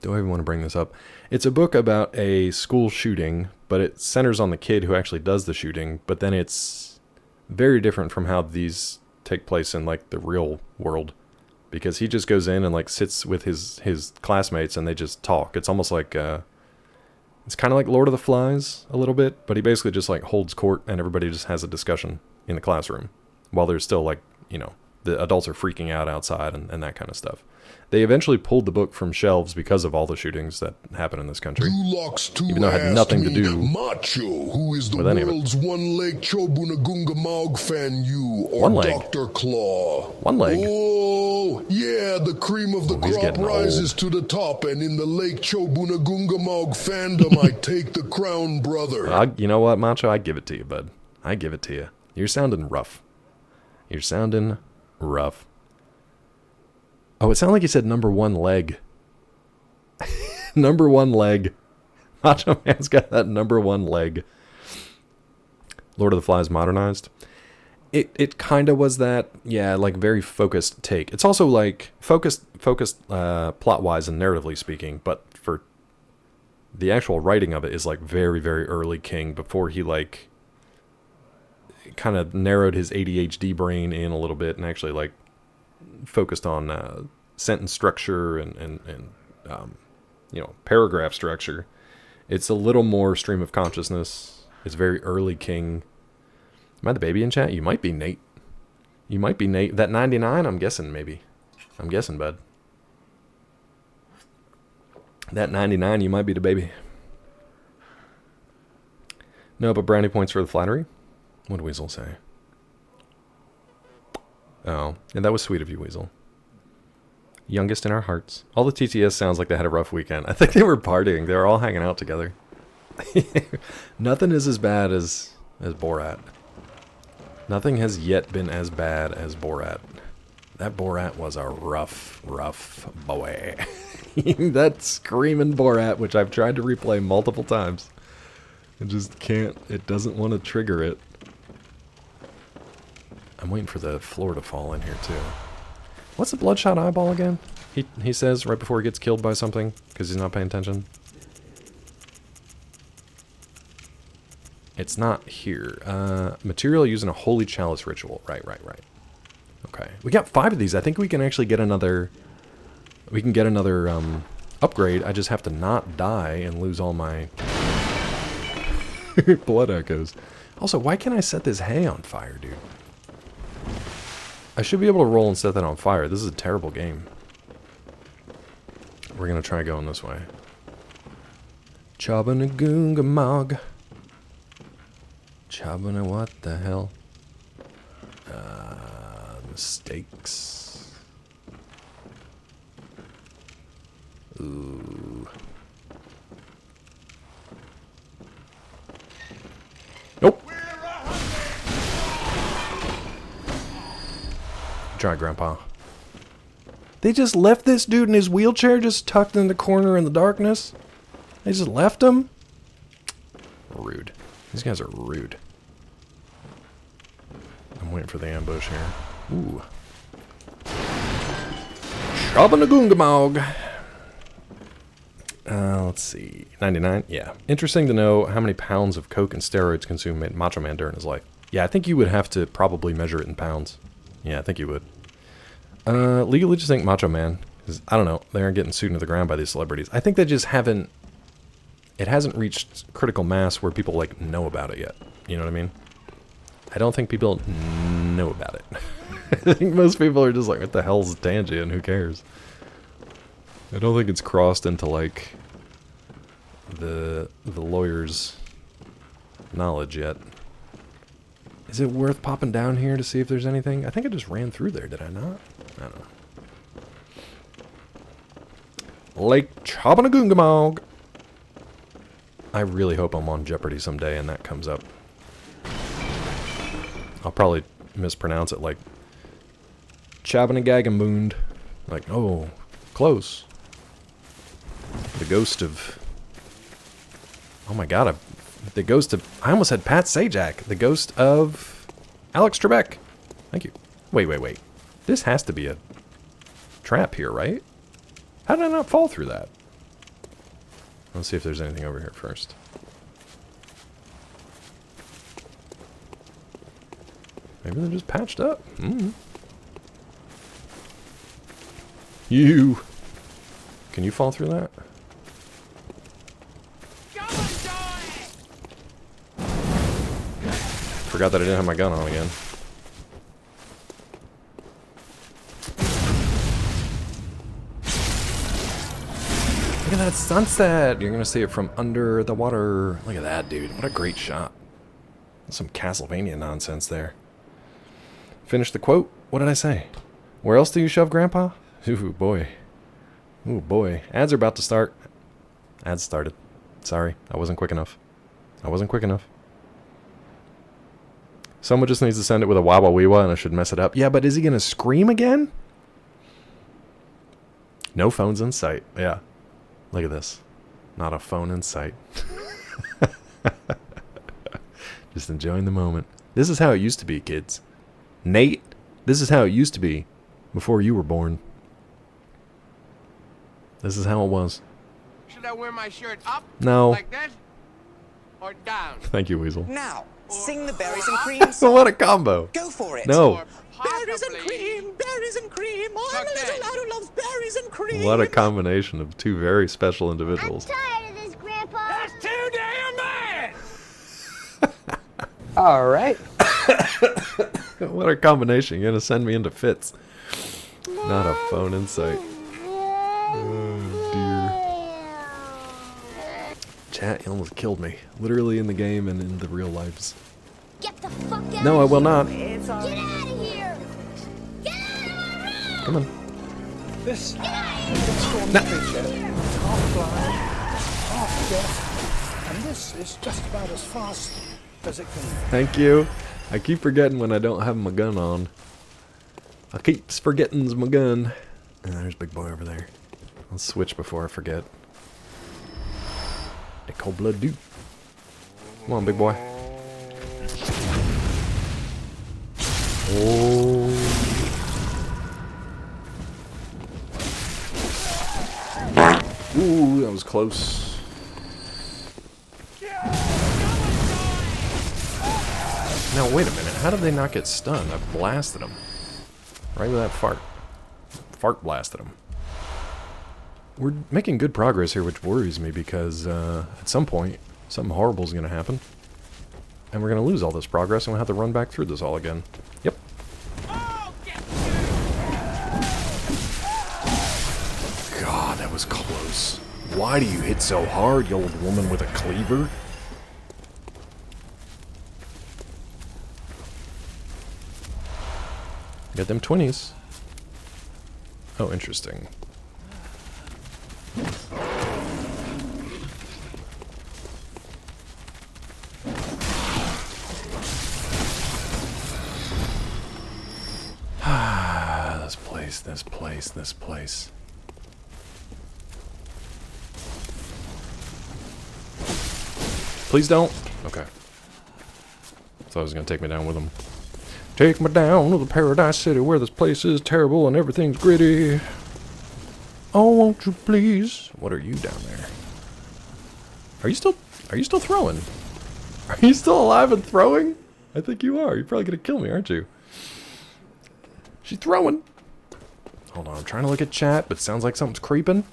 Do I even want to bring this up? It's a book about a school shooting, but it centers on the kid who actually does the shooting, but then it's very different from how these take place in, like, the real world. Because he just goes in and, like, sits with his classmates and they just talk. It's almost like... it's kind of like Lord of the Flies a little bit, but he basically just, like, holds court and everybody just has a discussion in the classroom. While there's still, like, you know, the adults are freaking out outside and that kind of stuff. They eventually pulled the book from shelves because of all the shootings that happen in this country. Even though it had nothing to do Macho, who is the with any of it. world's one-leg Chobunagunga Maug fan you, or One leg. Dr. Claw. One leg. Oh, yeah, the cream of the he's crop getting rises to the top, and in the Lake Chobunagunga Maug fandom, I take the crown, brother. You know what, Macho? I give it to you, bud. I give it to you. You're sounding rough. You're sounding rough. Oh, it sounded like you said number one leg. Number one leg. Macho Man's got that number one leg. Lord of the Flies modernized. It kind of was that, yeah, like very focused take. It's also like focused plot-wise and narratively speaking, but for the actual writing of it is like very, very early King before he like kind of narrowed his ADHD brain in a little bit and actually like focused on sentence structure and you know, paragraph structure. It's a little more stream of consciousness. It's very early King. Am I the baby in chat? You might be, Nate. You might be, Nate. That 99, I'm guessing, maybe. I'm guessing, bud. That 99, you might be the baby. No, but brownie points for the flattery? What did Weasel say? Oh, and that was sweet of you, Weasel. Youngest in our hearts. All the TTS sounds like they had a rough weekend. I think they were partying. They were all hanging out together. Nothing is as bad as Borat. Nothing has yet been as bad as Borat. That Borat was a rough boy. That screaming Borat, which I've tried to replay multiple times. It just can't. It doesn't want to trigger it. I'm waiting for the floor to fall in here, too. What's the bloodshot eyeball again? He says right before he gets killed by something, because he's not paying attention. It's not here. Material using a holy chalice ritual. Right. Okay. We got 5 of these. I think we can actually get another... We can get another upgrade. I just have to not die and lose all my... blood echoes. Also, why can't I set this hay on fire, dude? I should be able to roll and set that on fire. This is a terrible game. we're gonna try going this way. Chabanagoongamog. Chabana, what the hell? Mistakes. Ooh. Nope. Try, Grandpa. They just left this dude in his wheelchair just tucked in the corner in the darkness? They just left him? Rude. These guys are rude. I'm waiting for the ambush here. Ooh. Shabanagoongamog. Let's see. 99? Yeah. Interesting to know how many pounds of coke and steroids consumed Macho Man during his life. Yeah, I think you would have to probably measure it in pounds. Yeah, I think you would. Legally just think Macho Man. Because, I don't know, they aren't getting sued into the ground by these celebrities. I think they just haven't... It hasn't reached critical mass where people, like, know about it yet. You know what I mean? I don't think people know about it. I think most people are just like, what the hell's Tangy and who cares? I don't think it's crossed into, like, the lawyer's knowledge yet. Is it worth popping down here to see if there's anything? I think I just ran through there, did I not? I don't know. Lake Chabanagoongamog. I really hope I'm on Jeopardy someday and that comes up. I'll probably mispronounce it like Chabanagagamboond. Like, oh, close. The ghost of... Oh my god, the ghost of... I almost had Pat Sajak. The ghost of Alex Trebek. Thank you. Wait. This has to be a trap here, right? How did I not fall through that? Let's see if there's anything over here first. Maybe they're just patched up. You! Can you fall through that? Forgot that I didn't have my gun on again. Look at that sunset! You're gonna see it from under the water. Look at that, dude. What a great shot. Some Castlevania nonsense there. Finish the quote. What did I say? Where else do you shove, Grandpa? Ooh, boy. Ooh, boy. Ads are about to start. Ads started. Sorry, I wasn't quick enough. Someone just needs to send it with a wah-wah-wee-wah and I should mess it up. Yeah, but is he gonna scream again? No phones in sight. Yeah. Look at this. Not a phone in sight. Just enjoying the moment. This is how it used to be, kids. Nate, this is how it used to be before you were born. This is how it was. Should I wear my shirt up? No. Like that? Or down? Thank you, Weasel. Now, sing the berries and cream So what a combo. Go for it. No. Berries and cream, berries and cream. I'm a little lad who loves berries and cream. What a combination of two very special individuals. I'm tired of this, Grandpa. That's too damn bad! All right. What a combination. You're gonna send me into fits. Not a phone in sight. Oh, dear. Chat, you almost killed me. Literally in the game and in the real lives. Get the fuck out. No, I will not. Get out of here. Get out of my room. Come on. This storm creature, half blind, half deaf, and this is just about as fast as it can. Thank you. I keep forgetting when I don't have my gun on. I keep forgetting my gun. And there's Big Boy over there. I'll switch before I forget. The cold blood dude. Come on, Big Boy. Oh. Ooh, that was close. Now, wait a minute. How did they not get stunned? I blasted them. Right with that fart. Fart blasted them. We're making good progress here, which worries me because at some point, something horrible is going to happen. And we're going to lose all this progress and we'll have to run back through this all again. Yep. God, that was close. Why do you hit so hard, you old woman with a cleaver? Got them 20s. Oh, interesting. This place. Please don't. Okay. Thought it was gonna take me down with him. Take me down to the paradise city where this place is terrible and everything's gritty. Oh, won't you please? What are you down there? Are you still throwing? Are you still alive and throwing? I think you are. You're probably gonna kill me, aren't you? She's throwing. Hold on, I'm trying to look at chat, but it sounds like something's creeping.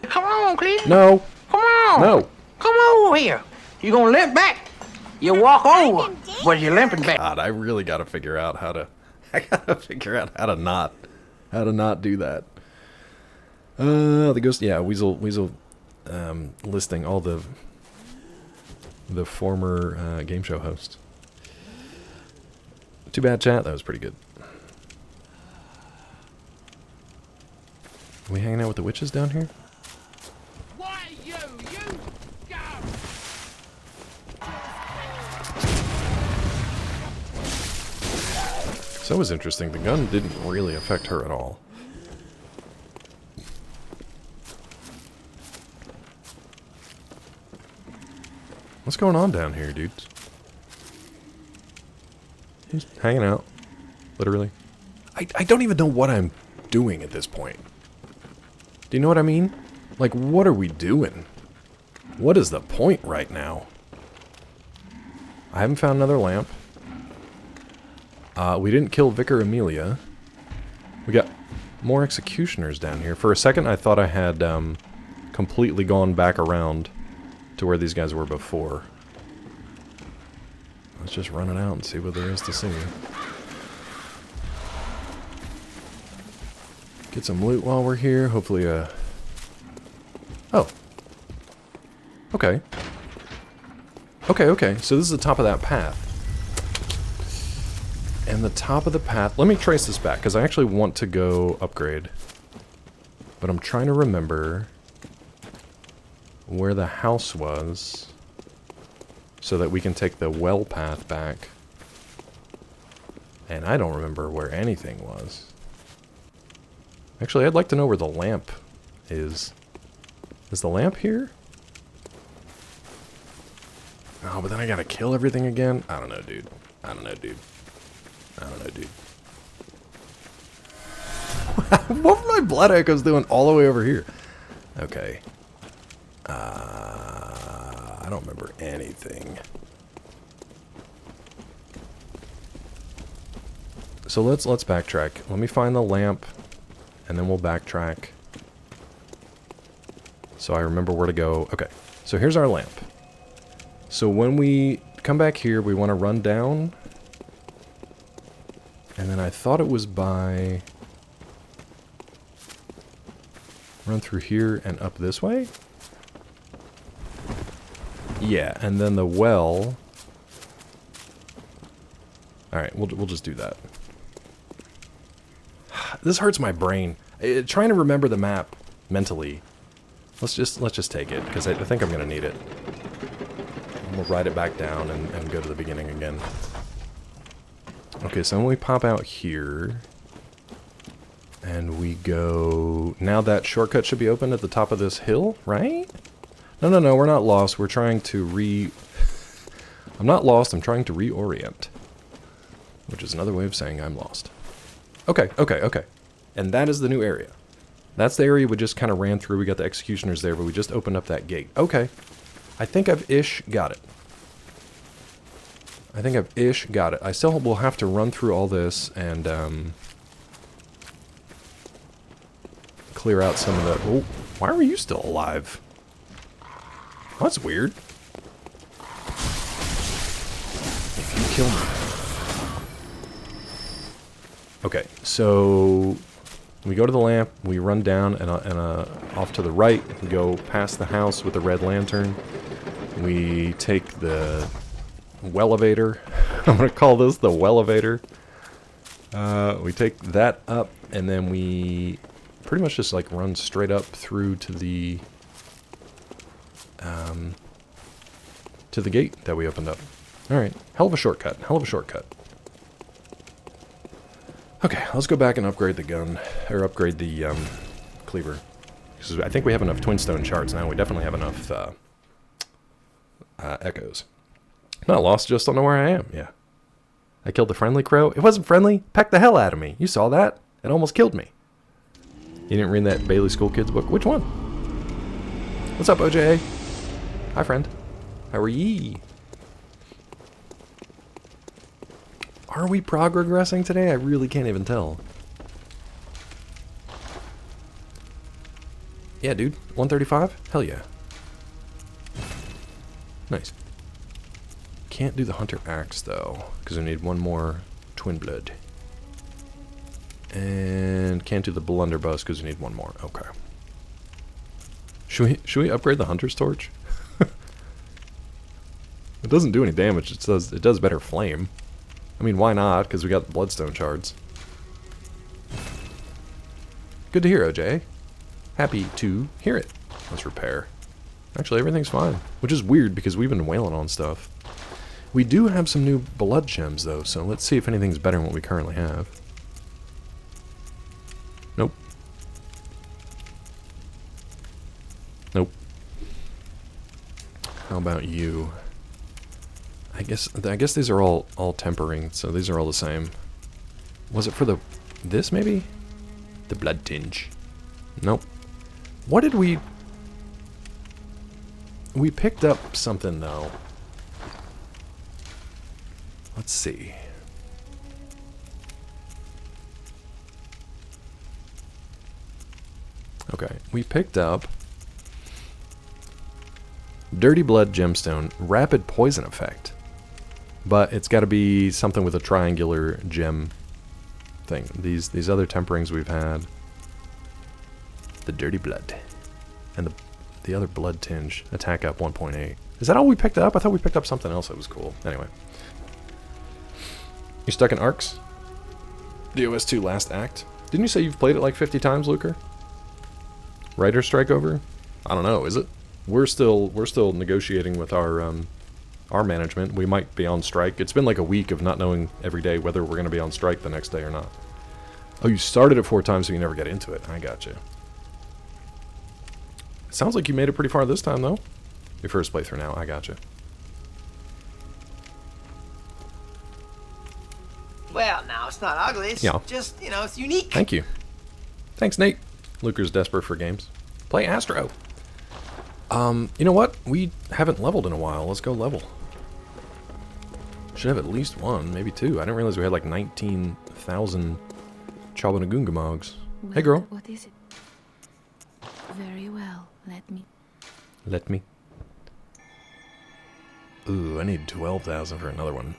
Come on, Clint. No. Come on. No. Come over here. You gonna limp back? You walk over, but you're limping back. God, I really gotta figure out how to. I gotta figure out how to not do that. The ghost. Yeah, Weasel. Listing all the former game show hosts. Too bad, chat. That was pretty good. Are we hanging out with the witches down here? Why you go! So that was interesting. The gun didn't really affect her at all. What's going on down here, dudes? Just hanging out. Literally. I don't even know what I'm doing at this point. Do you know what I mean? Like, what are we doing? What is the point right now? I haven't found another lamp. We didn't kill Vicar Amelia. We got more executioners down here. For a second, I thought I had completely gone back around to where these guys were before. Let's just run it out and see what there is to see. Get some loot while we're here. Hopefully, oh. Okay. Okay. So this is the top of that path. And the top of the path... Let me trace this back, because I actually want to go upgrade. But I'm trying to remember where the house was, so that we can take the well path back. And I don't remember where anything was. Actually, I'd like to know where the lamp is. Is the lamp here? Oh, but then I gotta kill everything again? I don't know, dude. What were my blood echoes doing all the way over here? Okay. I don't remember anything. So let's backtrack. Let me find the lamp, and then we'll backtrack. So I remember where to go. Okay, so here's our lamp. So when we come back here, we want to run down. And then I thought it was by... Run through here and up this way? Yeah, and then the well... Alright, we'll just do that. This hurts my brain. Trying to remember the map mentally. Let's just take it, because I think I'm going to need it. We'll ride it back down and go to the beginning again. Okay, so when we pop out here... And we go... Now that shortcut should be open at the top of this hill, right? No, we're not lost. We're trying to I'm not lost, I'm trying to reorient. Which is another way of saying I'm lost. Okay. And that is the new area. That's the area we just kind of ran through. We got the executioners there, but we just opened up that gate. Okay. I think I've got it. I still will have to run through all this and, clear out some of the... Oh, why are you still alive? Well, that's weird. If you kill me... Okay, so we go to the lamp, we run down and off to the right, we go past the house with the red lantern. We take the well-elevator. I'm going to call this the well-elevator. We take that up, and then we pretty much just like run straight up through to the gate that we opened up. Alright, hell of a shortcut, hell of a shortcut. Okay, let's go back and upgrade the gun, or upgrade the cleaver. Because I think we have enough twinstone shards now. We definitely have enough echoes. Not lost, just don't know where I am. Yeah. I killed the friendly crow. It wasn't friendly. Pecked the hell out of me. You saw that? It almost killed me. You didn't read that Bailey School Kids book? Which one? What's up, OJ? Hi, friend. How are ye? Are we progressing today? I really can't even tell. Yeah, dude. 135? Hell yeah. Nice. Can't do the Hunter Axe, though, because we need one more Twin Blood. And can't do the Blunderbuss, because we need one more. Okay. Should we upgrade the Hunter's Torch? It doesn't do any damage. It does better flame. I mean, why not? Because we got the Bloodstone shards. Good to hear, OJ. Happy to hear it. Let's repair. Actually, everything's fine. Which is weird, because we've been wailing on stuff. We do have some new blood gems, though, so let's see if anything's better than what we currently have. Nope. Nope. How about you? I guess these are all tempering, so these are all the same. Was it for this maybe? The blood tinge. Nope. What did we picked up something though. Let's see. Okay, we picked up Dirty Blood Gemstone, Rapid Poison Effect. But it's got to be something with a triangular gem thing. These other temperings we've had. The Dirty Blood. And the other Blood Tinge. Attack up 1.8. Is that all we picked up? I thought we picked up something else that was cool. Anyway. You stuck in Arcs? DOS 2 Last Act? Didn't you say you've played it like 50 times, Luker? Writer's Strike over? I don't know, is it? We're still negotiating with our management. We might be on strike. It's been like a week of not knowing every day whether we're going to be on strike the next day or not. Oh, you started it 4 times so you never get into it. I gotcha. Sounds like you made it pretty far this time, though. Your first playthrough now. I gotcha. Well, now, it's not ugly. It's just, it's unique. Thank you. Thanks, Nate. Luker's desperate for games. Play Astro. You know what? We haven't leveled in a while. Let's go level. Should have at least 1, maybe 2. I didn't realize we had like 19,000 Chobanagungamogs. Well, hey, girl. What is it? Very well. Let me. Let me. Ooh, I need 12,000 for another one.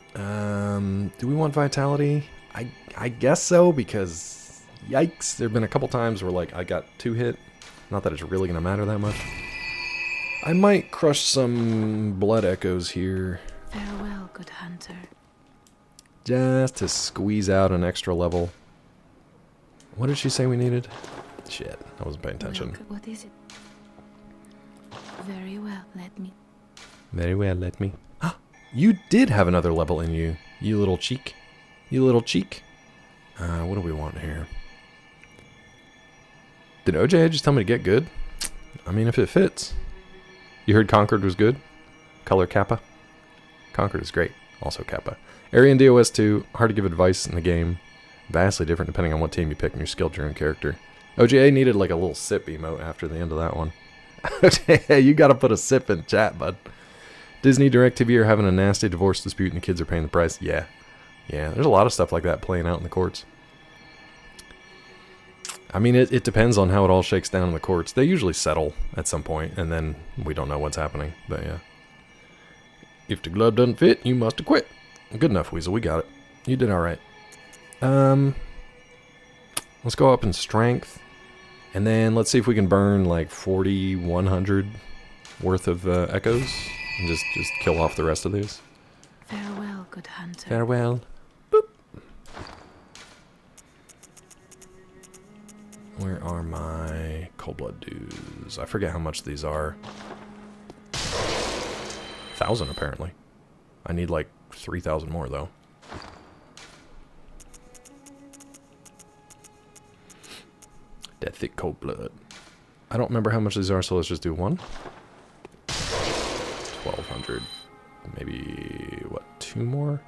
Do we want Vitality? I guess so, because yikes. There have been a couple times where like I got 2 hit. Not that it's really going to matter that much. I might crush some Blood Echoes here. Farewell, good hunter. Just to squeeze out an extra level. What did she say we needed? Shit, I wasn't paying attention. Well, what is it? Very well, let me. Very well, let me. Ah, you did have another level in you, you little cheek. You little cheek. What do we want here? Did OJ just tell me to get good? I mean, if it fits. You heard Concord was good? Color Kappa? Concord is great. Also Kappa. Area in DOS 2. Hard to give advice in the game. Vastly different depending on what team you pick and your skill to your own character. OJA needed like a little sip emote after the end of that one. OJA, you gotta put a sip in chat, bud. Disney DirecTV are having a nasty divorce dispute and the kids are paying the price. Yeah. Yeah, there's a lot of stuff like that playing out in the courts. I mean, it depends on how it all shakes down in the courts. They usually settle at some point, and then we don't know what's happening. But yeah. If the glove doesn't fit, you must have quit. Good enough, Weasel. We got it. You did alright. Let's go up in strength. And then let's see if we can burn like 4,100 worth of echoes. And just kill off the rest of these. Farewell, good hunter. Farewell. Boop. Where are my cold blood dues? I forget how much these are. 1,000 apparently. I need like 3,000 more though. That thick cold blood. I don't remember how much these are, so let's just do one. 1,200. Maybe, what, 2 more?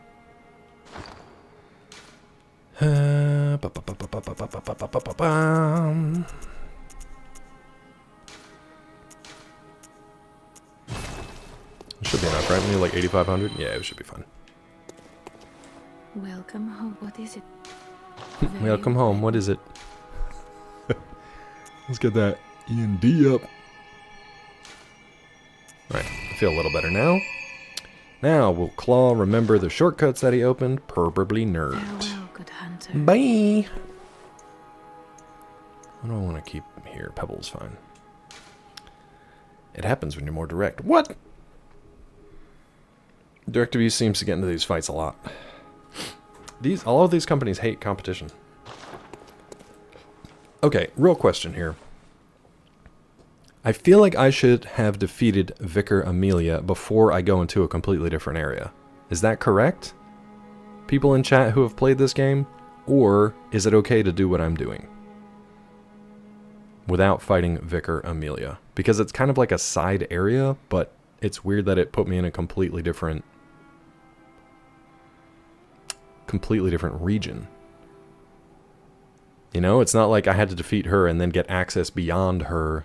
It should be enough, right? Maybe like 8,500? Yeah, it should be fine. Welcome home. What is it? Welcome home. What is it? Let's get that E&D up. Alright, I feel a little better now. Now, will Claw remember the shortcuts that he opened? Probably nerd. Farewell, good hunter. Bye! What do I want to keep here? Pebble's fine. It happens when you're more direct. What? DirecTV seems to get into these fights a lot. All of these companies hate competition. Okay, real question here. I feel like I should have defeated Vicar Amelia before I go into a completely different area. Is that correct? People in chat who have played this game? Or is it okay to do what I'm doing without fighting Vicar Amelia? Because it's kind of like a side area, but it's weird that it put me in a completely different region. You know, it's not like I had to defeat her and then get access beyond her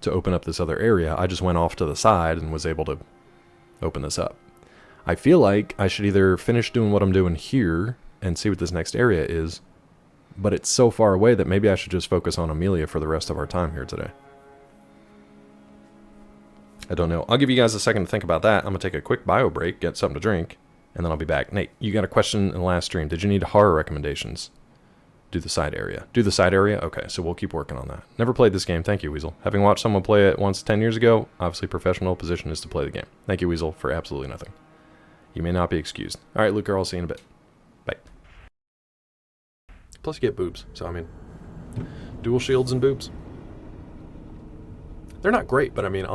to open up this other area. I just went off to the side and was able to open this up. I feel like I should either finish doing what I'm doing here and see what this next area is, but it's so far away that maybe I should just focus on Amelia for the rest of our time here today. I don't know. I'll give you guys a second to think about that. I'm going to take a quick bio break, get something to drink, and then I'll be back. Nate, you got a question in the last stream. Did you need horror recommendations? Do the side area. Do the side area? Okay, so we'll keep working on that. Never played this game. Thank you, Weasel. Having watched someone play it once 10 years ago, obviously professional position is to play the game. Thank you, Weasel, for absolutely nothing. You may not be excused. All right, Luke, I'll see you in a bit. Bye. Plus you get boobs, so I mean, dual shields and boobs. They're not great, but I mean,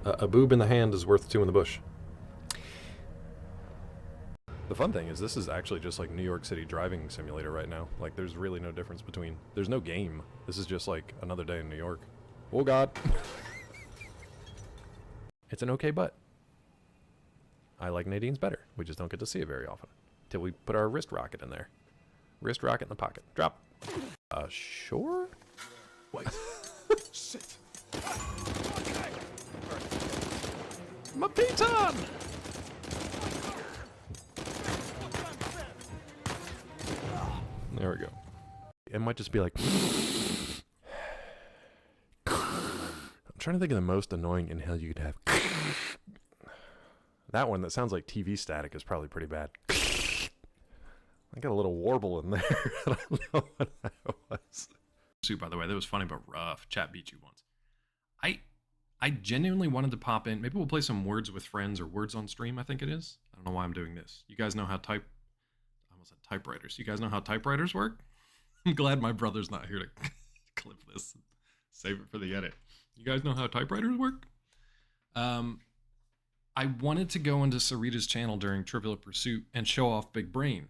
a boob in the hand is worth 2 in the bush. The fun thing is this is actually just like New York City driving simulator right now. Like there's really no difference between, there's no game. This is just like another day in New York. Oh God. It's an okay butt. I like Nadine's better. We just don't get to see it very often. Till we put our wrist rocket in there. Wrist rocket in the pocket. Drop. Sure? Wait. Sit. My piton! There we go. It might just be like... I'm trying to think of the most annoying inhale you could have. That one that sounds like TV static is probably pretty bad. I got a little warble in there. I don't know what that was. By the way, that was funny but rough. Chat beat you once. I genuinely wanted to pop in. Maybe we'll play some Words with Friends or Words on Stream, I think it is. I don't know why I'm doing this. You guys know how I almost said typewriters. You guys know how typewriters work? I'm glad my brother's not here to clip this and save it for the edit. You guys know how typewriters work? I wanted to go into Sarita's channel during Trivial Pursuit and show off Big Brain.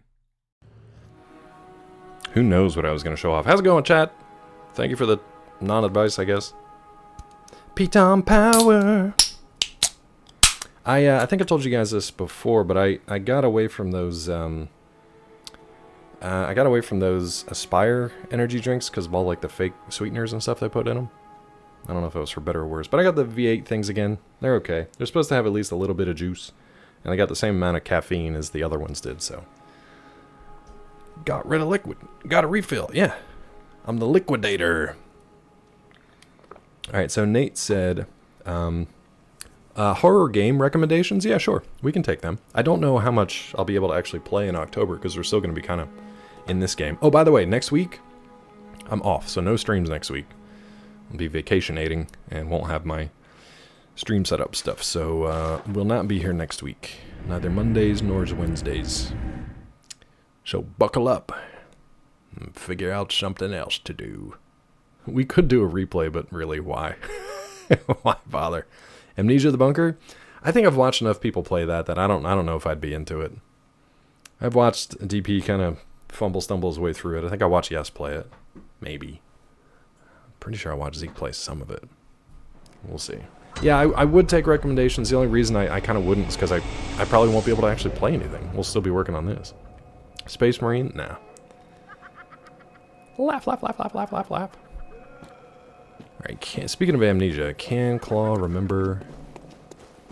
Who knows what I was going to show off. How's it going, chat? Thank you for the non-advice, I guess. Piton power. I think I told you guys this before, but I got away from those Aspire energy drinks because of all like the fake sweeteners and stuff they put in them. I don't know if it was for better or worse, but I got the V8 things again. They're okay. They're supposed to have at least a little bit of juice, and they got the same amount of caffeine as the other ones did, so. Got rid of liquid. Got a refill, yeah. I'm the liquidator. Alright, so Nate said, horror game recommendations? Yeah, sure. We can take them. I don't know how much I'll be able to actually play in October, because we're still going to be kind of in this game. Oh, by the way, next week, I'm off, so no streams next week. I'll be vacationating and won't have my stream setup stuff, so will not be here next week. Neither Mondays nor Wednesdays. So buckle up and figure out something else to do. We could do a replay, but really, why? Why bother? Amnesia the Bunker? I think I've watched enough people play that I don't know if I'd be into it. I've watched DP kind of stumble his way through it. I think I watched Yes play it. Maybe. Pretty sure I watched Zeke play some of it. We'll see. Yeah, I would take recommendations. The only reason I kind of wouldn't is because I probably won't be able to actually play anything. We'll still be working on this. Space Marine? Nah. Laugh. Alright, speaking of Amnesia, can Claw remember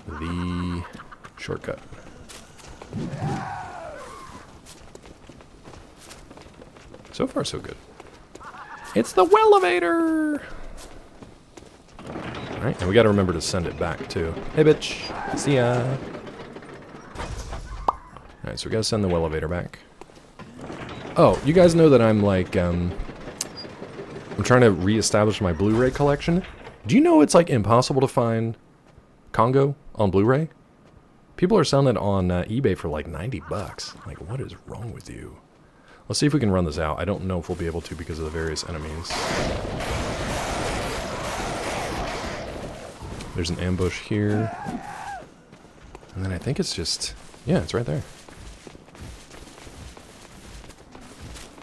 the shortcut? So far, so good. It's the Wellevator! Alright, and we gotta remember to send it back, too. Hey, bitch! See ya! Alright, so we gotta send the Wellevator back. Oh, you guys know that I'm, like, I'm trying to re-establish my Blu-ray collection. Do you know it's, like, impossible to find Congo on Blu-ray? People are selling it on eBay for, like, $90. Like, what is wrong with you? Let's see if we can run this out. I don't know if we'll be able to because of the various enemies. There's an ambush here. And then I think it's just... yeah, it's right there.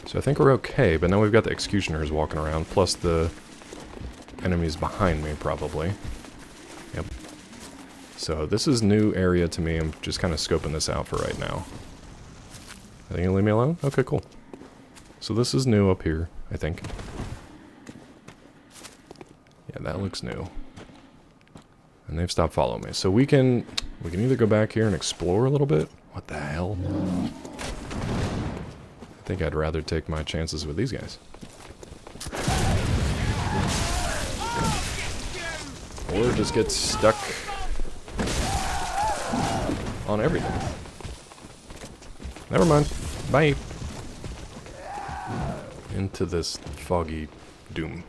So I think we're okay, but now we've got the executioners walking around, plus the enemies behind me, probably. Yep. So this is new area to me. I'm just kind of scoping this out for right now. I think you'll leave me alone? Okay, cool. So this is new up here, I think. Yeah, that looks new. And they've stopped following me. So we can either go back here and explore a little bit. What the hell? I think I'd rather take my chances with these guys. Or just get stuck on everything. Never mind. Bye. Into this foggy doom.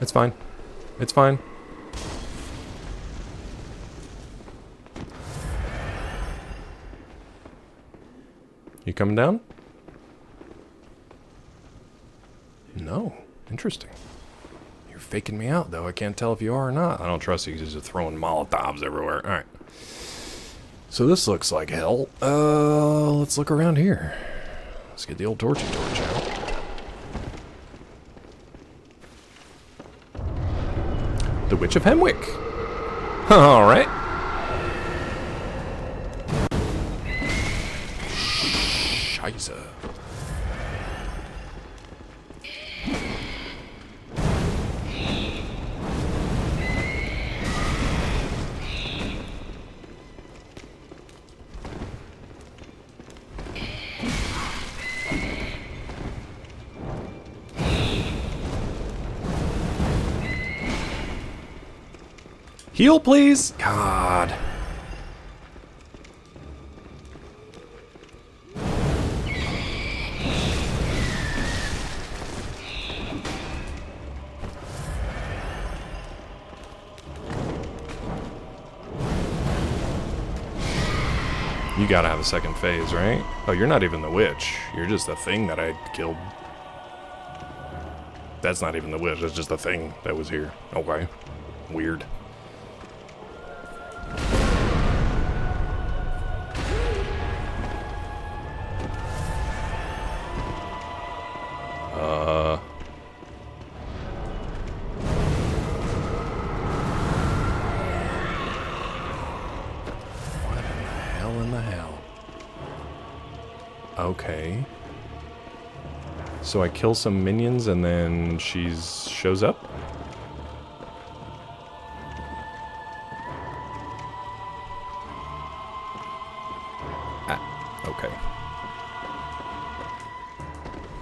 It's fine. It's fine. You coming down? No. Interesting. You're faking me out, though. I can't tell if you are or not. I don't trust you because you're just throwing Molotovs everywhere. Alright. So this looks like hell. Let's look around here. Let's get the old torchy torch out. The Witch of Hemwick. Alright. Scheiße. Heal, please! God. You gotta have a second phase, right? Oh, you're not even the witch. You're just the thing that I killed. That's not even the witch. That's just the thing that was here. Okay. Weird. Okay. So I kill some minions and then she shows up? Ah, okay.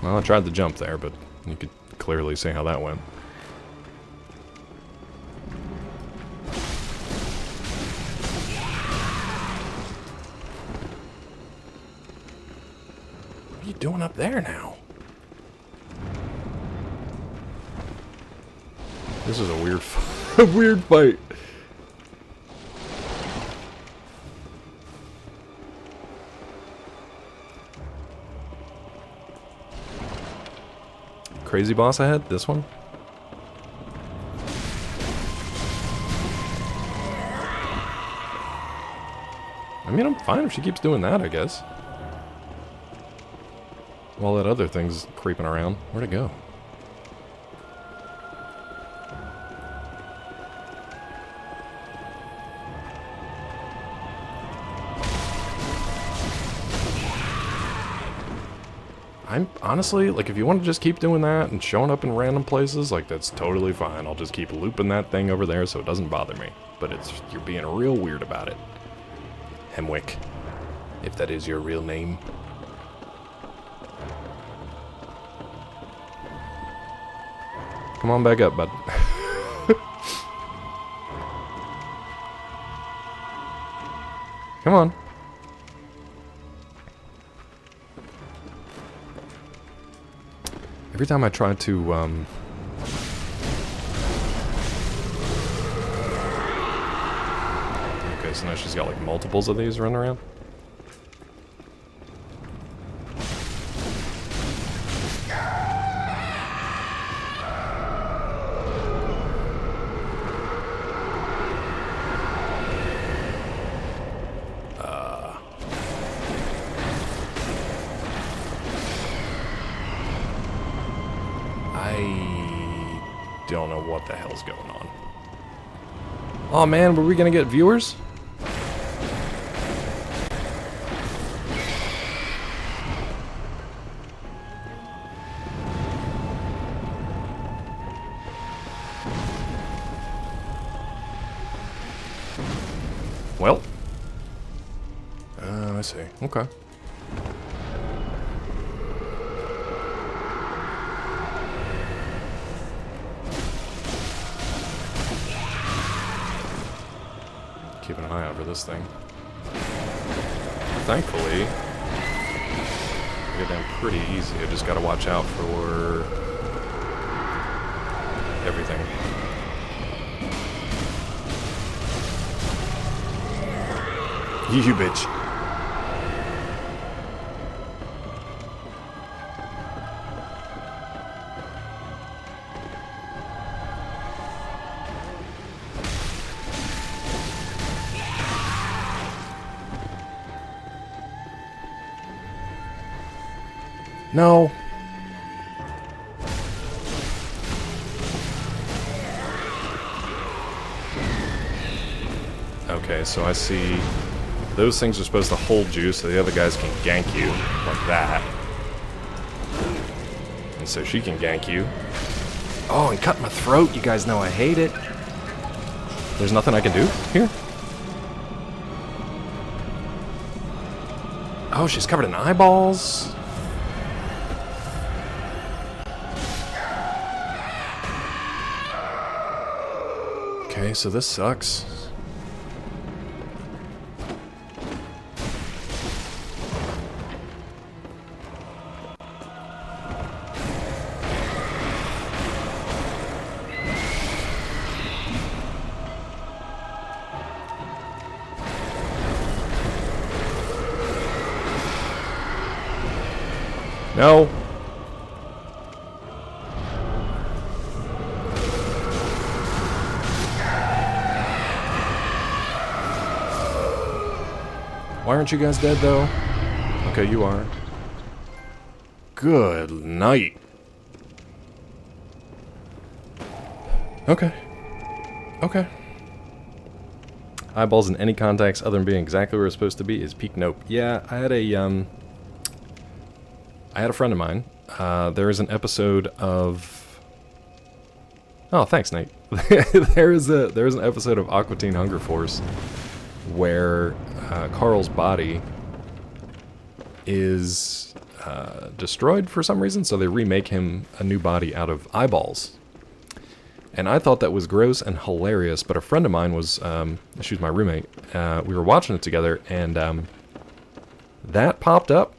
Well, I tried to jump there, but you could clearly see how that went. What are you doing up there now? This is a weird, a weird fight. Crazy boss ahead? This one? I mean, I'm fine if she keeps doing that, I guess. While that other thing's creeping around. Where'd it go? I'm honestly, like, if you want to just keep doing that and showing up in random places, like, that's totally fine. I'll just keep looping that thing over there so it doesn't bother me. But it's, you're being real weird about it. Hemwick, if that is your real name. Come on back up, bud. Come on. Every time I try to, okay, so now she's got, like, multiples of these running around. I don't know what the hell's going on. Oh man, were we gonna get viewers? Well, I see. Okay. Keep an eye out for this thing. Thankfully, I get down pretty easy. I just gotta watch out for everything. You bitch. No. Okay, so I see those things are supposed to hold you so the other guys can gank you like that. And so she can gank you. Oh, and cut my throat. You guys know I hate it. There's nothing I can do here? Oh, she's covered in eyeballs. Okay, so this sucks. No. Why aren't you guys dead, though? Okay, you are. Good night. Okay. Okay. Eyeballs in any context other than being exactly where it's supposed to be is peak nope. Yeah, I had a friend of mine. There is an episode of... Oh, thanks, Nate. there is an episode of Aqua Teen Hunger Force where Carl's body is destroyed for some reason, so they remake him a new body out of eyeballs. And I thought that was gross and hilarious, but a friend of mine was, she was my roommate, we were watching it together, and that popped up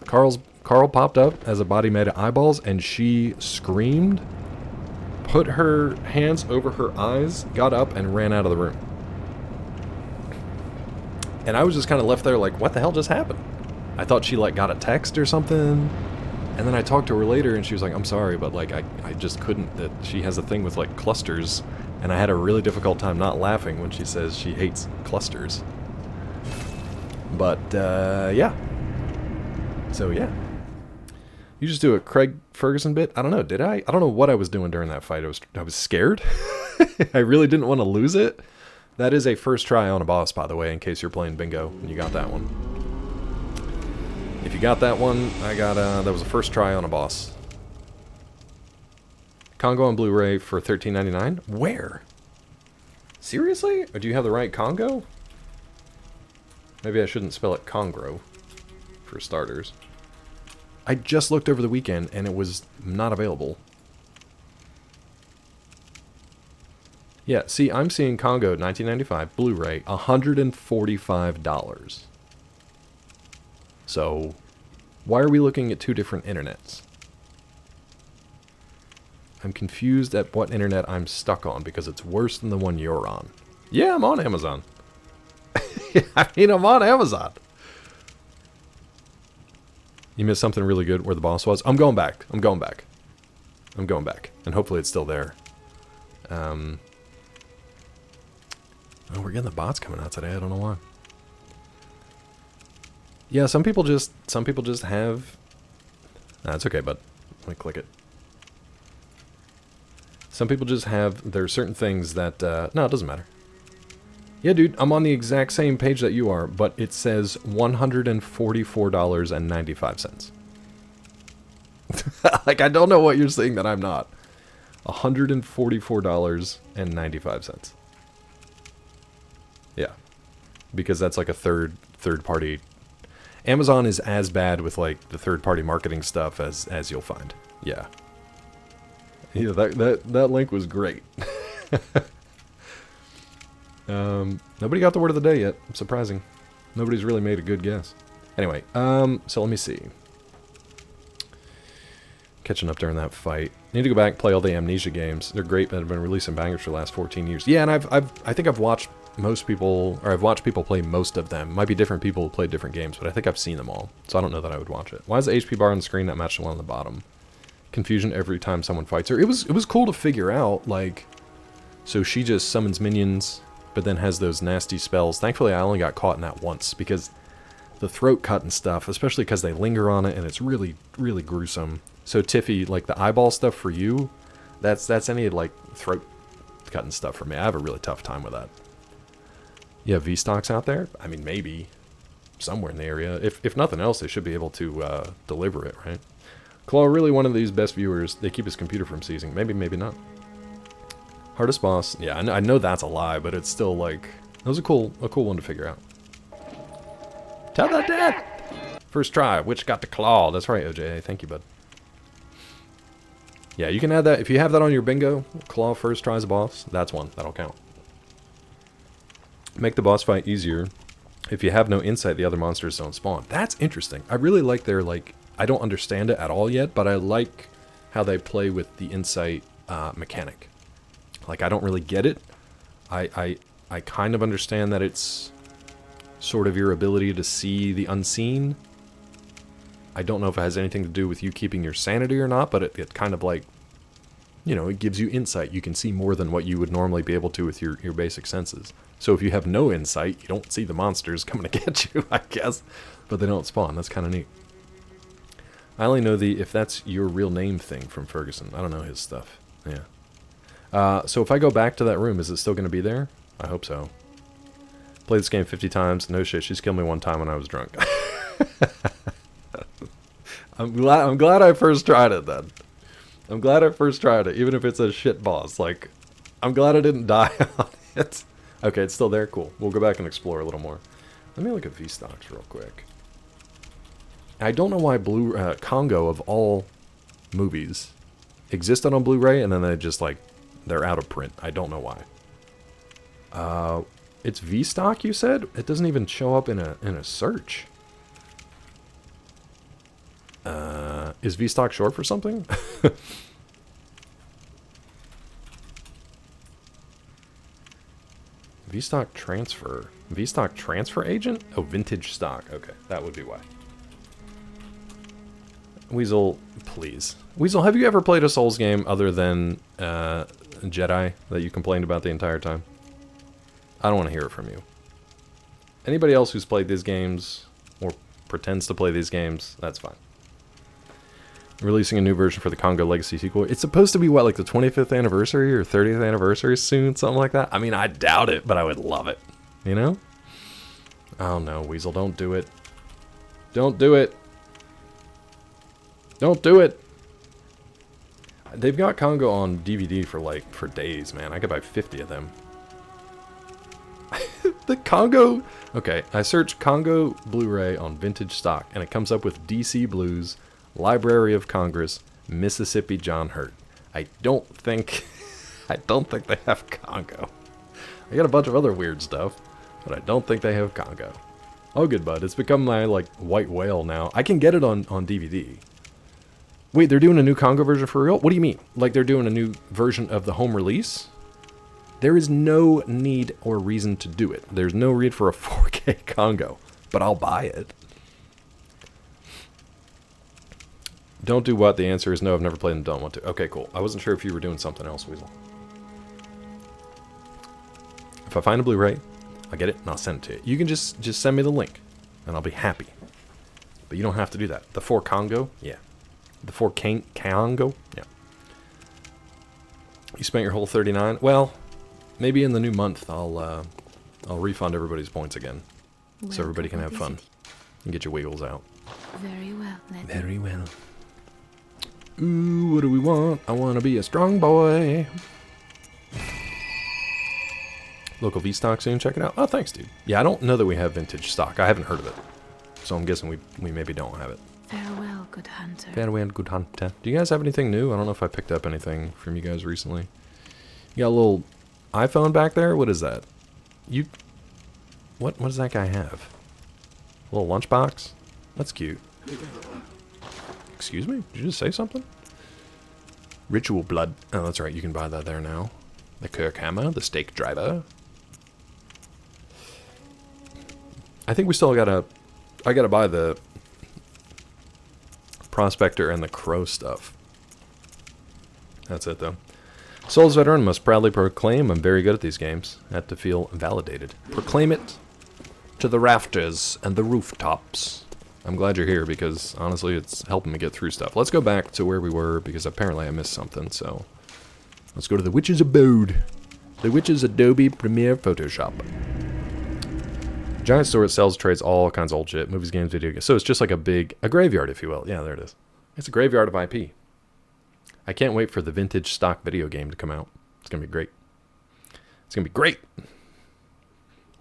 Carl popped up as a body made of eyeballs, and she screamed, put her hands over her eyes, got up, and ran out of the room. And I was just kind of left there like, what the hell just happened? I thought she, like, got a text or something. And then I talked to her later, and she was like, I'm sorry, but, like, I just couldn't. That she has a thing with, like, clusters. And I had a really difficult time not laughing when she says she hates clusters. But, yeah. So, yeah. You just do a Craig Ferguson bit? I don't know, did I? I don't know what I was doing during that fight. I was scared. I really didn't want to lose it. That is a first try on a boss, by the way, in case you're playing bingo and you got that one. If you got that one, that was a first try on a boss. Congo on Blu-ray for $13.99? Where? Seriously? Or do you have the right Congo? Maybe I shouldn't spell it Congro, for starters. I just looked over the weekend, and it was not available. Yeah, see, I'm seeing Congo 1995 Blu-ray, $145. So, why are we looking at two different internets? I'm confused at what internet I'm stuck on, because it's worse than the one you're on. Yeah, I'm on Amazon. I mean, I'm on Amazon. You missed something really good where the boss was? I'm going back. I'm going back. I'm going back. And hopefully it's still there. Oh, we're getting the bots coming out today. I don't know why. Yeah, some people just have... Nah, it's okay, bud. Let me click it. Some people just have... There are certain things that... no, it doesn't matter. Yeah, dude, I'm on the exact same page that you are, but it says $144.95. Like, I don't know what you're saying that I'm not. $144.95. Yeah. Because that's like a third party. Amazon is as bad with like the third party marketing stuff as you'll find. Yeah. Yeah, that link was great. Nobody got the word of the day yet. Surprising. Nobody's really made a good guess. Anyway, so let me see. Catching up during that fight. Need to go back and play all the Amnesia games. They're great, but have been releasing bangers for the last 14 years. Yeah, and I think I've watched most people, or I've watched people play most of them. Might be different people who play different games, but I think I've seen them all. So I don't know that I would watch it. Why is the HP bar on the screen not match the one on the bottom? Confusion every time someone fights her. It was cool to figure out, like, so she just summons minions, but then has those nasty spells. Thankfully, I only got caught in that once, because the throat cut and stuff, especially because they linger on it, and it's really, really gruesome. So Tiffy, like, the eyeball stuff for you, that's any, like, throat cutting stuff for me. I have a really tough time with that. You have V-Stocks out there? I mean, maybe. Somewhere in the area. If nothing else, they should be able to deliver it, right? Claw, really one of these best viewers. They keep his computer from seizing. Maybe, maybe not. Hardest boss. Yeah, I know that's a lie, but it's still like... That was a cool one to figure out. Tell the death! First try. Which got the claw? That's right, OJ. Thank you, bud. Yeah, you can add that. If you have that on your bingo, claw first tries a boss, that's one. That'll count. Make the boss fight easier. If you have no insight, the other monsters don't spawn. That's interesting. I really like their, like... I don't understand it at all yet, but I like how they play with the insight mechanic. Like, I don't really get it. I kind of understand that it's sort of your ability to see the unseen. I don't know if it has anything to do with you keeping your sanity or not, but it kind of like, you know, it gives you insight. You can see more than what you would normally be able to with your basic senses. So if you have no insight, you don't see the monsters coming to get you, I guess. But they don't spawn. That's kind of neat. I only know the if that's your real name thing from Ferguson. I don't know his stuff. Yeah. So if I go back to that room, is it still going to be there? I hope so. Played this game 50 times. No shit, she's killed me one time when I was drunk. I'm glad I first tried it then. I'm glad I first tried it, even if it's a shit boss. Like, I'm glad I didn't die on it. Okay, it's still there? Cool. We'll go back and explore a little more. Let me look at V-Stocks real quick. I don't know why Congo, of all movies, existed on Blu-ray, and then they just, like, they're out of print. I don't know why. It's V-Stock, you said? It doesn't even show up in a search. Is V-Stock short for something? V-Stock transfer. V-Stock transfer agent? Oh, vintage stock. Okay, that would be why. Weasel, please. Weasel, have you ever played a Souls game other than Jedi that you complained about the entire time? I don't want to hear it from you. Anybody else who's played these games or pretends to play these games, that's fine. Releasing a new version for the Congo Legacy sequel. It's supposed to be, what, like the 25th anniversary or 30th anniversary soon? Something like that? I mean, I doubt it, but I would love it. You know? Oh no, Weasel, don't do it. Don't do it. Don't do it. They've got Congo on DVD for days, man. I could buy 50 of them. The Congo... Okay, I searched Congo Blu-ray on vintage stock, and it comes up with DC Blues, Library of Congress, Mississippi John Hurt. I don't think they have Congo. I got a bunch of other weird stuff, but I don't think they have Congo. Oh, good bud. It's become my, like, white whale now. I can get it on DVD. Wait, they're doing a new Congo version for real? What do you mean? Like they're doing a new version of the home release? There is no need or reason to do it. There's no need for a 4K Congo, but I'll buy it. Don't do what? The answer is no, I've never played and don't want to. Okay, cool. I wasn't sure if you were doing something else, Weasel. If I find a Blu-ray, I'll get it and I'll send it to you. You can just send me the link, and I'll be happy. But you don't have to do that. The 4 Congo? Yeah. The 4 Congo? Yeah. You spent your whole 39? Well, maybe in the new month I'll refund everybody's points again. So everybody can have fun. And get your wiggles out. Very well, Letty. Very well. Ooh, what do we want? I want to be a strong boy. Local V-Stock soon, check it out. Oh, thanks, dude. Yeah, I don't know that we have vintage stock. I haven't heard of it. So I'm guessing we maybe don't have it. Farewell, good hunter. Farewell, good hunter. Do you guys have anything new? I don't know if I picked up anything from you guys recently. You got a little iPhone back there? What is that? What does that guy have? A little lunchbox? That's cute. Excuse me? Did you just say something? Ritual blood. Oh, that's right. You can buy that there now. The Kirk hammer, the stake driver. I think we still gotta... I gotta buy the Prospector and the Crow stuff. That's it, though. Souls veteran must proudly proclaim I'm very good at these games. I have to feel validated. Proclaim it to the rafters and the rooftops. I'm glad you're here because, honestly, it's helping me get through stuff. Let's go back to where we were because apparently I missed something, so... Let's go to the Witch's Abode. The Witch's Adobe Premiere Photoshop. Giant store that sells, trades all kinds of old shit. Movies, games, video games. So it's just like a graveyard, if you will. Yeah, there it is. It's a graveyard of IP. I can't wait for the vintage stock video game to come out. It's going to be great. It's going to be great.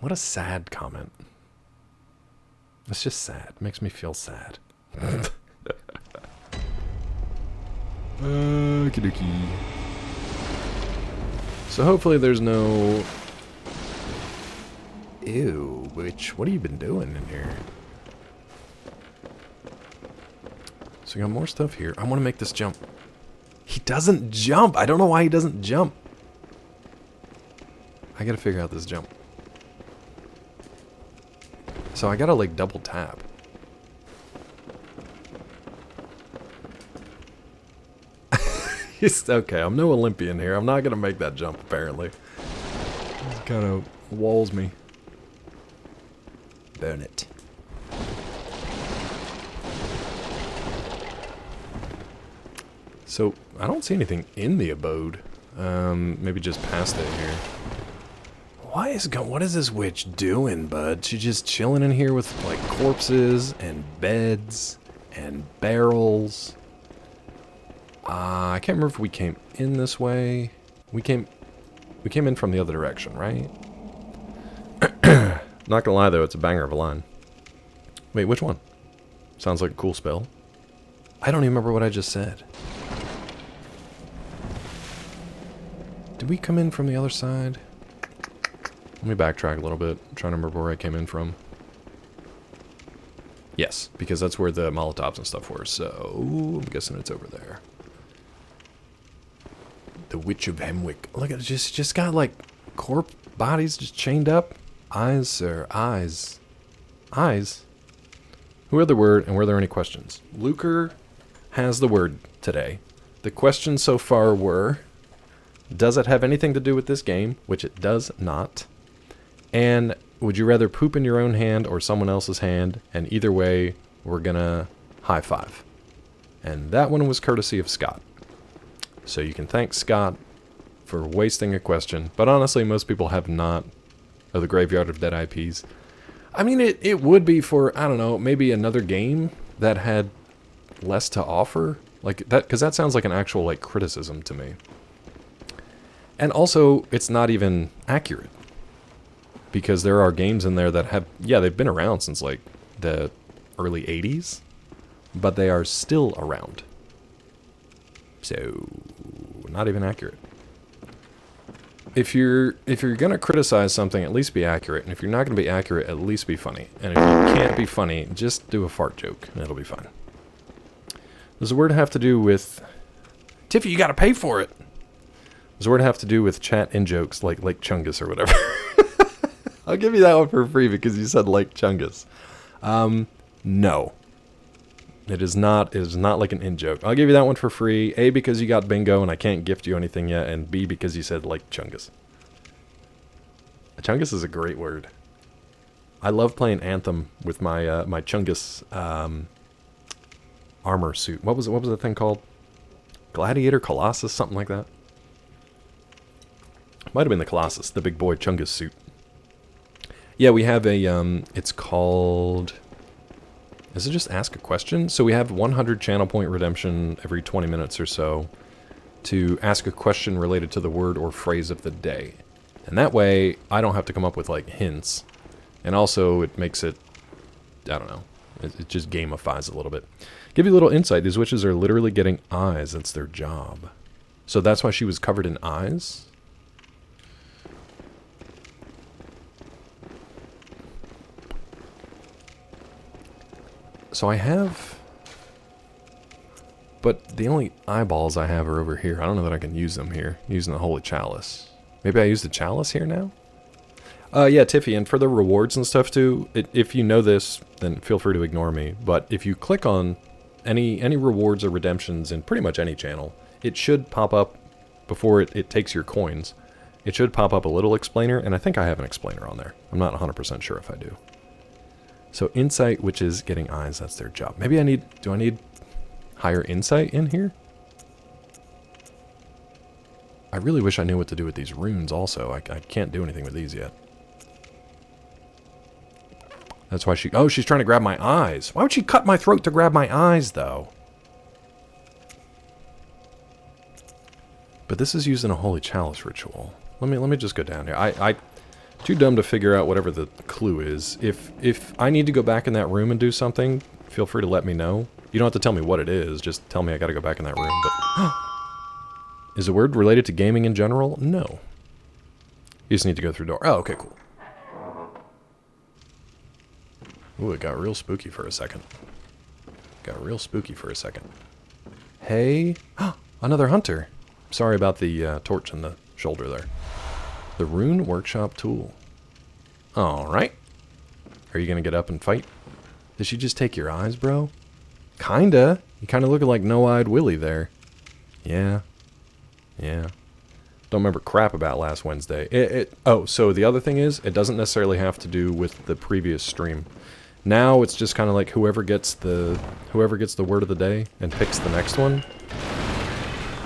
What a sad comment. It's just sad. It makes me feel sad. Okey-dokey. So hopefully there's no... Ew, Witch, what have you been doing in here? So we got more stuff here. I want to make this jump. He doesn't jump! I don't know why he doesn't jump. I gotta figure out this jump. So I gotta, like, double tap. Okay, I'm no Olympian here. I'm not gonna make that jump, apparently. It kind of walls me. Burn it. So, I don't see anything in the abode. Maybe just past it here. What is this witch doing, bud? She's just chilling in here with, like, corpses and beds and barrels. I can't remember if we came in this way. We came in from the other direction, right? Not gonna lie, though, it's a banger of a line. Wait, which one? Sounds like a cool spell. I don't even remember what I just said. Did we come in from the other side? Let me backtrack a little bit. I'm trying to remember where I came in from. Yes, because that's where the Molotovs and stuff were, so I'm guessing it's over there. The Witch of Hemwick. Look at it, just got like corpse bodies just chained up. Eyes, sir, eyes. Eyes? Who had the word, and were there any questions? Luker has the word today. The questions so far were, does it have anything to do with this game? Which it does not. And would you rather poop in your own hand or someone else's hand? And either way, we're gonna high five. And that one was courtesy of Scott. So you can thank Scott for wasting a question. But honestly, most people have not. Of the Graveyard of Dead IPs. I mean, it would be for, I don't know, maybe another game that had less to offer. Like that, because that sounds like an actual, like, criticism to me. And also, it's not even accurate. Because there are games in there that have, yeah, they've been around since, like, the early 80s. But they are still around. So, not even accurate. If you're gonna criticize something, at least be accurate. And if you're not gonna be accurate, at least be funny. And if you can't be funny, just do a fart joke, and it'll be fine. Does the word have to do with... Tiffy, you gotta pay for it! Does the word have to do with chat in jokes, like Chungus or whatever? I'll give you that one for free because you said like Chungus. No. It is not like an in-joke. I'll give you that one for free. A, because you got bingo and I can't gift you anything yet. And B, because you said like Chungus. Chungus is a great word. I love playing Anthem with my my Chungus armor suit. What was the thing called? Gladiator Colossus? Something like that. Might have been the Colossus, the big boy Chungus suit. Yeah, we have a, it's called... Is it just ask a question? So we have 100 channel point redemption every 20 minutes or so to ask a question related to the word or phrase of the day. And that way, I don't have to come up with, like, hints. And also, it makes it, I don't know, it just gamifies a little bit. Give you a little insight. These witches are literally getting eyes. That's their job. So that's why she was covered in eyes? So I have... But the only eyeballs I have are over here. I don't know that I can use them here. Using the Holy Chalice. Maybe I use the Chalice here now? Yeah, Tiffy, and for the rewards and stuff too, if you know this, then feel free to ignore me. But if you click on any rewards or redemptions in pretty much any channel, it should pop up before it takes your coins. It should pop up a little explainer, and I think I have an explainer on there. I'm not 100% sure if I do. So insight, which is getting eyes, that's their job. Maybe do I need higher insight in here? I really wish I knew what to do with these runes also. I can't do anything with these yet. That's why she's trying to grab my eyes. Why would she cut my throat to grab my eyes, though? But this is using a Holy Chalice ritual. Let me just go down here. I too dumb to figure out whatever the clue is. If I need to go back in that room and do something, feel free to let me know. You don't have to tell me what it is, just tell me I gotta go back in that room. But is the word related to gaming in general? No. You just need to go through door. Oh, okay, cool. Ooh, it got real spooky for a second. Hey. Another hunter. Sorry about the torch in the shoulder there. The Rune Workshop tool. Alright. Are you gonna get up and fight? Did she just take your eyes, bro? Kinda. You kinda looking like No-Eyed Willie there. Yeah. Yeah. Don't remember crap about last Wednesday. Oh, so the other thing is, it doesn't necessarily have to do with the previous stream. Now it's just kind of like whoever gets the word of the day and picks the next one,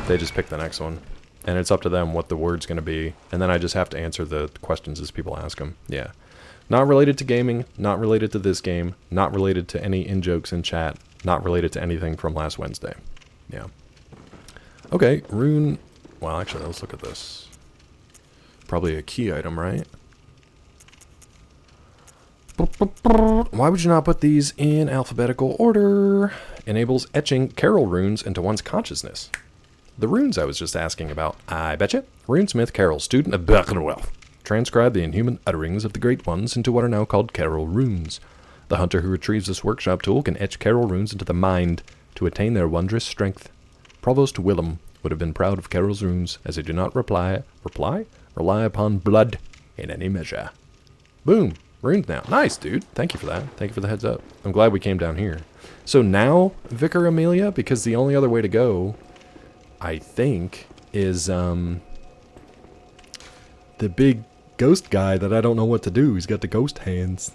they just pick the next one. And it's up to them what the word's going to be. And then I just have to answer the questions as people ask them. Yeah. Not related to gaming, not related to this game, not related to any in-jokes in chat, not related to anything from last Wednesday. Yeah. Okay, rune... Well, actually, let's look at this. Probably a key item, right? Why would you not put these in alphabetical order? Enables etching Carol runes into one's consciousness. The runes I was just asking about, I betcha. Runesmith Carol, student of Bloodborne, transcribe the inhuman utterings of the Great Ones into what are now called Carol runes. The hunter who retrieves this workshop tool can etch Carol runes into the mind to attain their wondrous strength. Provost Willem would have been proud of Carol's runes, as they do not rely upon blood in any measure. Boom! Runes now. Nice, dude. Thank you for that. Thank you for the heads up. I'm glad we came down here. So now, Vicar Amelia, because the only other way to go, I think, is, the big ghost guy that I don't know what to do. He's got the ghost hands.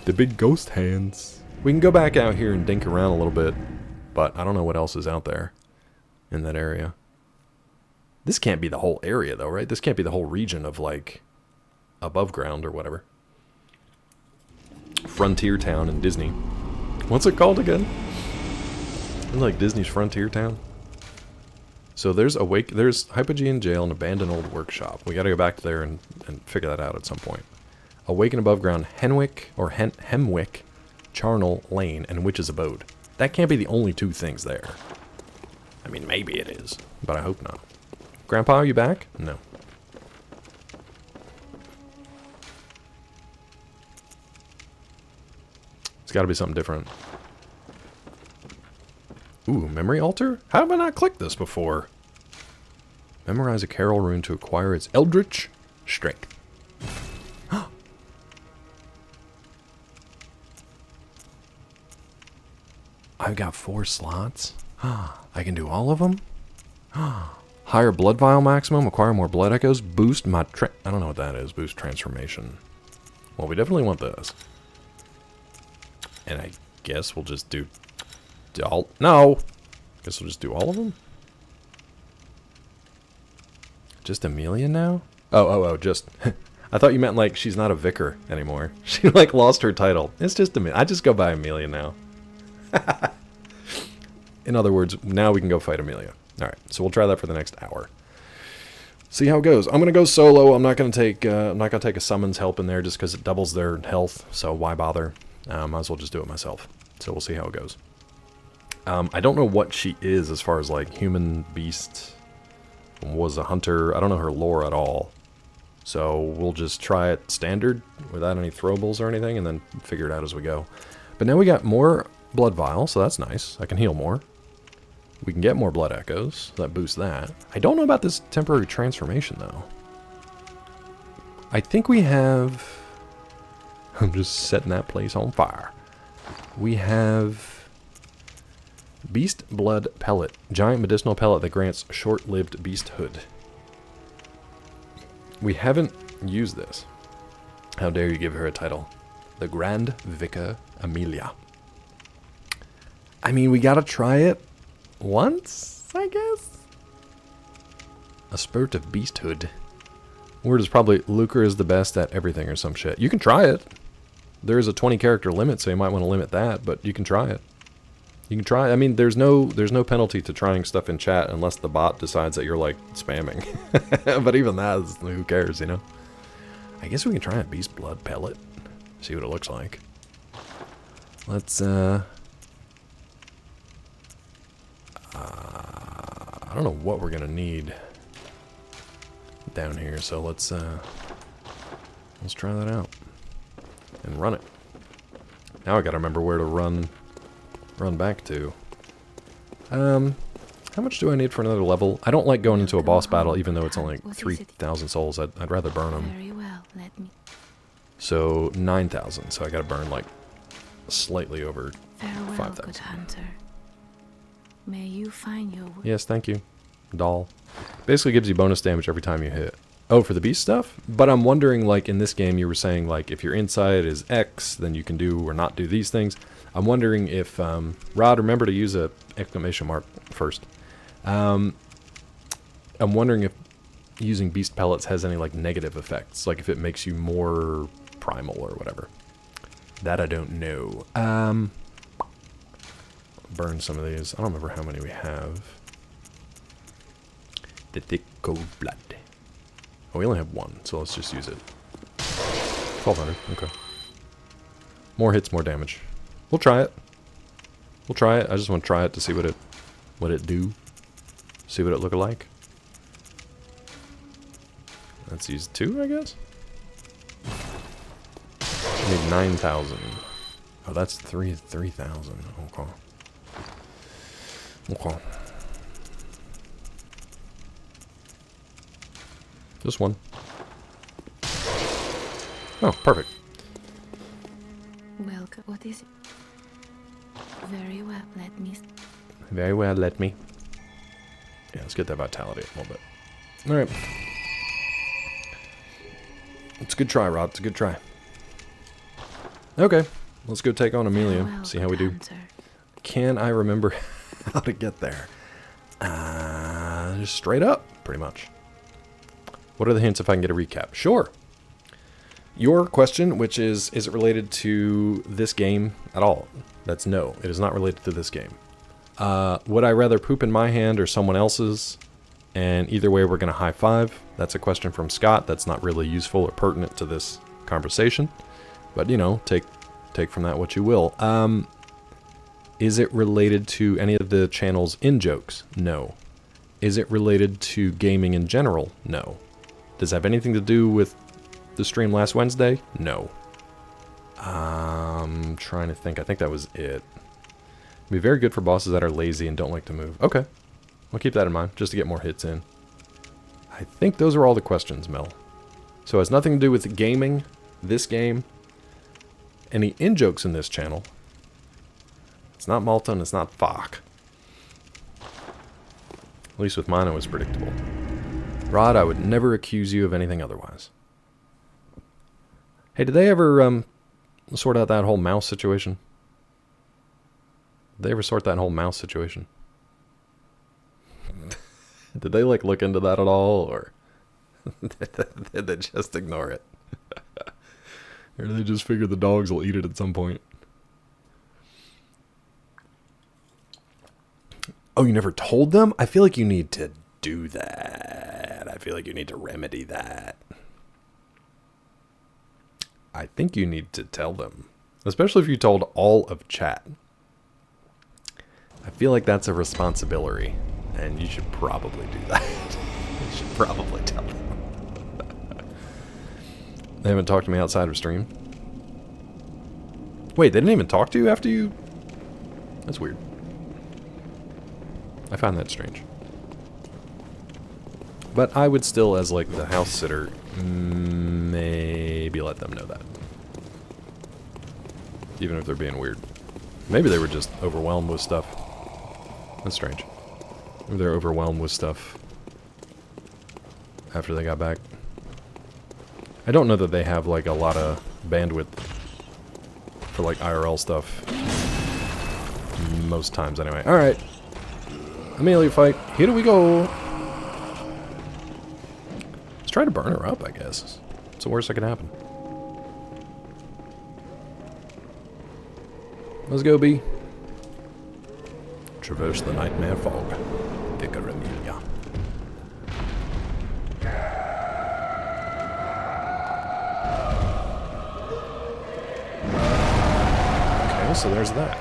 The big ghost hands. We can go back out here and dink around a little bit, but I don't know what else is out there in that area. This can't be the whole area, though, right? This can't be the whole region of, like, above ground or whatever. Frontier Town in Disney. What's it called again? Like Disney's Frontier Town? So there's Hypogean Jail and Abandoned Old Workshop. We gotta go back there and figure that out at some point. Awaken Above Ground, Hemwick, Charnel Lane, and Witch's Abode. That can't be the only two things there. I mean, maybe it is, but I hope not. Grandpa, are you back? No. It's gotta be something different. Ooh, Memory Altar? How have I not clicked this before? Memorize a Carol rune to acquire its Eldritch Strength. I've got 4 slots. I can do all of them? Higher blood vial maximum, acquire more blood echoes, boost my I don't know what that is, boost transformation. Well, we definitely want this. And I guess we'll just do all, no! Guess we'll just do all of them? Just Amelia now? Oh, just, I thought you meant like she's not a vicar anymore. She like lost her title. It's just Amelia. I just go by Amelia now. In other words, now we can go fight Amelia. Alright, so we'll try that for the next hour. See how it goes. I'm gonna go solo. I'm not gonna take a summons help in there just because it doubles their health, so why bother? Might as well just do it myself. So we'll see how it goes. I don't know what she is as far as like human, beast, was a hunter. I don't know her lore at all. So we'll just try it standard without any throwables or anything and then figure it out as we go. But now we got more blood vials, so that's nice. I can heal more. We can get more blood echoes, so that boosts that. I don't know about this temporary transformation though. I think we have... I'm just setting that place on fire. We have Beast Blood Pellet. Giant medicinal pellet that grants short-lived beasthood. We haven't used this. How dare you give her a title. The Grand Vicar Amelia. I mean, we gotta try it once, I guess? A spurt of beasthood. Word is probably Lucre is the best at everything or some shit. You can try it. There is a 20 character limit, so you might want to limit that, but you can try it. You can try. I mean, there's no penalty to trying stuff in chat unless the bot decides that you're like spamming. But even that, who cares, you know? I guess we can try a Beast Blood Pellet. See what it looks like. Let's I don't know what we're gonna need down here, so let's try that out and run it. Now I gotta remember where to run back to. How much do I need for another level? I don't like going into a boss battle, even though it's only 3,000 souls. I'd rather burn them. Very well, let me. So 9,000. So I gotta burn like slightly over 5,000. Good hunter. May you find your way. Yes, thank you, doll. Basically gives you bonus damage every time you hit. Oh, for the beast stuff? But I'm wondering, like, in this game you were saying, like, if your insight is X, then you can do or not do these things. I'm wondering if, Rod, remember to use a exclamation mark first. I'm wondering if using beast pellets has any, like, negative effects. Like, if it makes you more primal or whatever. That I don't know. Burn some of these. I don't remember how many we have. The thick cold blood. Oh, we only have one, so let's just use it. 1,200, okay. More hits, more damage. We'll try it. We'll try it. I just want to try it to see what it do. See what it look like. Let's use 2, I guess. I need 9,000. Oh, that's 3,000. Okay. Okay. Just one. Oh, perfect. Welcome. What is it? Very well, let me... Very well, let me. Yeah, let's get that vitality a little bit. Alright. It's a good try, Rod. It's a good try. Okay. Let's go take on Amelia. See how we do. Can I remember how to get there? Just straight up, pretty much. What are the hints if I can get a recap? Sure. Your question, which is it related to this game at all? That's no. It is not related to this game. Would I rather poop in my hand or someone else's? And either way, we're going to high five. That's a question from Scott. That's not really useful or pertinent to this conversation. But, you know, take from that what you will. Is it related to any of the channel's in-jokes? No. Is it related to gaming in general? No. Does it have anything to do with the stream last Wednesday? No. Trying to think. I think that was it. It'd be very good for bosses that are lazy and don't like to move. Okay. I'll keep that in mind, just to get more hits in. I think those are all the questions, Mel. So it has nothing to do with gaming, this game, any in-jokes in this channel. It's not Malta and it's not Fok. At least with mine it was predictable. Rod, I would never accuse you of anything otherwise. Hey, did they ever sort out that whole mouse situation? Did they ever sort that whole mouse situation? Did they like look into that at all, or did they just ignore it? Or did they just figure the dogs will eat it at some point? Oh, you never told them? I feel like you need to do that. I feel like you need to remedy that. I think you need to tell them. Especially if you told all of chat. I feel like that's a responsibility. And you should probably do that. You should probably tell them. They haven't talked to me outside of stream. Wait, they didn't even talk to you after you... That's weird. I find that strange. But I would still, as like the house sitter, maybe let them know that. Even if they're being weird. Maybe they were just overwhelmed with stuff. That's strange. Maybe they're overwhelmed with stuff after they got back. I don't know that they have like a lot of bandwidth for like IRL stuff. Most times anyway. Alright. Amelia fight. Here we go. Let's try to burn her up, I guess. It's the worst that could happen. Let's go, B. Traverse the nightmare fog. Vicar Amelia. Okay, so there's that.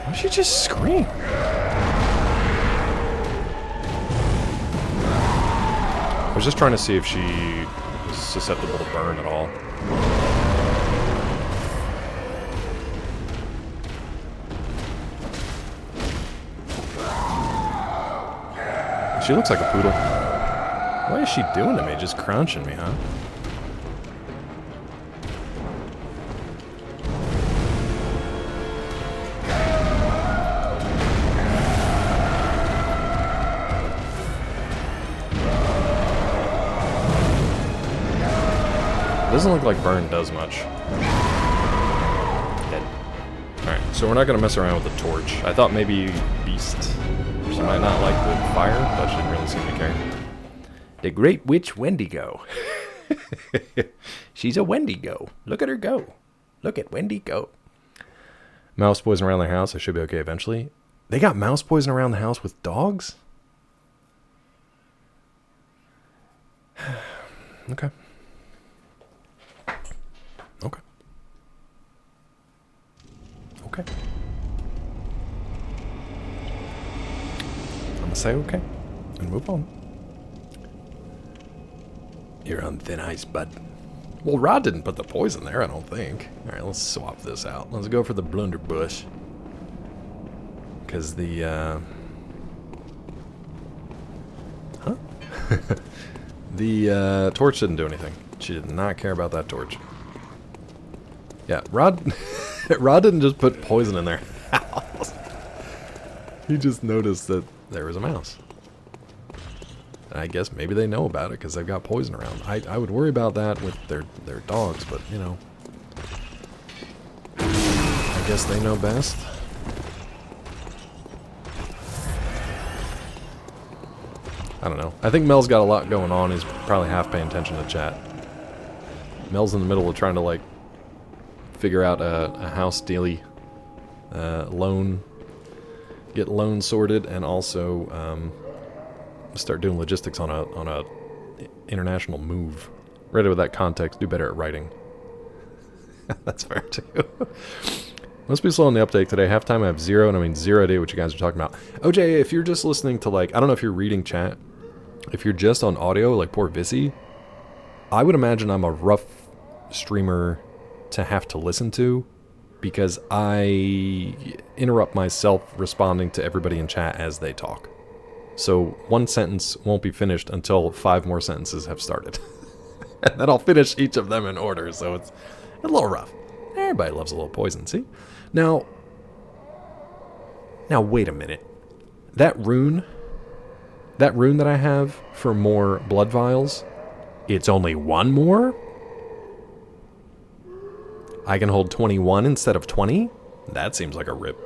Why did she just scream? I was just trying to see if she was susceptible to burn at all. She looks like a poodle. What is she doing to me? Just crunching me, huh? Doesn't look like burn does much. Dead. Alright, so we're not going to mess around with the torch. I thought maybe Beast. She might not like the fire, but she didn't really seem to care. The Great Witch Wendigo. She's a Wendigo. Look at her go. Look at Wendy go. Mouse poison around their house. I should be okay eventually. They got mouse poison around the house with dogs? Okay. Okay. Okay. gonna say okay and move on. You're on thin ice, bud. Well, Rod didn't put the poison there, I don't think. Alright, let's swap this out. Let's go for the blunderbush. Because the, Huh? The, torch didn't do anything. She did not care about that torch. Yeah, Rod... Rod didn't just put poison in their house. He just noticed that there was a mouse. And I guess maybe they know about it because they've got poison around. I would worry about that with their dogs, but, you know. I guess they know best. I don't know. I think Mel's got a lot going on. He's probably half paying attention to chat. Mel's in the middle of trying to, like, figure out a house dealy, loan, get loan sorted, and also start doing logistics on a international move. Read it with that context. Do better at writing. That's fair too. Must be slow on the uptake today. Halftime I have 0, and I mean 0 idea what you guys are talking about. OJ, if you're just listening to, like, I don't know if you're reading chat. If you're just on audio, like poor Vissy, I would imagine I'm a rough streamer to have to listen to, because I interrupt myself responding to everybody in chat as they talk. So one sentence won't be finished until 5 more sentences have started. And then I'll finish each of them in order, so it's a little rough. Everybody loves a little poison, see? Now wait a minute. That rune that I have for more blood vials, it's only 1 more? I can hold 21 instead of 20? That seems like a rip.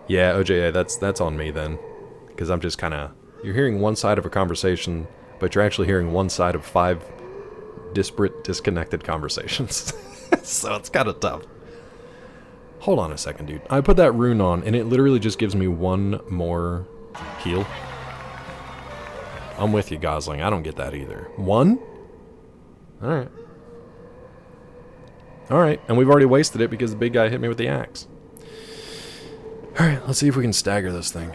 Yeah, OJ, that's on me then. Because I'm just kind of... You're hearing one side of a conversation, but you're actually hearing one side of 5 disparate, disconnected conversations. So it's kind of tough. Hold on a second, dude. I put that rune on, and it literally just gives me 1 more heal. I'm with you, Gosling. I don't get that either. 1? Alright. Alright, and we've already wasted it because the big guy hit me with the axe. Alright, let's see if we can stagger this thing.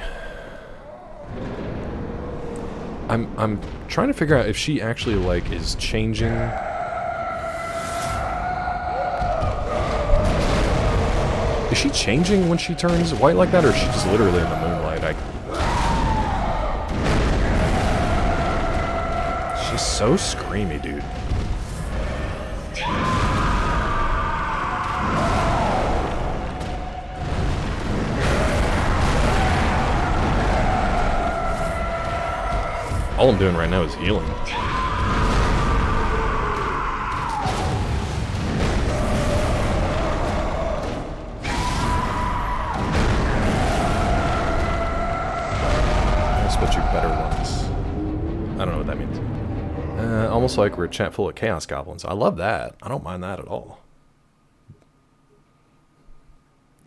I'm trying to figure out if she actually, like, is changing... Is she changing when she turns white like that, or is she just literally in the moonlight? She's so screamy, dude. All I'm doing right now is healing. That's what you better ones. I don't know what that means. Almost like we're a chat full of chaos goblins. I love that. I don't mind that at all.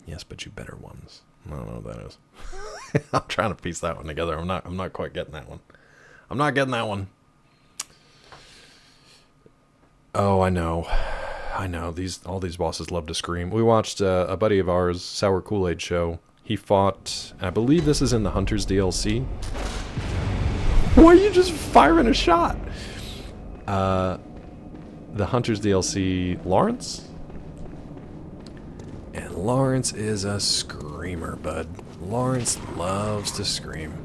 Yes, but you better ones. I don't know what that is. I'm trying to piece that one together. I'm not quite getting that one. I'm not getting that one. Oh, I know. I know. All these bosses love to scream. We watched a buddy of ours, Sour Kool-Aid Show. He fought, I believe this is in the Hunter's DLC. Why are you just firing a shot? The Hunter's DLC, Lawrence? And Lawrence is a screamer, bud. Lawrence loves to scream.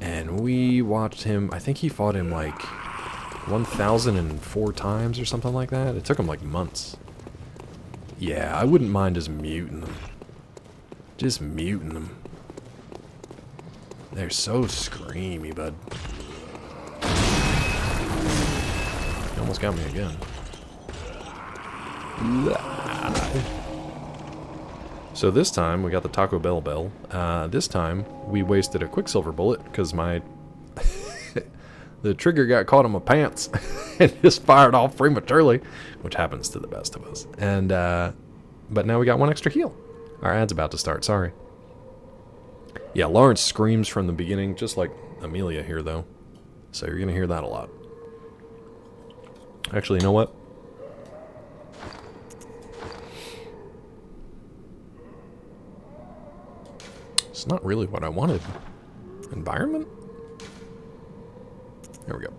And we watched him, I think he fought him like 1,004 times or something like that. It took him like months. Yeah, I wouldn't mind just muting them. Just muting them. They're so screamy, bud. You almost got me again. So this time, we got the Taco Bell bell. This time, we wasted a Quicksilver bullet because my... the trigger got caught in my pants and just fired off prematurely, which happens to the best of us. And, but now we got 1 extra heal. Our ad's about to start, sorry. Yeah, Lawrence screams from the beginning, just like Amelia here, though. So you're going to hear that a lot. Actually, you know what? It's not really what I wanted. Environment? There we go.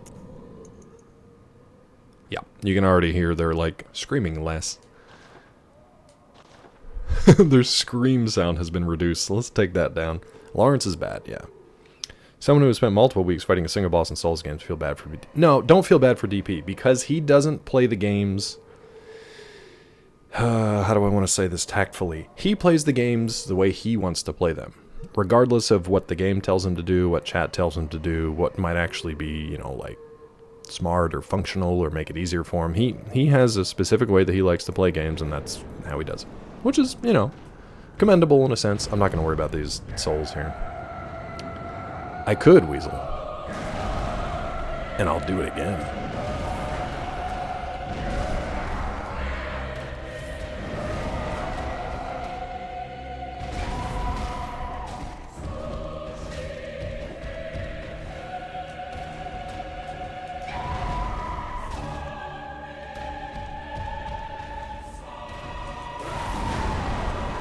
Yeah, you can already hear they're like screaming less. Their scream sound has been reduced, so let's take that down. Lawrence is bad, yeah. Someone who has spent multiple weeks fighting a single boss in Souls games feel bad for... No, don't feel bad for DP, because he doesn't play the games... how do I want to say this tactfully? He plays the games the way he wants to play them. Regardless of what the game tells him to do, what chat tells him to do, what might actually be, you know, like, smart or functional or make it easier for him. He has a specific way that he likes to play games, and that's how he does it. Which is, you know, commendable in a sense. I'm not going to worry about these souls here. I could, Weasel. And I'll do it again.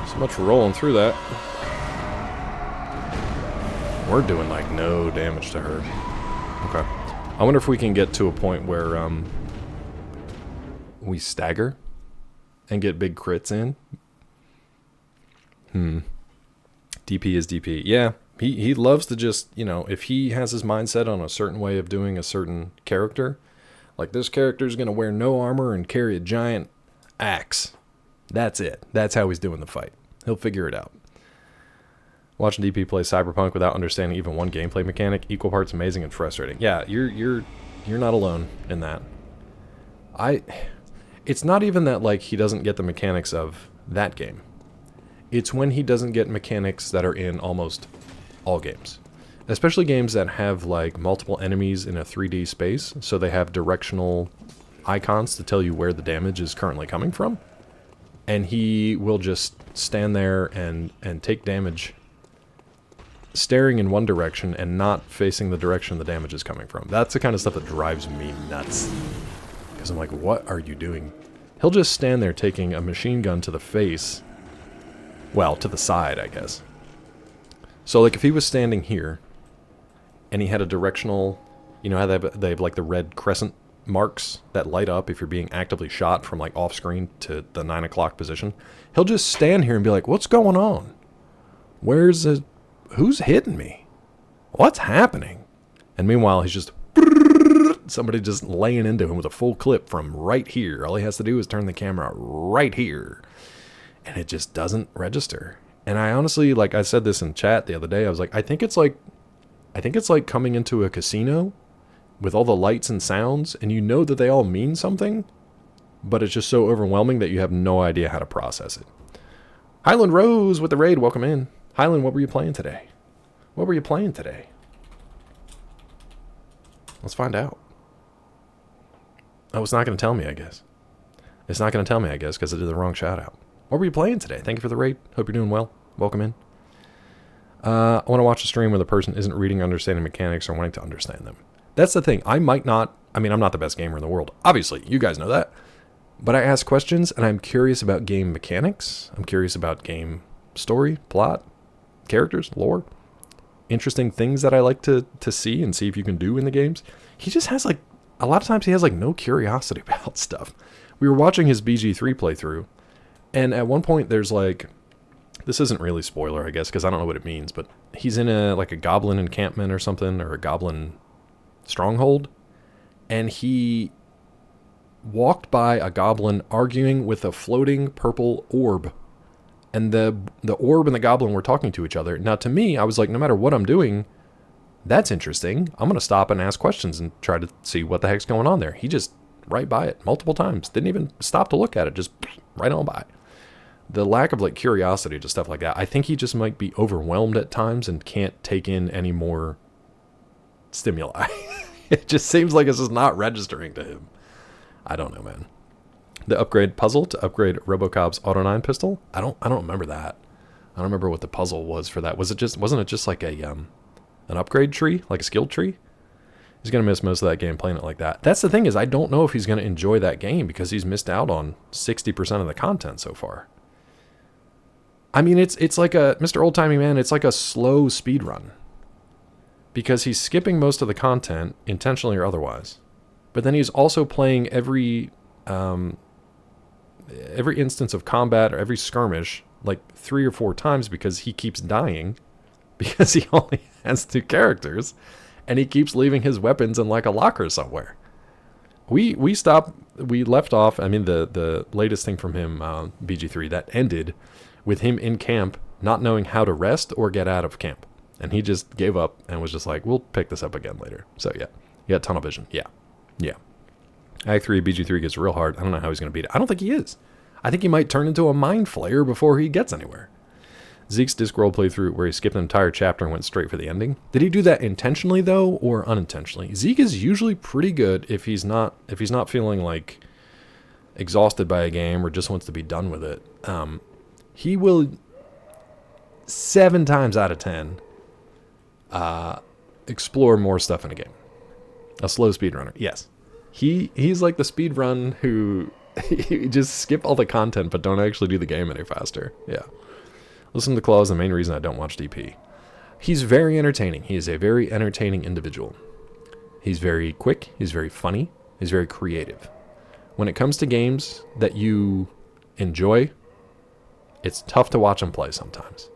So much for rolling through that. We're doing like no damage to her. Okay. I wonder if we can get to a point where we stagger and get big crits in. DP is DP. Yeah, he loves to just, you know, if he has his mindset on a certain way of doing a certain character, like this character is going to wear no armor and carry a giant axe. That's it. That's how he's doing the fight. He'll figure it out. Watching DP play Cyberpunk without understanding even one gameplay mechanic, equal parts amazing and frustrating. Yeah, you're not alone in that. It's not even that like he doesn't get the mechanics of that game. It's when he doesn't get mechanics that are in almost all games. Especially games that have like multiple enemies in a 3D space, so they have directional icons to tell you where the damage is currently coming from. And he will just stand there and take damage staring in one direction and not facing the direction the damage is coming from. That's the kind of stuff that drives me nuts. Because I'm like, what are you doing? He'll just stand there taking a machine gun to the face. Well, to the side, I guess. So, like, if he was standing here, and he had a directional... You know how they have like, the red crescent marks that light up if you're being actively shot from, like, off-screen to the 9 o'clock position? He'll just stand here and be like, what's going on? Where's the... Who's hitting me? What's happening? And meanwhile, he's just... Somebody just laying into him with a full clip from right here. All he has to do is turn the camera right here. And it just doesn't register. And I honestly, like I said this in chat the other day, I was like, I think it's like coming into a casino with all the lights and sounds, and you know that they all mean something, but it's just so overwhelming that you have no idea how to process it. Highland Rose with the raid, welcome in. Highland, what were you playing today? What were you playing today? Let's find out. Oh, it's not going to tell me, I guess. It's not going to tell me, I guess, because I did the wrong shout-out. What were you playing today? Thank you for the raid. Hope you're doing well. Welcome in. I want to watch a stream where the person isn't reading or understanding mechanics or wanting to understand them. That's the thing. I might not... I mean, I'm not the best gamer in the world. Obviously, you guys know that. But I ask questions, and I'm curious about game mechanics. I'm curious about game story, plot, characters, lore. Interesting things that I like to see and see if you can do in the games. He just has, like... A lot of times he has, like, no curiosity about stuff. We were watching his BG3 playthrough, and at one point there's, like... This isn't really spoiler, I guess, because I don't know what it means, but he's in a goblin encampment or something, or a goblin stronghold, and he walked by a goblin arguing with a floating purple orb. And the orb and the goblin were talking to each other. Now, to me, I was like, no matter what I'm doing, that's interesting. I'm going to stop and ask questions and try to see what the heck's going on there. He just right by it multiple times. Didn't even stop to look at it, just right on by. The lack of, like, curiosity to stuff like that. I think he just might be overwhelmed at times and can't take in any more stimuli. It just seems like it's just not registering to him. I don't know, man. The upgrade puzzle to upgrade RoboCop's Auto 9 pistol? I don't remember that. I don't remember what the puzzle was for that. Wasn't it just like an upgrade tree, like a skill tree? He's gonna miss most of that game playing it like that. That's the thing, is I don't know if he's gonna enjoy that game because he's missed out on 60% of the content so far. I mean, it's like a Mr. Oldtimey Man. It's like a slow speed run. because he's skipping most of the content, intentionally or otherwise. But then he's also playing every instance of combat or every skirmish like 3 or 4 times because he keeps dying because he only has 2 characters and he keeps leaving his weapons in like a locker somewhere. We left off, I mean the latest thing from him, BG3, that ended with him in camp not knowing how to rest or get out of camp. And he just gave up and was just like, we'll pick this up again later. So yeah, you got tunnel vision. Yeah. Act 3, BG3 gets real hard. I don't know how he's going to beat it. I don't think he is. I think he might turn into a mind flayer before he gets anywhere. Zeke's Discworld playthrough where he skipped an entire chapter and went straight for the ending. Did he do that intentionally though, or unintentionally? Zeke is usually pretty good if he's not feeling like exhausted by a game or just wants to be done with it. He will 7 times out of 10 explore more stuff in a game. A slow speedrunner, yes. He's like the speedrun who you just skip all the content but don't actually do the game any faster. Yeah. Listen to Claw is the main reason I don't watch DP. He's very entertaining. He is a very entertaining individual. He's very quick. He's very funny. He's very creative. When it comes to games that you enjoy, it's tough to watch him play sometimes.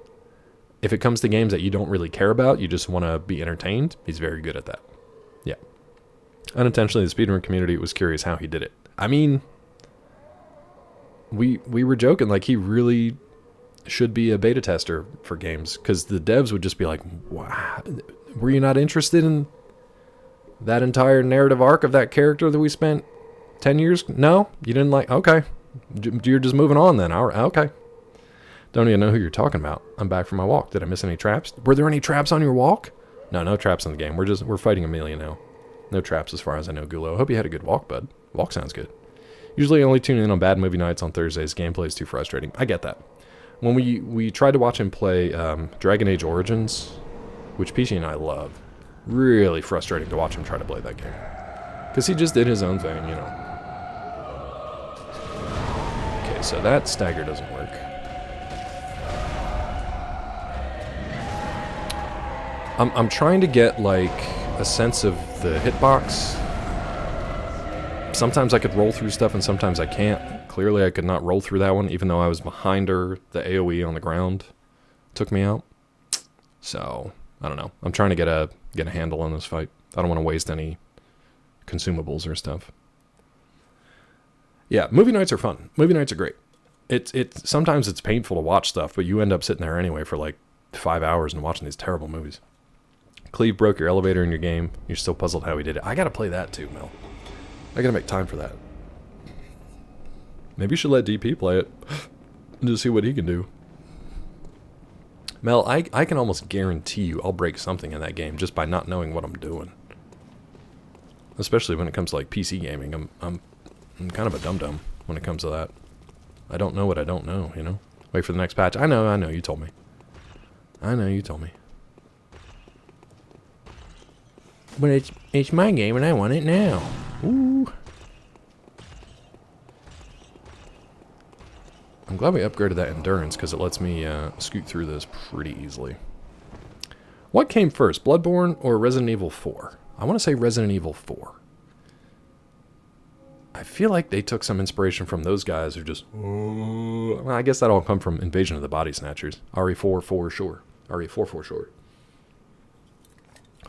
If it comes to games that you don't really care about, you just want to be entertained, he's very good at that. Yeah. Unintentionally, the speedrun community was curious how he did it. I mean, we were joking, like he really should be a beta tester for games, because the devs would just be like, wow, were you not interested in that entire narrative arc of that character that we spent 10 years? No? You didn't like? Okay. You're just moving on then. All right. Okay. Don't even know who you're talking about. I'm back from my walk. Did I miss any traps? Were there any traps on your walk? No traps in the game. We're fighting Amelia now. No traps as far as I know, Gulo. Hope you had a good walk, bud. Walk sounds good. Usually only tune in on bad movie nights on Thursdays. Gameplay is too frustrating. I get that. When we tried to watch him play Dragon Age Origins, which PC and I love, really frustrating to watch him try to play that game. Because he just did his own thing, you know. Okay, so that stagger doesn't work. I'm trying to get, like, a sense of the hitbox. Sometimes I could roll through stuff and sometimes I can't. Clearly I could not roll through that one, even though I was behind her. The AoE on the ground took me out. So, I don't know. I'm trying to get a handle on this fight. I don't want to waste any consumables or stuff. Yeah, movie nights are fun. Movie nights are great. Sometimes it's painful to watch stuff, but you end up sitting there anyway for like 5 hours and watching these terrible movies. Cleve broke your elevator in your game. You're still puzzled how he did it. I gotta play that too, Mel. I gotta make time for that. Maybe you should let DP play it and just see what he can do. Mel, I can almost guarantee you I'll break something in that game just by not knowing what I'm doing. Especially when it comes to like PC gaming. I'm kind of a dum-dum when it comes to that. I don't know what I don't know, you know? Wait for the next patch. I know, you told me. I know, you told me. But it's my game and I want it now. Ooh. I'm glad we upgraded that endurance because it lets me scoot through this pretty easily. What came first, Bloodborne or Resident Evil 4? I want to say Resident Evil 4. I feel like they took some inspiration from those guys who just... Well, I guess that all come from Invasion of the Body Snatchers. RE4 for sure. RE4 for sure.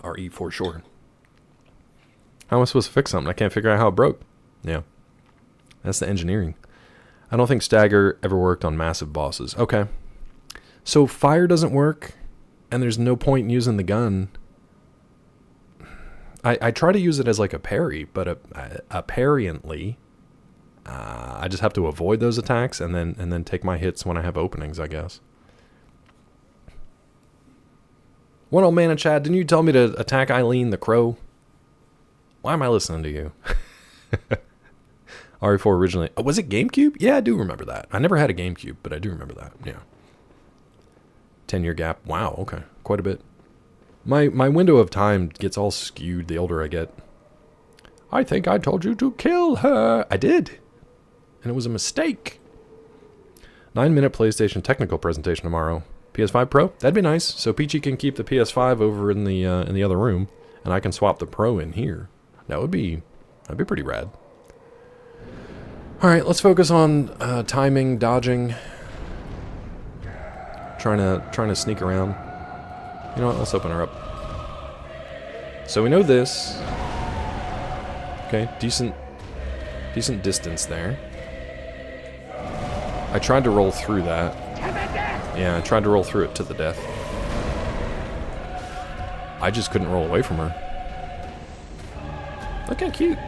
RE for sure. How am I supposed to fix something? I can't figure out how it broke. Yeah. That's the engineering. I don't think stagger ever worked on massive bosses. Okay. So fire doesn't work, and there's no point in using the gun. I try to use it as like a parry, but apparently I just have to avoid those attacks and then take my hits when I have openings, I guess. One old man in chat, didn't you tell me to attack Eileen the Crow? Why am I listening to you? RE4 originally... Oh, was it GameCube? Yeah, I do remember that. I never had a GameCube, but I do remember that. Yeah. 10-year gap. Wow, okay. Quite a bit. My window of time gets all skewed the older I get. I think I told you to kill her. I did. And it was a mistake. 9-minute PlayStation technical presentation tomorrow. PS5 Pro? That'd be nice. So Peachy can keep the PS5 over in the other room, and I can swap the Pro in here. That'd be pretty rad. All right, let's focus on timing, dodging, trying to sneak around. You know what? Let's open her up. So we know this. Okay, decent distance there. I tried to roll through that. Yeah, I tried to roll through it to the death. I just couldn't roll away from her. Look how cute.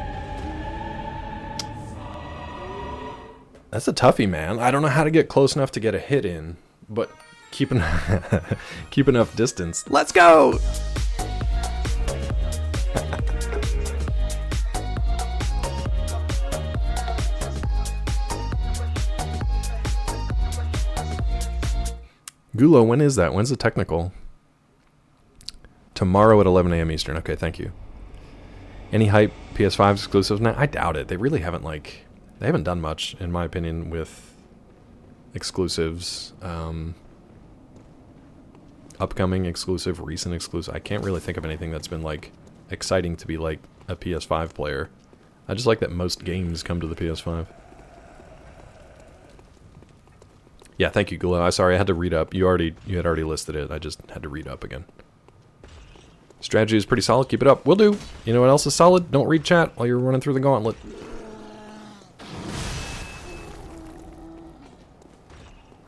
That's a toughie, man. I don't know how to get close enough to get a hit in, but keep enough distance. Let's go! Gulo, when is that? When's the technical? Tomorrow at 11 a.m. Eastern. Okay, thank you. Any hype PS5 exclusives now? I doubt it. They really haven't, like... They haven't done much, in my opinion, with exclusives. Upcoming exclusive, recent exclusive. I can't really think of anything that's been, like, exciting to be, like, a PS5 player. I just like that most games come to the PS5. Yeah, thank you, Gulo. I'm sorry, I had to read up. You had already listed it. I just had to read up again. Strategy is pretty solid. Keep it up. Will do. You know what else is solid? Don't read chat while you're running through the gauntlet.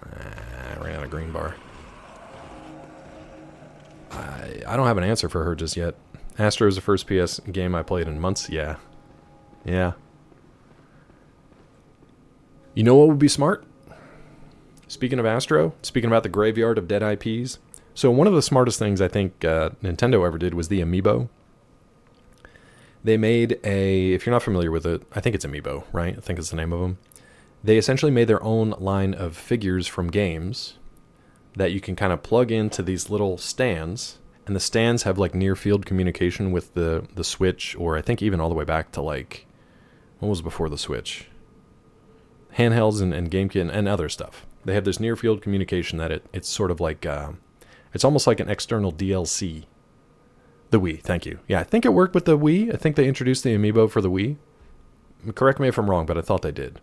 I ran out of green bar. I don't have an answer for her just yet. Astro is the first PS game I played in months. Yeah. Yeah. You know what would be smart? Speaking of Astro, speaking about the graveyard of dead IPs, so one of the smartest things I think Nintendo ever did was the Amiibo. They made if you're not familiar with it, I think it's Amiibo, right? I think it's the name of them. They essentially made their own line of figures from games that you can kind of plug into these little stands, and the stands have like near field communication with the Switch, or I think even all the way back to like, what was before the Switch? Handhelds and GameCube and other stuff. They have this near field communication that it's sort of like, it's almost like an external DLC. The Wii, thank you. Yeah, I think it worked with the Wii. I think they introduced the Amiibo for the Wii. Correct me if I'm wrong, but I thought they did.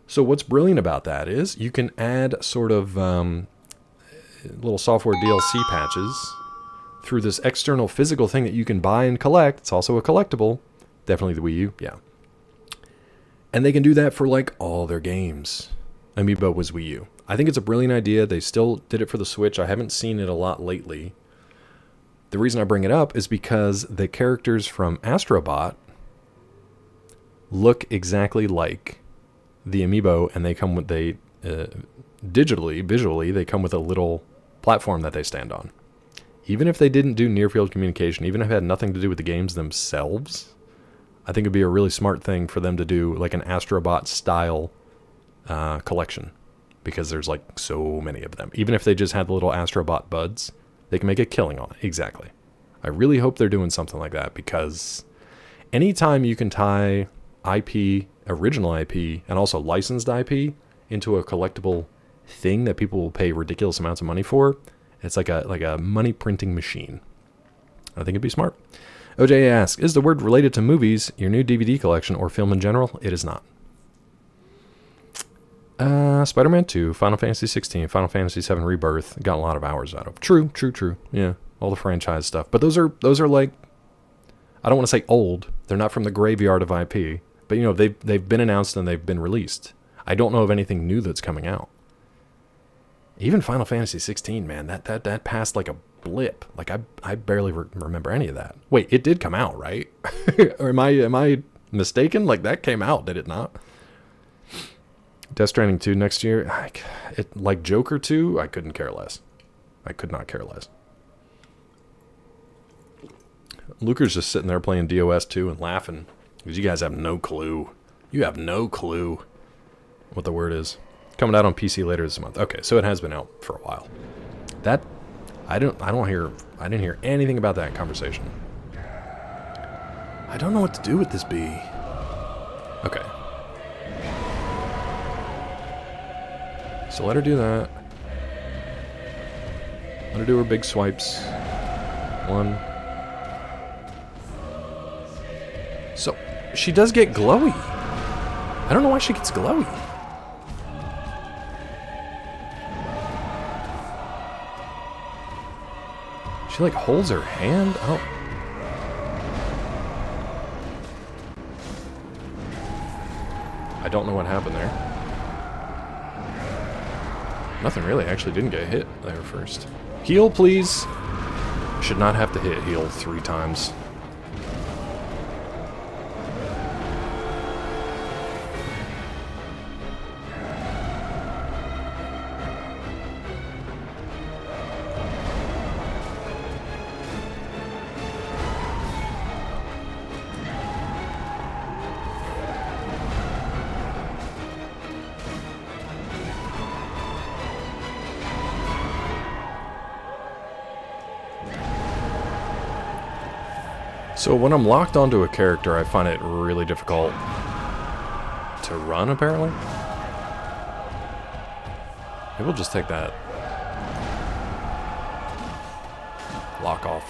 So what's brilliant about that is you can add sort of little software DLC patches through this external physical thing that you can buy and collect. It's also a collectible. Definitely the Wii U, yeah. And they can do that for like all their games. Amiibo was Wii U. I think it's a brilliant idea. They still did it for the Switch. I haven't seen it a lot lately. The reason I bring it up is because the characters from Astro Bot look exactly like the Amiibo, and they come with visually, they come with a little platform that they stand on. Even if they didn't do near-field communication, even if it had nothing to do with the games themselves, I think it'd be a really smart thing for them to do like an Astro Bot style collection, because there's like so many of them. Even if they just had the little Astro Bot buds, they can make a killing on it. Exactly. I really hope they're doing something like that, because anytime you can tie IP, original IP, and also licensed IP into a collectible thing that people will pay ridiculous amounts of money for, it's like a money printing machine. I think it'd be smart. OJ asks, is the word related to movies, your new DVD collection, or film in general? It is not. Spider-Man 2, Final Fantasy 16, Final Fantasy 7 Rebirth, got a lot of hours out of. True. Yeah, all the franchise stuff. But those are like, I don't want to say old. They're not from the graveyard of IP. But, you know, they've been announced and they've been released. I don't know of anything new that's coming out. Even Final Fantasy 16, man, that passed like a blip. Like, I barely remember any of that. Wait, it did come out, right? Or am I mistaken? Like, that came out, did it not? Death Stranding 2 next year. Like Joker 2, I couldn't care less. I could not care less. Luker's just sitting there playing DOS 2 and laughing, because you guys have no clue. You have no clue what the word is. Coming out on PC later this month. Okay, so it has been out for a while. That I didn't hear anything about that conversation. I don't know what to do with this bee. Okay. So let her do that. I'm gonna do her big swipes. 1. So, she does get glowy. I don't know why she gets glowy. She like holds her hand. Oh. I don't know what happened there. Nothing really. Actually didn't get hit there first. Heal, please. Should not have to hit heal 3 times. So when I'm locked onto a character, I find it really difficult to run, apparently. Maybe we'll just take that lock off.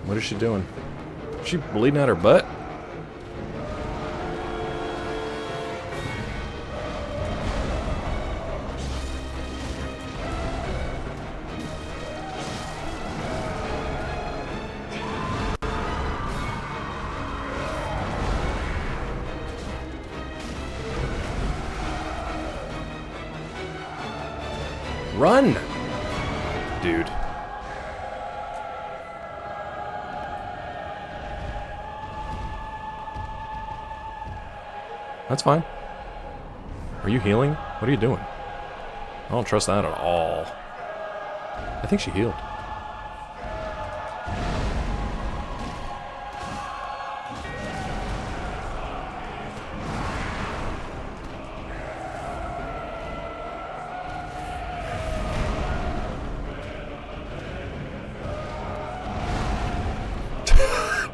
What is she doing? Is she bleeding out her butt? Run! Dude. That's fine. Are you healing? What are you doing? I don't trust that at all. I think she healed.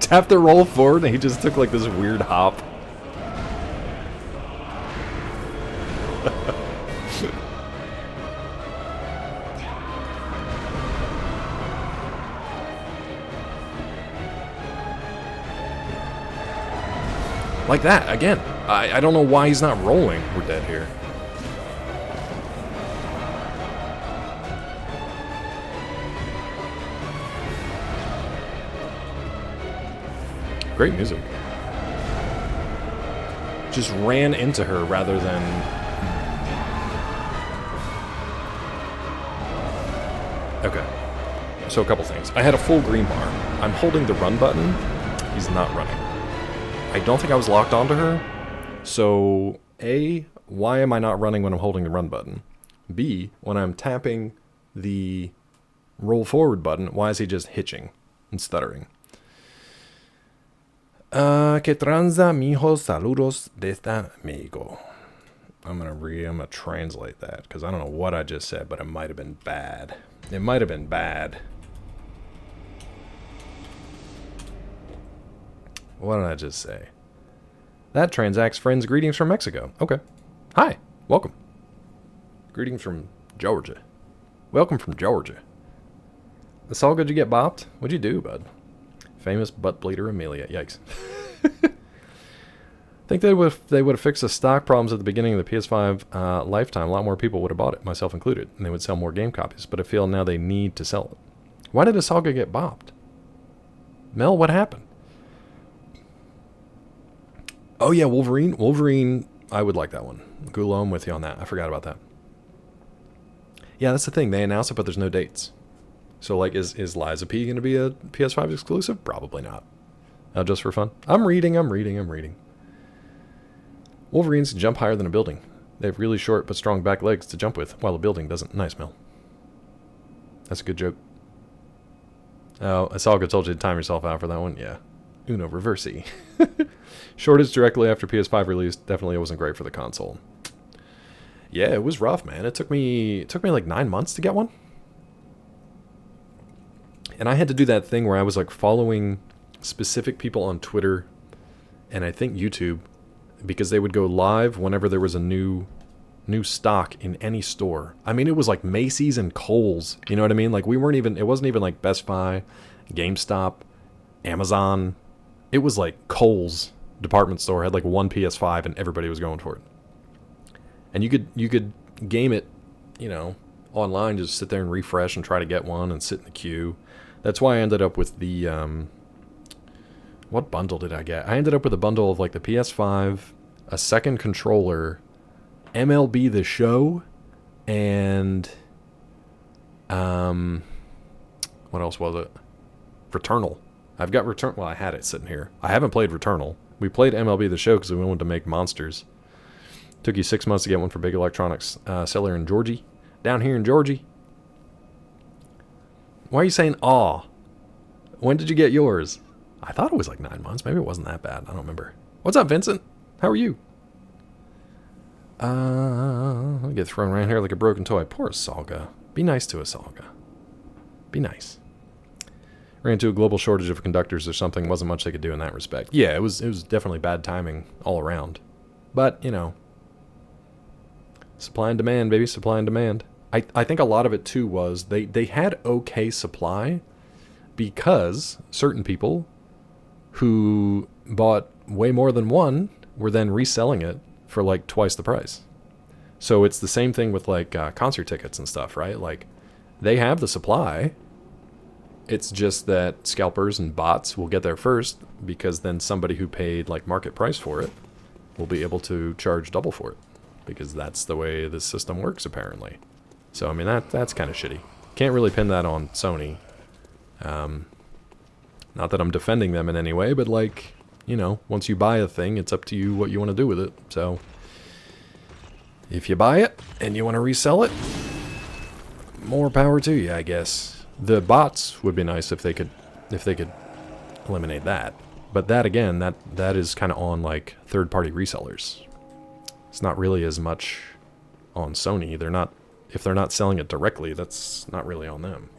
Tap the roll forward and he just took like this weird hop. Like that, again. I don't know why he's not rolling. We're dead here. Great music. Just ran into her rather than... Okay. So a couple things. I had a full green bar. I'm holding the run button. He's not running. I don't think I was locked onto her. So, A, why am I not running when I'm holding the run button? B, when I'm tapping the roll forward button, why is he just hitching and stuttering? Que tranza, mijo, saludos desde México. I'm gonna translate that, because I don't know what I just said, but it might have been bad. It might have been bad. What did I just say? That transacts friends. Greetings from Mexico. Okay. Hi. Welcome. Greetings from Georgia. Welcome from Georgia. That's all good you get bopped? What'd you do, bud? Famous butt bleeder Amelia. Yikes. Think they would have fixed the stock problems at the beginning of the PS5 lifetime. A lot more people would have bought it, myself included, and they would sell more game copies. But I feel now they need to sell it. Why did Asaga get bopped? Mel, what happened? Oh yeah, Wolverine. Wolverine, I would like that one. Gulo, I'm with you on that. I forgot about that. Yeah, that's the thing. They announced it, but there's no dates. So, like, is Liza P going to be a PS5 exclusive? Probably not. Just for fun. I'm reading. Wolverines jump higher than a building. They have really short but strong back legs to jump with, while a building doesn't. Nice, Mel. That's a good joke. Oh, Asaga told you to time yourself out for that one? Yeah. Uno reversi. Shortage directly after PS5 release definitely wasn't great for the console. Yeah, it was rough, man. It took me like 9 months to get one. And I had to do that thing where I was like following specific people on Twitter and I think YouTube, because they would go live whenever there was a new stock in any store. I mean, it was like Macy's and Kohl's, you know what I mean? Like it wasn't even like Best Buy, GameStop, Amazon. It was like Kohl's department store had like one PS5 and everybody was going for it. And you could game it, you know, online, just sit there and refresh and try to get one and sit in the queue. That's why I ended up with the what bundle did I get? I ended up with a bundle of like the PS5, a second controller, MLB The Show, and what else was it? Returnal. I've got Return. Well, I had it sitting here. I haven't played Returnal. We played MLB The Show because we wanted to make monsters. Took you 6 months to get one for Big Electronics seller in Georgie. Down here in Georgie. Why are you saying aw? When did you get yours? I thought it was like 9 months. Maybe it wasn't that bad. I don't remember. What's up, Vincent? How are you? I'll get thrown around here like a broken toy. Poor Salga. Be nice to Salga. Be nice. Ran into a global shortage of conductors or something. Wasn't much they could do in that respect. Yeah, it was definitely bad timing all around. But, you know, supply and demand, baby. Supply and demand. I think a lot of it, too, was they had okay supply because certain people who bought way more than one were then reselling it for, like, twice the price. So it's the same thing with, like, concert tickets and stuff, right? Like, they have the supply. It's just that scalpers and bots will get there first because then somebody who paid, like, market price for it will be able to charge double for it because that's the way this system works, apparently. So, I mean, that's kind of shitty. Can't really pin that on Sony. Not that I'm defending them in any way, but, like, you know, once you buy a thing, it's up to you what you want to do with it. So, if you buy it and you want to resell it, more power to you, I guess. The bots would be nice if they could eliminate that. But that, again, that is kind of on, like, third-party resellers. It's not really as much on Sony. If they're not selling it directly, that's not really on them.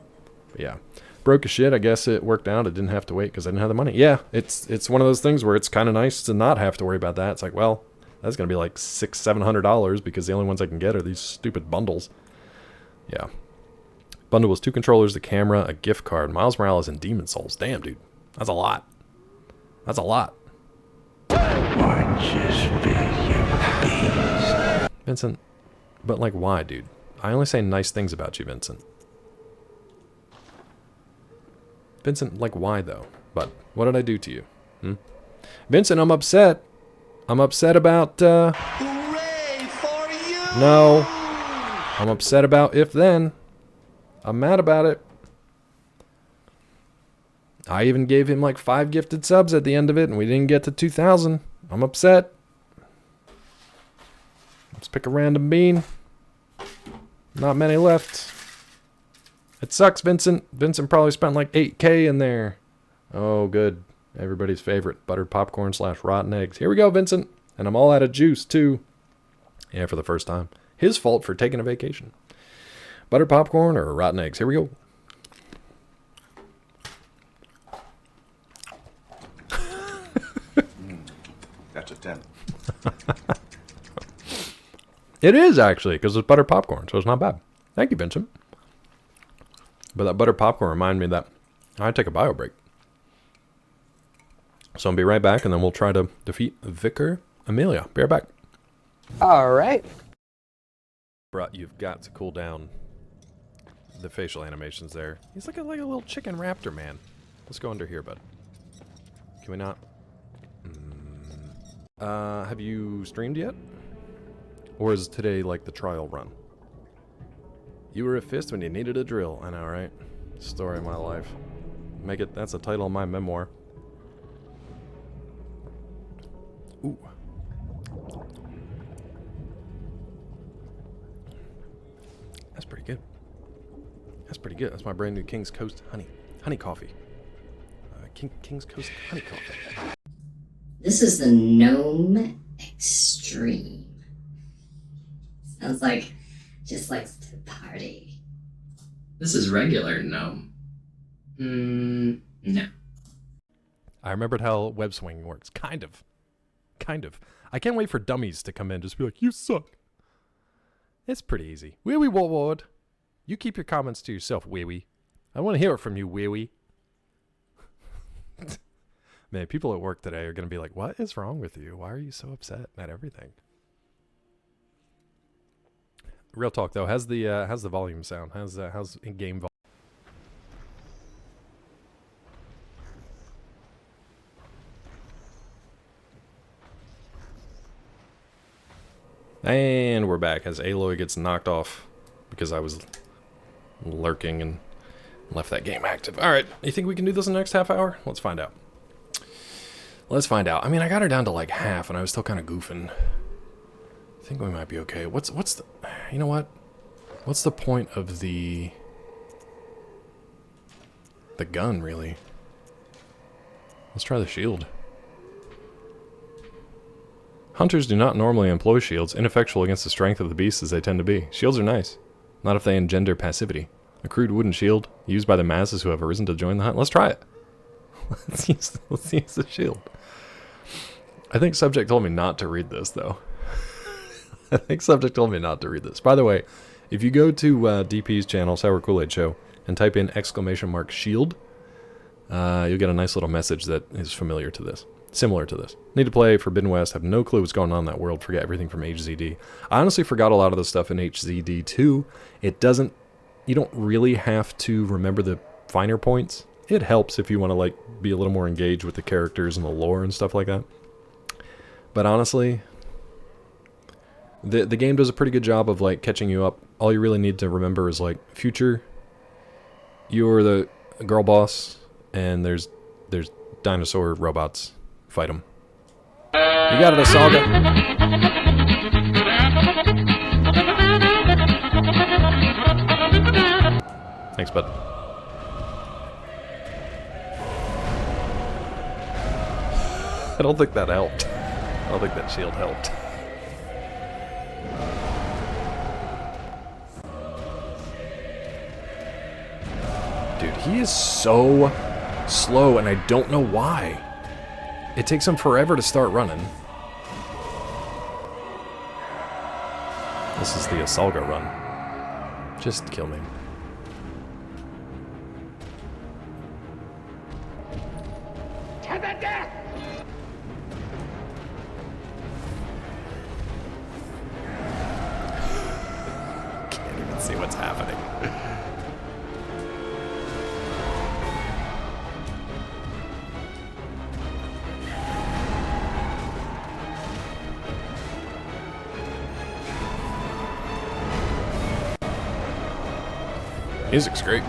But yeah. Broke as shit. I guess it worked out. I didn't have to wait because I didn't have the money. Yeah, it's one of those things where it's kind of nice to not have to worry about that. It's like, well, that's going to be like $600-700 because the only ones I can get are these stupid bundles. Yeah. Bundle was 2 controllers, the camera, a gift card, Miles Morales, and Demon Souls. Damn, dude. That's a lot. That's a lot. Vincent, but like, why, dude? I only say nice things about you, Vincent. Vincent, like, why, though? But what did I do to you? Vincent, I'm upset. I'm upset about, Hooray for you! No. I'm upset about If Then. I'm mad about it. I even gave him, like, 5 gifted subs at the end of it, and we didn't get to 2,000. I'm upset. Let's pick a random bean. Not many left. It sucks, Vincent. Vincent probably spent like 8K in there. Oh, good. Everybody's favorite. Buttered popcorn / rotten eggs. Here we go, Vincent. And I'm all out of juice, too. Yeah, for the first time. His fault for taking a vacation. Buttered popcorn or rotten eggs. Here we go. That's a 10. It is, actually, because it's buttered popcorn, so it's not bad. Thank you, Vincent. But that buttered popcorn reminded me that I take a bio break. So I'll be right back, and then we'll try to defeat Vicar Amelia. Be right back. All right. Bruh, you've got to cool down the facial animations there. He's like a little chicken raptor, man. Let's go under here, bud. Can we not? Have you streamed yet? Or is today like the trial run? You were a fist when you needed a drill. I know, right? Story of my life. That's the title of my memoir. Ooh. That's pretty good. That's pretty good. That's my brand new King's Coast honey coffee. King's Coast honey coffee. This is the Gnome Extreme. Sounds like just likes to party. This is regular gnome. No. I remembered how web swinging works. Kind of. I can't wait for dummies to come in and just be like, you suck. It's pretty easy. Wee wee ward. You keep your comments to yourself, wee wee. I want to hear it from you, wee wee. Man, people at work today are going to be like, what is wrong with you? Why are you so upset at everything? Real talk though, how's the volume sound? How's in-game volume? And we're back as Aloy gets knocked off because I was lurking and left that game active. Alright, you think we can do this in the next half hour? Let's find out. Let's find out. I mean, I got her down to like half and I was still kind of goofing. I think we might be okay. What's the... You know what? What's the point of the gun, really? Let's try the shield. Hunters do not normally employ shields, ineffectual against the strength of the beasts as they tend to be. Shields are nice, not if they engender passivity. A crude wooden shield, used by the masses who have arisen to join the hunt. Let's try it. Let's use the shield. I think Subject told me not to read this, though. I think Subject told me not to read this. By the way, if you go to DP's channel, Sour Kool-Aid Show, and type in !shield, you'll get a nice little message that is familiar to this. Similar to this. Need to play Forbidden West, have no clue what's going on in that world, forget everything from HZD. I honestly forgot a lot of the stuff in HZD too. You don't really have to remember the finer points. It helps if you want to like be a little more engaged with the characters and the lore and stuff like that. But honestly, the game does a pretty good job of like catching you up. All you really need to remember is like future, you're the girl boss, and there's dinosaur robots. Fight them. You got it, Asaga. Thanks, bud. I don't think that helped. I don't think that shield helped. Dude, he is so slow, and I don't know why. It takes him forever to start running. This is the Asalga run. Just kill me. To the death! Can't even see what's happening. Music's great.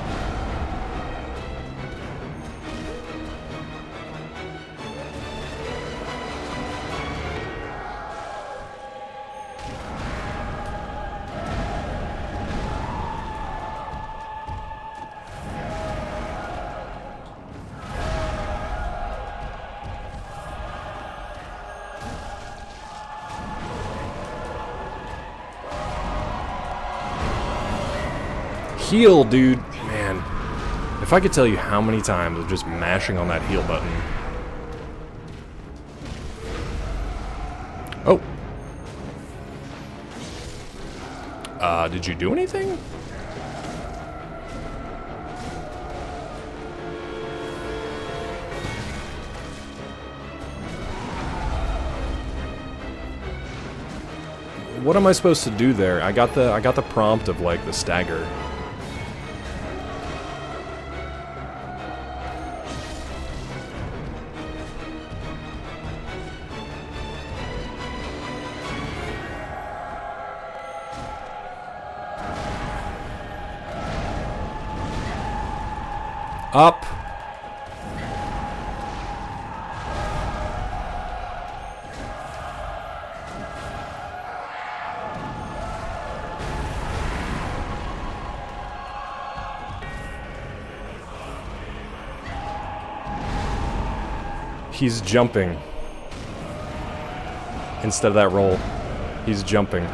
Heal, dude. Man, if I could tell you how many times of just mashing on that heal button. Oh. Did you do anything? What am I supposed to do there? I got the prompt of like the stagger. Up. He's jumping. Instead of that roll, he's jumping.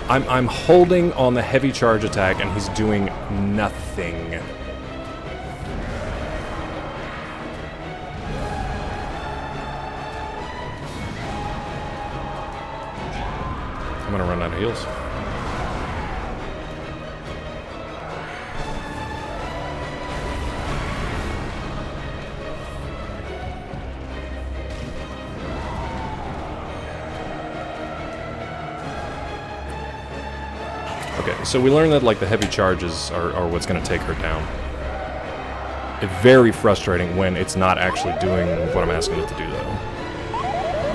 I'm holding on the heavy charge attack and he's doing nothing. I'm gonna run out of heals. Okay, so we learned that like the heavy charges are what's gonna take her down. It's very frustrating when it's not actually doing what I'm asking it to do though.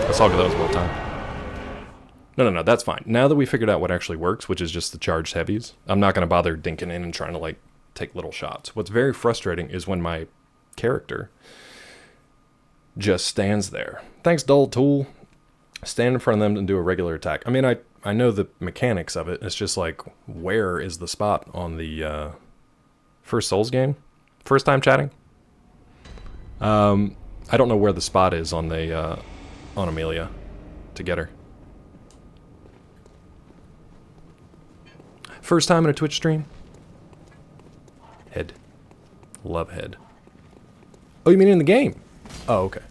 Let's talk about those one time. No, that's fine. Now that we figured out what actually works, which is just the charged heavies, I'm not going to bother dinking in and trying to, like, take little shots. What's very frustrating is when my character just stands there. Thanks, dull tool. Stand in front of them and do a regular attack. I mean, I know the mechanics of it. It's just like, where is the spot on the first Souls game? First time chatting? I don't know where the spot is on the on Amelia to get her. First time in a Twitch stream? Head. Love head. Oh, you mean in the game? Oh, okay.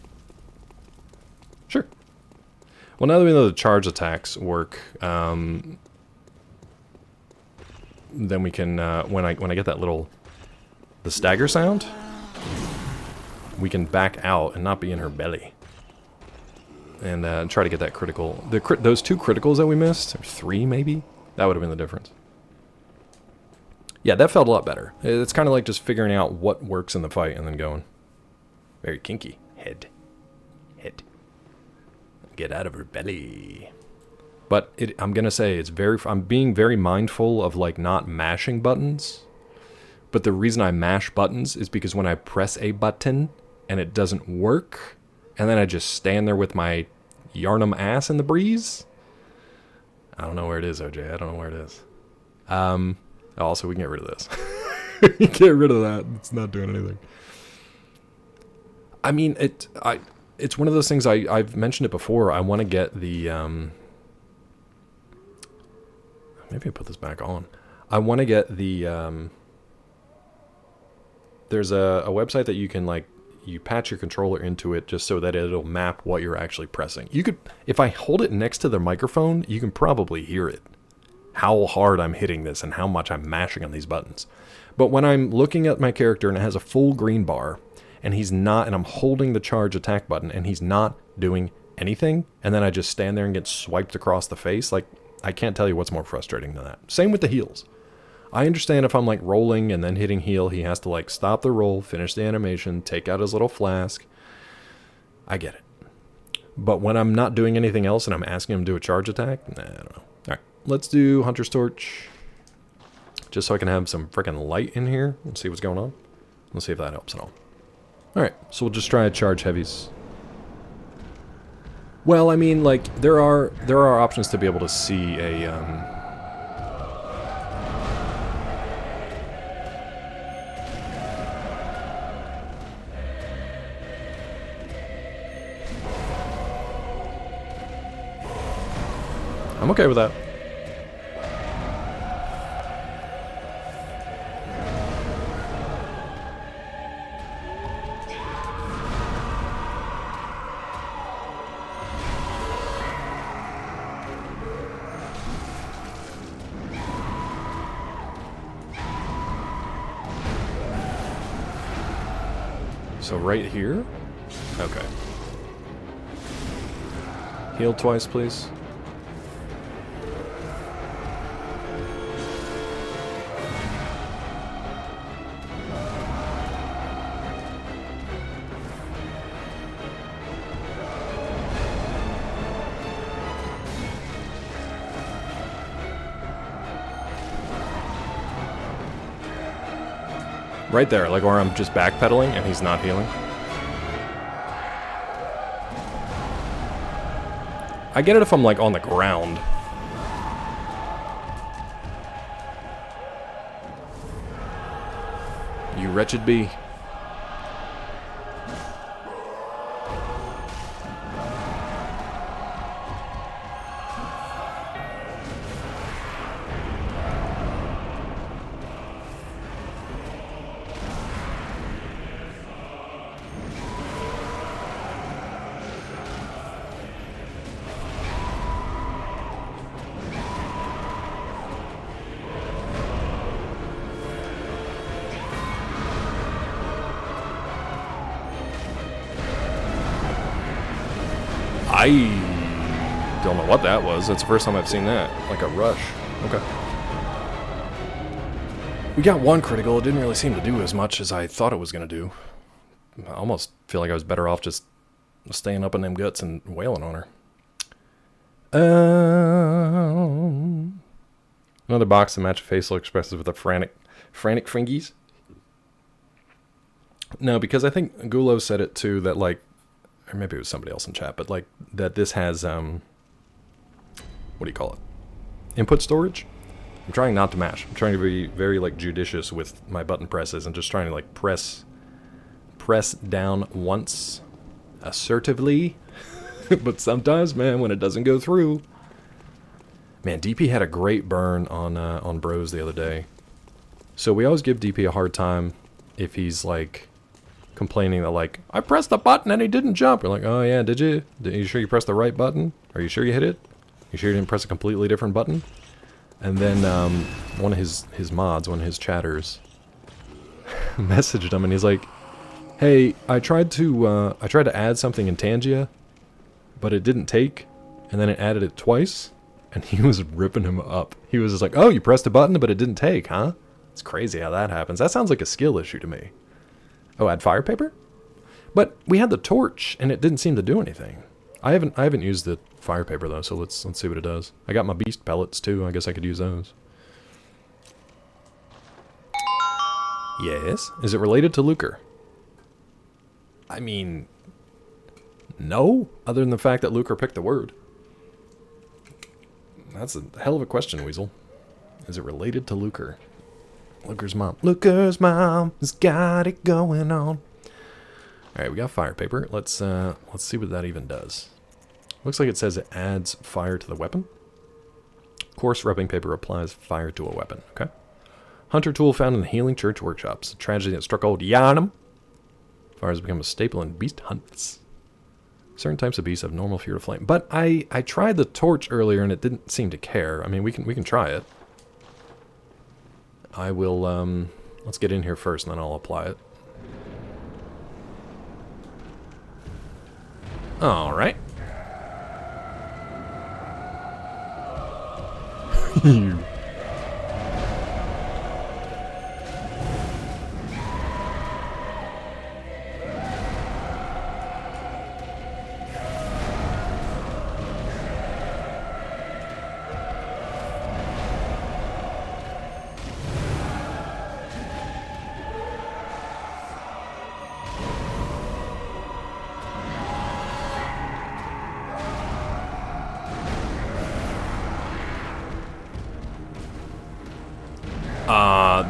Sure. Well, now that we know the charge attacks work, then we can, when I get that little, the stagger sound, we can back out and not be in her belly. And try to get that critical. Those 2 criticals that we missed, or 3 maybe, that would have been the difference. Yeah, that felt a lot better. It's kind of like just figuring out what works in the fight and then going. Very kinky. Head. Get out of her belly. But I'm going to say I'm being very mindful of like not mashing buttons. But the reason I mash buttons is because when I press a button and it doesn't work, and then I just stand there with my yarnum ass in the breeze. I don't know where it is, OJ. I don't know where it is. Also, we can get rid of this. Get rid of that. It's not doing anything. I mean, it's one of those things, I've mentioned it before. I want to get the... maybe I put this back on. I want to get the... there's a website that you can, like, you patch your controller into it just so that it'll map what you're actually pressing. You could... If I hold it next to the microphone, you can probably hear it. How hard I'm hitting this and how much I'm mashing on these buttons. But when I'm looking at my character and it has a full green bar and he's not, and I'm holding the charge attack button and he's not doing anything, and then I just stand there and get swiped across the face, like, I can't tell you what's more frustrating than that. Same with the heals. I understand if I'm like rolling and then hitting heal, he has to like stop the roll, finish the animation, take out his little flask. I get it. But when I'm not doing anything else and I'm asking him to do a charge attack, nah, I don't know. Let's do Hunter's Torch. Just so I can have some freaking light in here and see what's going on. Let's see if that helps at all. Alright, so we'll just try to charge heavies. Well, I mean, like, there are options to be able to see a, I'm okay with that. So right here? Okay. Heal twice, please. Right there, like where I'm just backpedaling and he's not healing. I get it if I'm like on the ground. You wretched bee. I don't know what that was. That's the first time I've seen that. Like a rush. Okay. We got one critical. It didn't really seem to do as much as I thought it was going to do. I almost feel like I was better off just staying up in them guts and wailing on her. Another box to match facial expressions with a frantic fingies. No, because I think Gulo said it too, that like, or maybe it was somebody else in chat, but like that this has what do you call it? Input storage. I'm trying not to mash. I'm trying to be very like judicious with my button presses and just trying to like press down once assertively. But sometimes, man, when it doesn't go through. Man, DP had a great burn on Bros the other day. So we always give DP a hard time if he's like complaining that like, I pressed the button and he didn't jump. We're like, oh yeah, did you? Are you sure you pressed the right button? Are you sure you hit it? You sure you didn't press a completely different button? And then one of his mods, one of his chatters, messaged him and he's like, hey, I tried to add something in Tangia, but it didn't take, and then it added it twice, and he was ripping him up. He was just like, oh, you pressed a button, but it didn't take, huh? It's crazy how that happens. That sounds like a skill issue to me. Oh, add fire paper? But we had the torch, and it didn't seem to do anything. I haven't used the fire paper, though, so let's see what it does. I got my beast pellets, too. I guess I could use those. Yes? Is it related to Lucre? I mean, no, other than the fact that Lucre picked the word. That's a hell of a question, Weasel. Is it related to Lucre? Lucre's mom. Lucre's mom has got it going on. Alright, we got fire paper. Let's see what that even does. Looks like it says it adds fire to the weapon. Coarse rubbing paper applies fire to a weapon. Okay. Hunter tool found in the Healing Church workshops. A tragedy that struck old Yharnam. Fire has become a staple in beast hunts. Certain types of beasts have normal fear to flame. But I tried the torch earlier and it didn't seem to care. I mean, we can try it. I will, let's get in here first and then I'll apply it. Alright.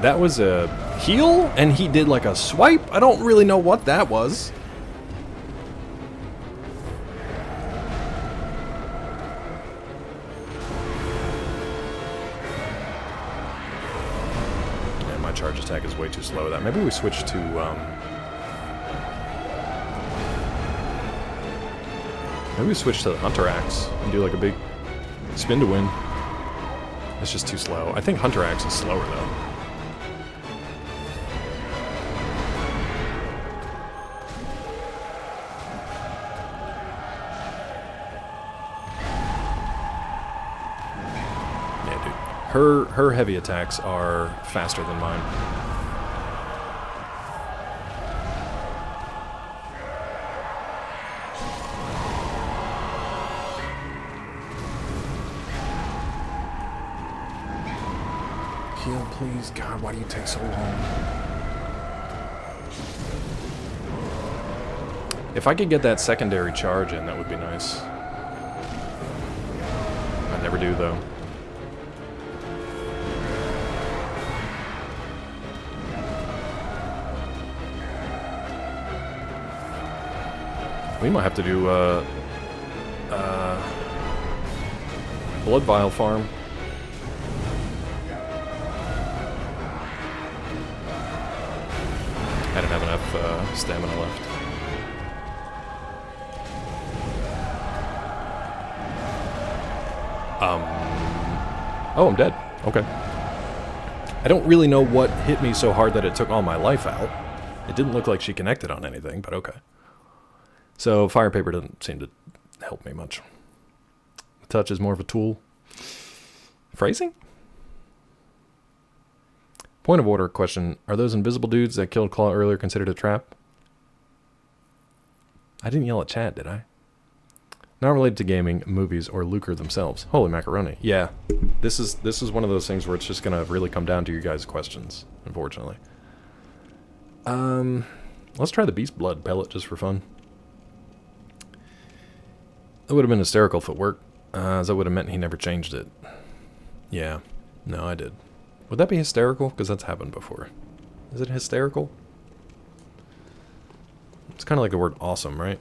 That was a heal, and he did like a swipe. I don't really know what that was. And my charge attack is way too slow with that. Maybe we switch to, maybe we switch to the Hunter Axe and do like a big spin to win. It's just too slow. I think Hunter Axe is slower though. Yeah, dude. Her heavy attacks are faster than mine. Heal, please. God, why do you take so long? If I could get that secondary charge in, that would be nice. I never do, though. We might have to do Blood Vial farm. I didn't have enough stamina left. Oh, I'm dead. Okay. I don't really know what hit me so hard that it took all my life out. It didn't look like she connected on anything, but okay. So fire paper doesn't seem to help me much. Touch is more of a tool. Phrasing? Point of order question. Are those invisible dudes that killed Claw earlier considered a trap? I didn't yell at chat, did I? Not related to gaming, movies, or lucre themselves. Holy macaroni. Yeah. This is one of those things where it's just gonna really come down to you guys' questions, unfortunately. Let's try the beast blood pellet just for fun. That would have been hysterical if it worked. That would have meant he never changed it. Yeah. No, I did. Would that be hysterical? Because that's happened before. Is it hysterical? It's kind of like the word awesome, right?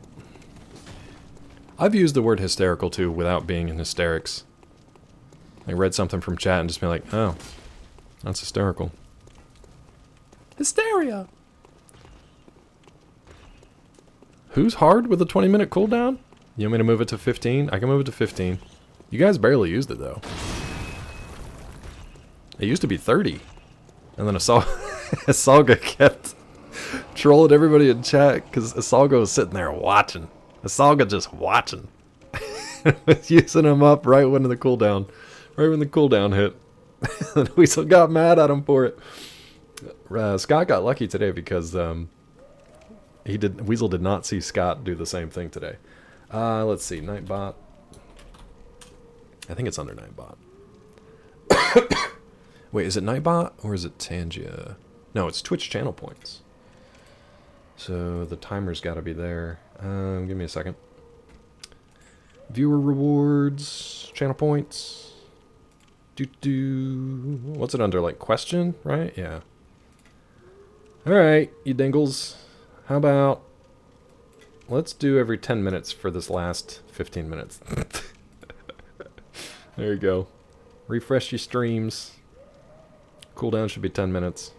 I've used the word hysterical too without being in hysterics. I read something from chat and just be like, oh, that's hysterical. Hysteria. Who's hard with a 20-minute cooldown? You want me to move it to 15? I can move it to 15. You guys barely used it though. It used to be 30. And then Asalga kept trolling everybody in chat because Asalga was sitting there watching. Asalga just watching. Using him up right when the cooldown hit. And Weasel got mad at him for it. Scott got lucky today because Weasel did not see Scott do the same thing today. Let's see, Nightbot. I think it's under Nightbot. Wait, is it Nightbot or is it Tangia? No, it's Twitch channel points. So the timer's got to be there. Give me a second. Viewer rewards, channel points. What's it under? Like question, right? Yeah. All right, you dingles. How about let's do every 10 minutes for this last 15 minutes. There you go. Refresh your streams. Cooldown should be 10 minutes.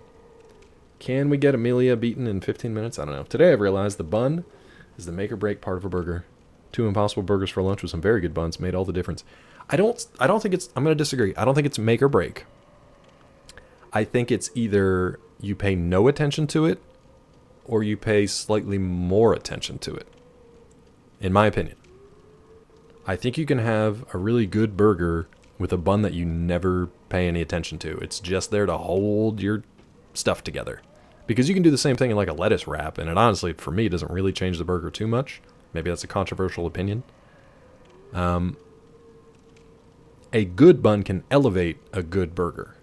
Can we get Amelia beaten in 15 minutes? I don't know. Today I've realized the bun is the make or break part of a burger. 2 Impossible Burgers for lunch with some very good buns made all the difference. I don't think it's, I'm going to disagree. I don't think it's make or break. I think it's either you pay no attention to it or you pay slightly more attention to it. In my opinion. I think you can have a really good burger with a bun that you never pay any attention to. It's just there to hold your stuff together. Because you can do the same thing in like a lettuce wrap, and it honestly, for me, doesn't really change the burger too much. Maybe that's a controversial opinion. A good bun can elevate a good burger.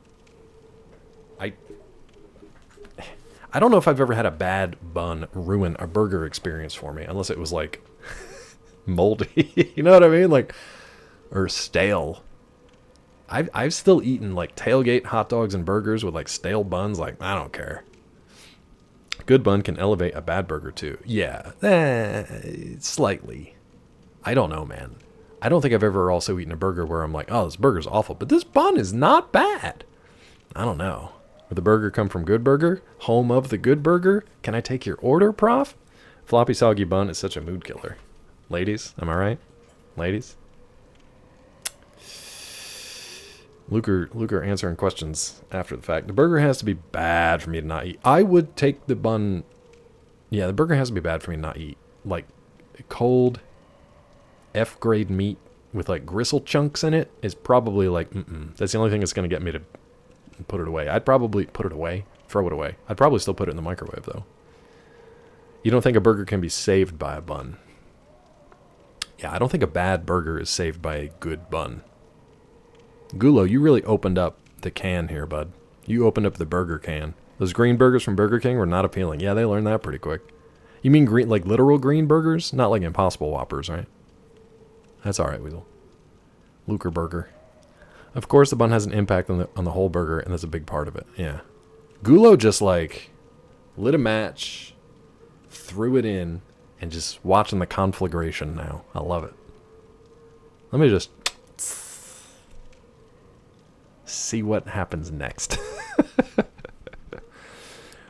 I don't know if I've ever had a bad bun ruin a burger experience for me, unless it was like moldy, you know what I mean? Like, or stale. I've still eaten like tailgate hot dogs and burgers with like stale buns. Like, I don't care. Good bun can elevate a bad burger too. Yeah, slightly. I don't know, man. I don't think I've ever also eaten a burger where I'm like, oh, this burger's awful, but this bun is not bad. I don't know. Would the burger come from Good Burger? Home of the Good Burger? Can I take your order, prof? Floppy soggy bun is such a mood killer. Ladies, am I right? Ladies? Luker answering questions after the fact. The burger has to be bad for me to not eat. I would take the bun. Yeah, the burger has to be bad for me to not eat. Like cold F-grade meat with like gristle chunks in it is probably like, That's the only thing that's going to get me to put it away. I'd probably put it away. Throw it away. I'd probably still put it in the microwave though. You don't think a burger can be saved by a bun? Yeah, I don't think a bad burger is saved by a good bun. Gulo, you really opened up the can here, bud. You opened up the burger can. Those green burgers from Burger King were not appealing. Yeah, they learned that pretty quick. You mean green, like literal green burgers? Not like Impossible Whoppers, right? That's alright, Weasel. Luker burger. Of course, the bun has an impact on the whole burger, and that's a big part of it. Yeah. Gulo just like lit a match, threw it in, and just watching the conflagration now. I love it. Let me just see what happens next.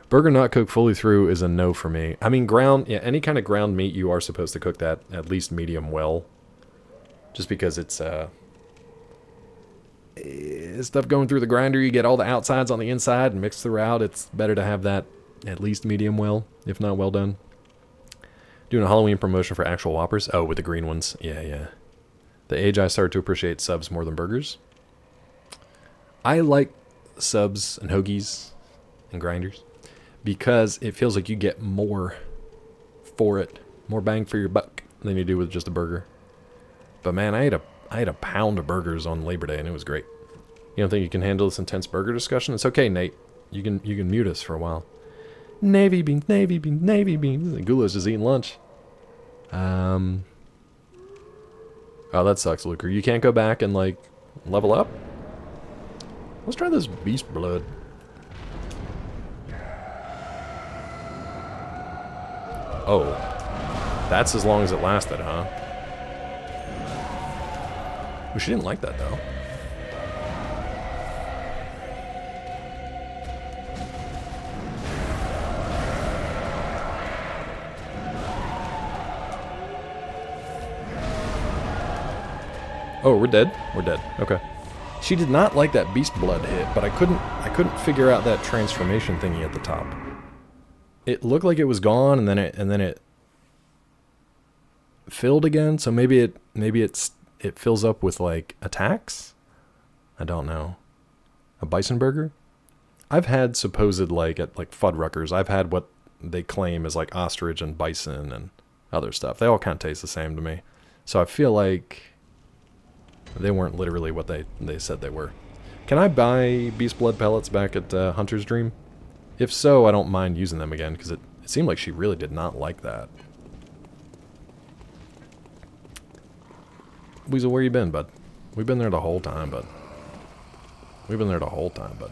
Burger not cooked fully through is a no for me. I mean, any kind of ground meat, you are supposed to cook that at least medium well. Just because it's stuff going through the grinder, you get all the outsides on the inside and mixed throughout. It's better to have that at least medium well, if not well done. Doing a Halloween promotion for actual Whoppers. Oh, with the green ones. Yeah, yeah. The age I started to appreciate subs more than burgers. I like subs and hoagies and grinders because it feels like you get more for it, more bang for your buck than you do with just a burger. But man, I ate a pound of burgers on Labor Day and it was great. You don't think you can handle this intense burger discussion? It's okay, Nate. You can mute us for a while. Navy beans, navy beans, navy beans. Gula's just eating lunch. Oh, that sucks, Luker. You can't go back and like level up? Let's try this beast blood. Oh. That's as long as it lasted, huh? Well, she didn't like that, though. Oh, we're dead? We're dead. Okay. She did not like that beast blood hit, but I couldn't figure out that transformation thingy at the top. It looked like it was gone, and then it filled again. So maybe it fills up with like attacks. I don't know. A bison burger. I've had supposed like at like Fuddruckers. I've had what they claim is like ostrich and bison and other stuff. They all kind of taste the same to me. So I feel like they weren't literally what they said they were. Can I buy beast blood pellets back at Hunter's Dream? If so, I don't mind using them again, because it seemed like she really did not like that. Weasel, where you been, bud? We've been there the whole time, bud. We've been there the whole time, bud.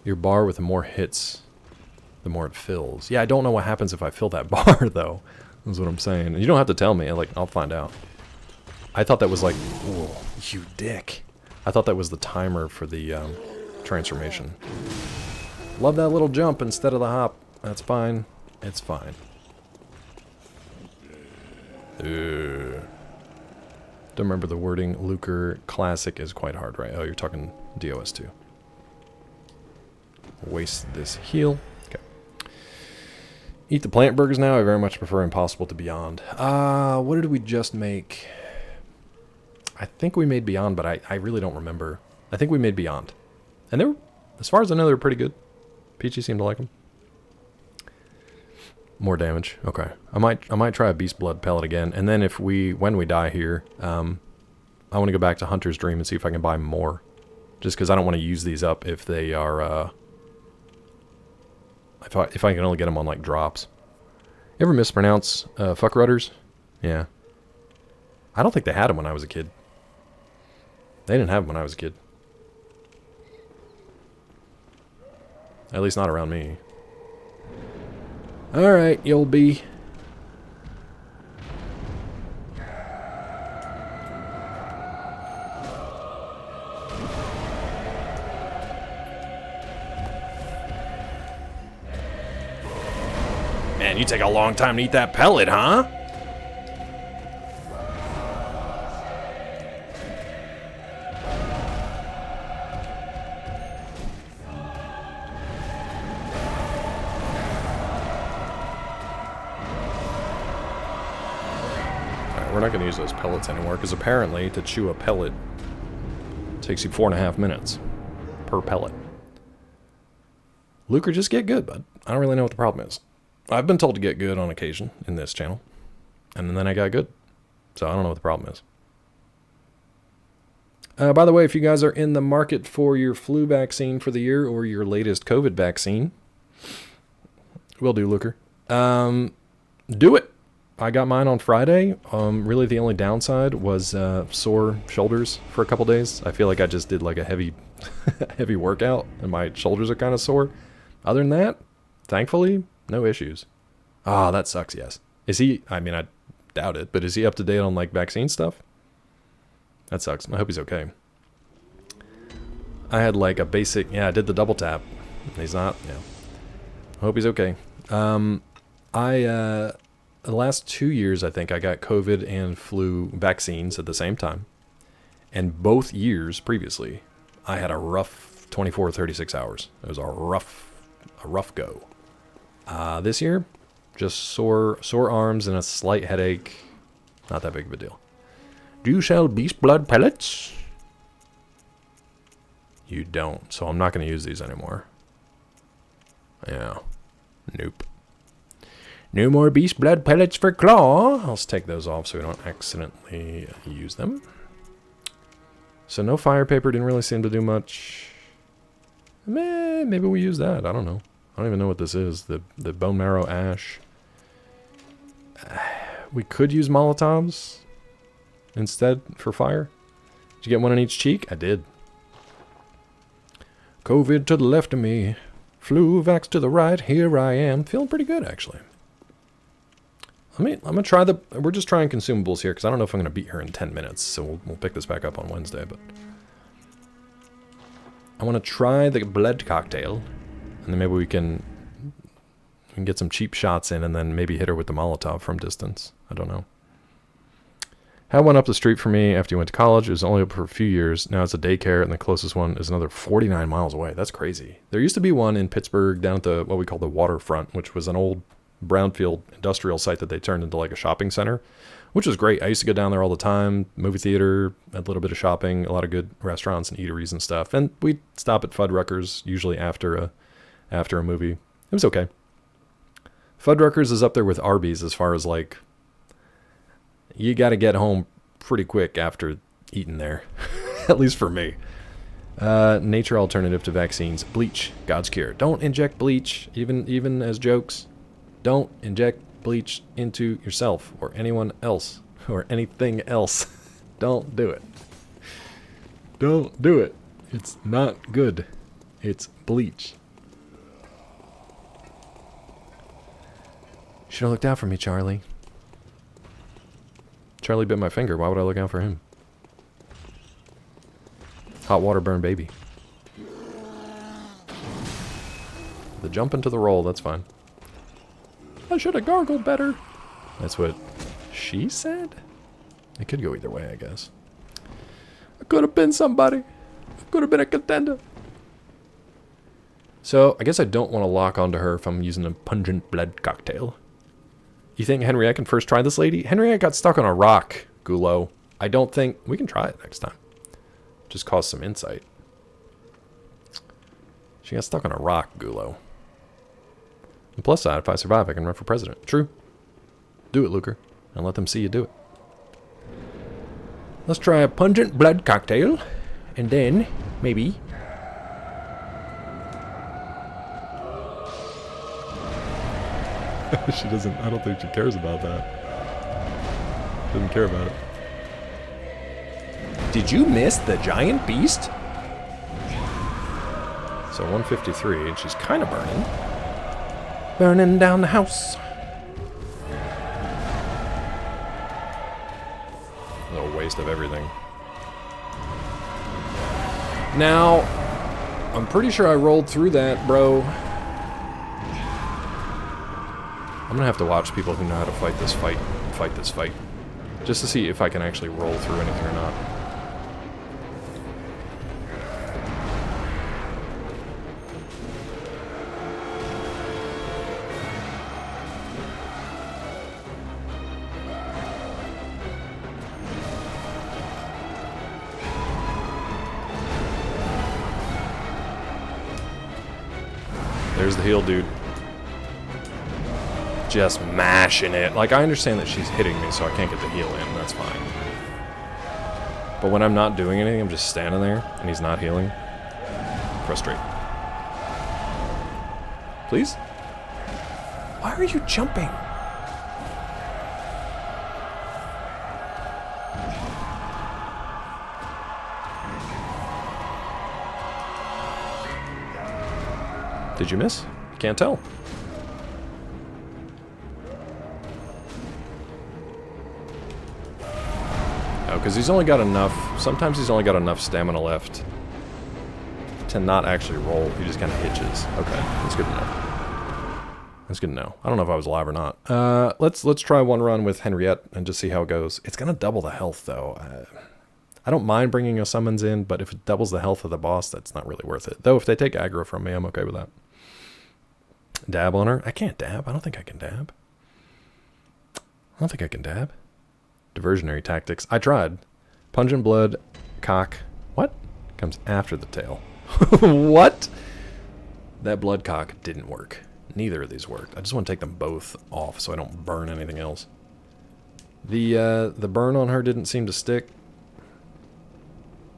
Your bar with the more hits, the more it fills. Yeah, I don't know what happens if I fill that bar, though. That's what I'm saying. And you don't have to tell me. I'll find out. I thought that was like, ooh, you dick. I thought that was the timer for the transformation. Love that little jump instead of the hop. That's fine. It's fine. Don't remember the wording. Luker Classic is quite hard, right? Oh, you're talking DOS 2. Waste this heal. Okay. Eat the plant burgers now. I very much prefer Impossible to Beyond. What did we just make? I think we made Beyond, but I really don't remember. I think we made Beyond. And they were, as far as I know, they were pretty good. Peachy seemed to like them. More damage. Okay. I might try a beast blood pellet again. And then when we die here, I want to go back to Hunter's Dream and see if I can buy more. Just because I don't want to use these up if they are, if I can only get them on like drops. You ever mispronounce fuck rudders? Yeah. I don't think they had them when I was a kid. They didn't have them when I was a kid. At least not around me. Alright, you'll be. Man, you take a long time to eat that pellet, huh? We're not going to use those pellets anymore, because apparently to chew a pellet takes you 4.5 minutes per pellet. Luker, just get good, bud. I don't really know what the problem is. I've been told to get good on occasion in this channel, and then I got good. So I don't know what the problem is. By the way, if you guys are in the market for your flu vaccine for the year or your latest COVID vaccine, will do, Luker. Do it. I got mine on Friday. Really the only downside was sore shoulders for a couple days. I feel like I just did like a heavy heavy workout and my shoulders are kind of sore. Other than that, thankfully, no issues. Ah, that sucks, yes. Is he, I mean, I doubt it, but is he up to date on like vaccine stuff? That sucks. I hope he's okay. I had like a basic, yeah, I did the double tap. He's not, yeah. I hope he's okay. The last 2 years, I think, I got COVID and flu vaccines at the same time. And both years previously, I had a rough 24 or 36 hours. It was a rough go. This year, Just sore arms and a slight headache. Not that big of a deal. Do you sell beast blood pellets? You don't, so I'm not going to use these anymore. Yeah. Nope. No more beast blood pellets for Claw. I'll just take those off so we don't accidentally use them. So no fire paper, didn't really seem to do much. Maybe we use that, I don't know. I don't even know what this is. The bone marrow ash. We could use Molotovs instead for fire. Did you get one on each cheek? I did. COVID to the left of me. Flu vax to the right. Here I am. Feeling pretty good, actually. I'm gonna try we're just trying consumables here, because I don't know if I'm gonna beat her in 10 minutes, so we'll pick this back up on Wednesday, but I want to try the blood cocktail, and then maybe we can get some cheap shots in, and then maybe hit her with the Molotov from distance. I don't know. Had one up the street for me after you went to college. It was only up for a few years. Now it's a daycare, and the closest one is another 49 miles away. That's crazy. There used to be one in Pittsburgh down at the what we call the waterfront, which was an old brownfield industrial site that they turned into like a shopping center, which was great. I used to go down there all the time. Movie theater, a little bit of shopping, a lot of good restaurants and eateries and stuff. And we'd stop at Fuddruckers usually after a movie. It was okay. Fuddruckers is up there with Arby's as far as like, you got to get home pretty quick after eating there. At least for me. Nature alternative to vaccines. Bleach. God's cure. Don't inject bleach, even as jokes. Don't inject bleach into yourself or anyone else or anything else. Don't do it. Don't do it. It's not good. It's bleach. Should have looked out for me, Charlie. Charlie bit my finger. Why would I look out for him? Hot water burn baby. The jump into the roll, that's fine. I should have gargled better. That's what she said? It could go either way, I guess. I could have been somebody. I could have been a contender. So, I guess I don't want to lock onto her if I'm using a pungent blood cocktail. You think Henriette can first try this lady? Henriette got stuck on a rock, Gulo. I don't think... We can try it next time. Just cause some insight. She got stuck on a rock, Gulo. The plus side, if I survive, I can run for president. True. Do it, Luker. And let them see you do it. Let's try a pungent blood cocktail. And then, maybe... She doesn't... I don't think she cares about that. She doesn't care about it. Did you miss the giant beast? So 153, and she's kind of burning. Burning down the house. A little waste of everything. Now, I'm pretty sure I rolled through that, bro. I'm gonna have to watch people who know how to fight this fight, just to see if I can actually roll through anything or not. There's the heal, dude. Just mashing it. Like, I understand that she's hitting me, so I can't get the heal in. That's fine. But when I'm not doing anything, I'm just standing there, and he's not healing. Frustrate. Please? Why are you jumping? Did you miss? Can't tell. Oh, because he's only got enough... Sometimes he's only got enough stamina left to not actually roll. He just kind of hitches. Okay, that's good to know. That's good to know. I don't know if I was alive or not. Let's try one run with Henriette and just see how it goes. It's going to double the health, though. I don't mind bringing a summons in, but if it doubles the health of the boss, that's not really worth it. Though, if they take aggro from me, I'm okay with that. Dab on her? I can't dab. I don't think I can dab. I don't think I can dab. Diversionary tactics. I tried. Pungent blood, cock. What? Comes after the tail. What? That blood cock didn't work. Neither of these worked. I just want to take them both off so I don't burn anything else. The burn on her didn't seem to stick.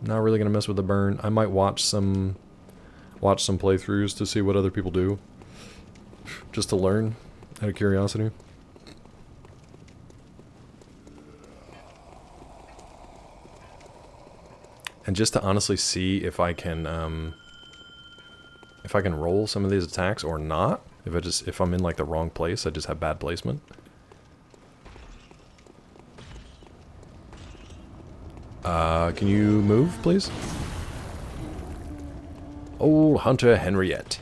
Not really gonna mess with the burn. I might watch some playthroughs to see what other people do. Just to learn out of curiosity. And just to honestly see if I can roll some of these attacks or not. If I'm in like the wrong place, I just have bad placement. Can you move, please? Old Hunter Henriette.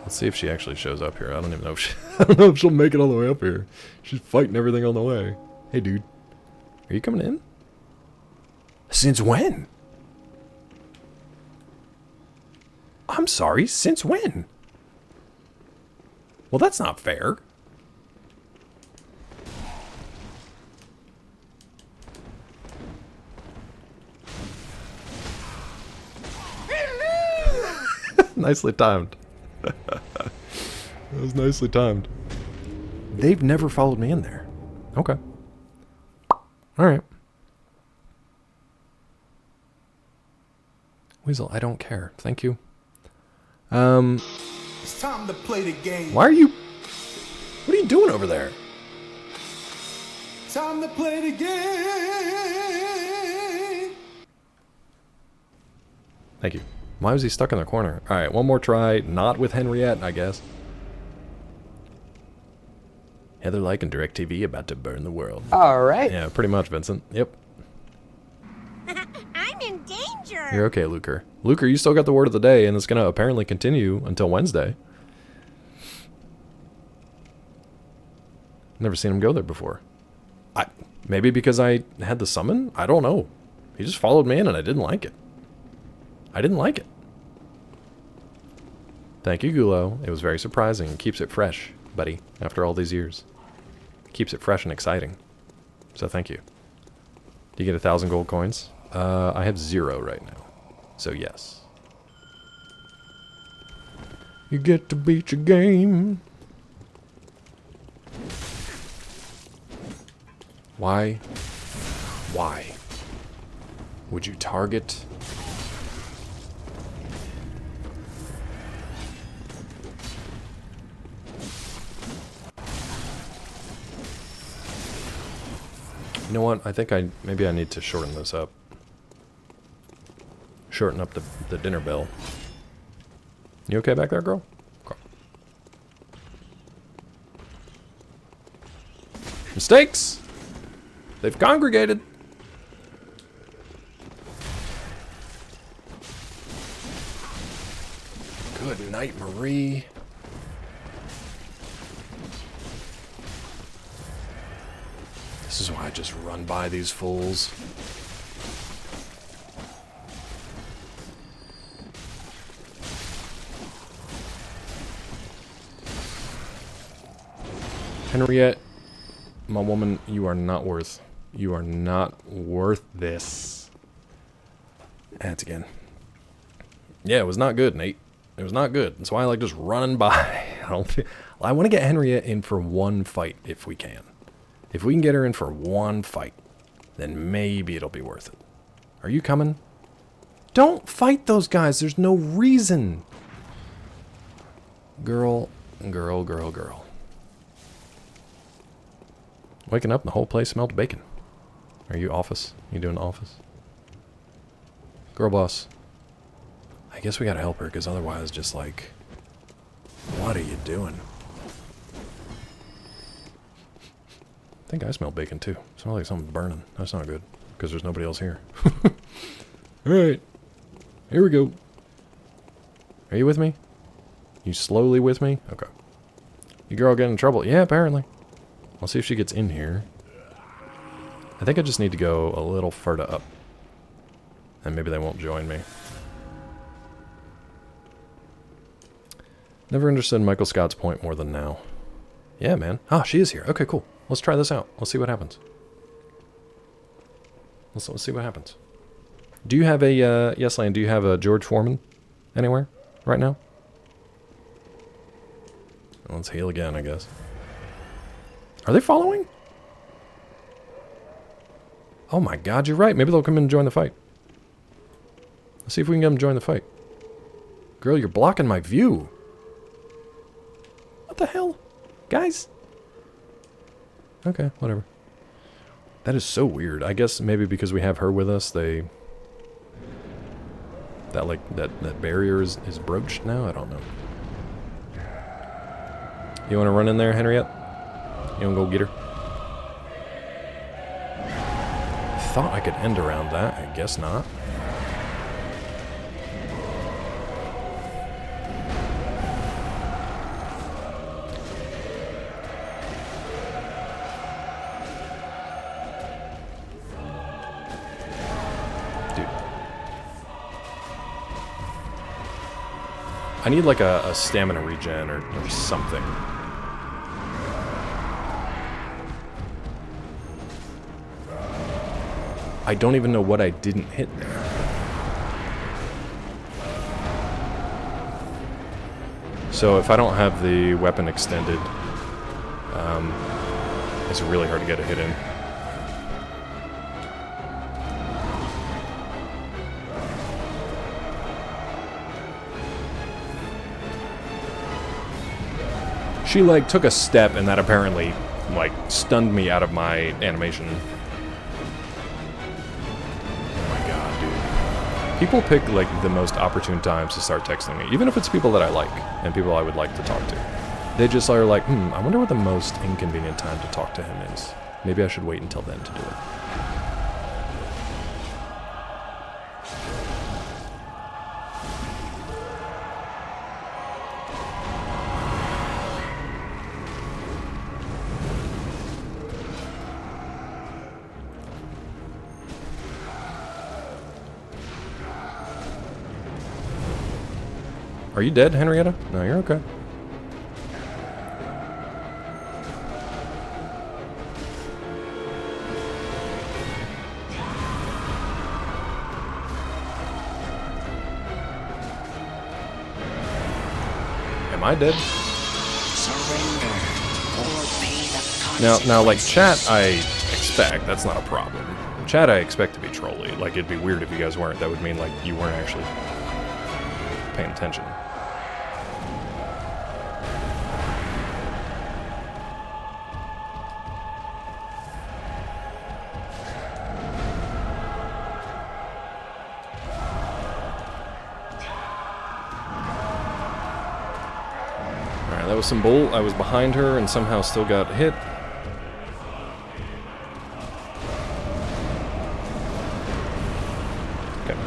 Let's see if she actually shows up here. I don't even know if I don't know if she'll make it all the way up here. She's fighting everything on the way. Hey, dude. Are you coming in? Since when? I'm sorry, since when? Well, that's not fair. Nicely timed. That was nicely timed. They've never followed me in there. Okay. Alright. Weasel, I don't care. Thank you. It's time to play the game. Why are you... What are you doing over there? Time to play the game. Thank you. Why was he stuck in the corner? Alright, one more try. Not with Henriette, I guess. Heather Like and DirecTV about to burn the world. Alright. Yeah, pretty much, Vincent. Yep. I'm in danger. You're okay, Luker. Luker, you still got the word of the day, and it's going to apparently continue until Wednesday. Never seen him go there before. Maybe because I had the summon? I don't know. He just followed me in, and I didn't like it. I didn't like it. Thank you, Gulo. It was very surprising. It keeps it fresh, buddy, after all these years. Keeps it fresh and exciting. So thank you. Do you get 1,000 gold coins? I have 0 right now. So yes. You get to beat your game. Why? Why would you target... You know what? I think maybe I need to shorten this up. Shorten up the dinner bell. You okay back there, girl? Okay. Mistakes! They've congregated! Good night, Marie. This is why I just run by these fools. Henriette, my woman, you are not worth this. Ads again. Yeah, it was not good, Nate. It was not good. That's why I like just running by. I want to get Henriette in for one fight if we can. If we can get her in for one fight, then maybe it'll be worth it. Are you coming? Don't fight those guys. There's no reason. Girl. Waking up and the whole place smelled bacon. Are you office? You doing office? Girl boss. I guess we gotta help her, because otherwise just like... What are you doing? I think I smell bacon too. It smells like something's burning. That's not good, because there's nobody else here. Alright. Here we go. Are you with me? You slowly with me? Okay. You girl getting in trouble? Yeah, apparently. I'll see if she gets in here. I think I just need to go a little further up. And maybe they won't join me. Never understood Michael Scott's point more than now. Yeah, man. Ah, she is here. Okay, cool. Let's try this out. Let's see what happens. Let's see what happens. Do you have a, yes, Lane, do you have a George Foreman anywhere right now? Let's heal again, I guess. Are they following? Oh my god, you're right. Maybe they'll come in and join the fight. Let's see if we can get them to join the fight. Girl, you're blocking my view. What the hell? Guys? Okay, whatever. That is so weird. I guess maybe because we have her with us, they... That barrier is broached now? I don't know. You want to run in there, Henriette? You want to go get her? I thought I could end around that. I guess not. I need like a stamina regen or something. I don't even know what I didn't hit there. So if I don't have the weapon extended, it's really hard to get a hit in. She, like, took a step, and that apparently, like, stunned me out of my animation. Oh my god, dude. People pick, like, the most opportune times to start texting me, even if it's people that I like, and people I would like to talk to. They just are like, I wonder what the most inconvenient time to talk to him is. Maybe I should wait until then to do it. Are you dead, Henrietta? No, you're okay. Am I dead? Now, like, chat, I expect. That's not a problem. Chat, I expect to be trolly. Like, it'd be weird if you guys weren't. That would mean, like, you weren't actually paying attention. Alright, that was some bull. I was behind her and somehow still got hit.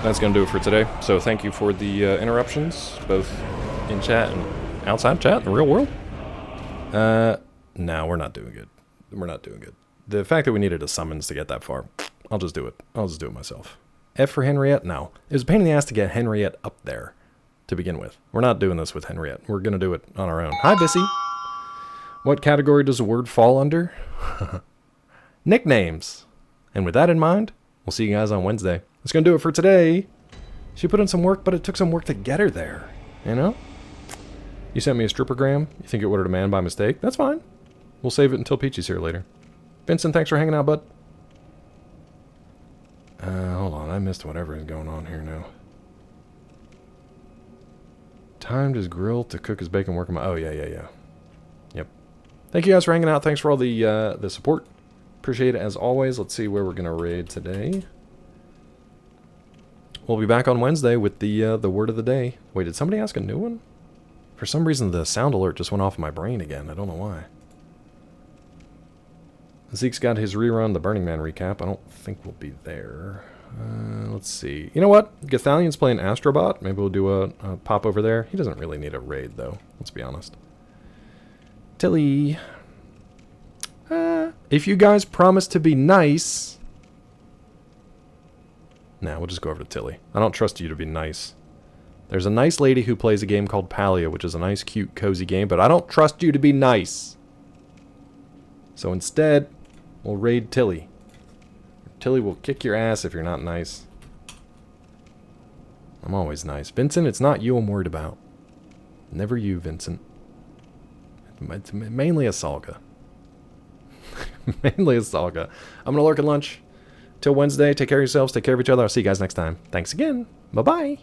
That's going to do it for today. So thank you for the interruptions, both in chat and outside chat, in the real world. No, we're not doing good. We're not doing good. The fact that we needed a summons to get that far, I'll just do it. I'll just do it myself. F for Henriette? No. It was a pain in the ass to get Henriette up there to begin with. We're not doing this with Henriette. We're going to do it on our own. Hi, Bissy. What category does a word fall under? Nicknames. And with that in mind, we'll see you guys on Wednesday. That's going to do it for today. She put in some work, but it took some work to get her there. You know? You sent me a strippergram. You think it ordered a man by mistake? That's fine. We'll save it until Peachy's here later. Vincent, thanks for hanging out, bud. Hold on. I missed whatever is going on here now. Timed his grill to cook his bacon working my... Oh, yeah. Yep. Thank you guys for hanging out. Thanks for all the support. Appreciate it as always. Let's see where we're going to raid today. We'll be back on Wednesday with the word of the day. Wait, did somebody ask a new one? For some reason, the sound alert just went off my brain again. I don't know why. Zeke's got his rerun, the Burning Man recap. I don't think we'll be there. Let's see. You know what? Gathalion's playing Astrobot. Maybe we'll do a pop over there. He doesn't really need a raid, though. Let's be honest. Tilly. If you guys promise to be nice... Nah, we'll just go over to Tilly. I don't trust you to be nice. There's a nice lady who plays a game called Palia, which is a nice, cute, cozy game, but I don't trust you to be nice. So instead, we'll raid Tilly. Tilly will kick your ass if you're not nice. I'm always nice. Vincent, it's not you I'm worried about. Never you, Vincent. It's mainly a Salga. Mainly a Salga. I'm going to lurk at lunch. Till Wednesday, take care of yourselves, take care of each other. I'll see you guys next time. Thanks again. Bye-bye.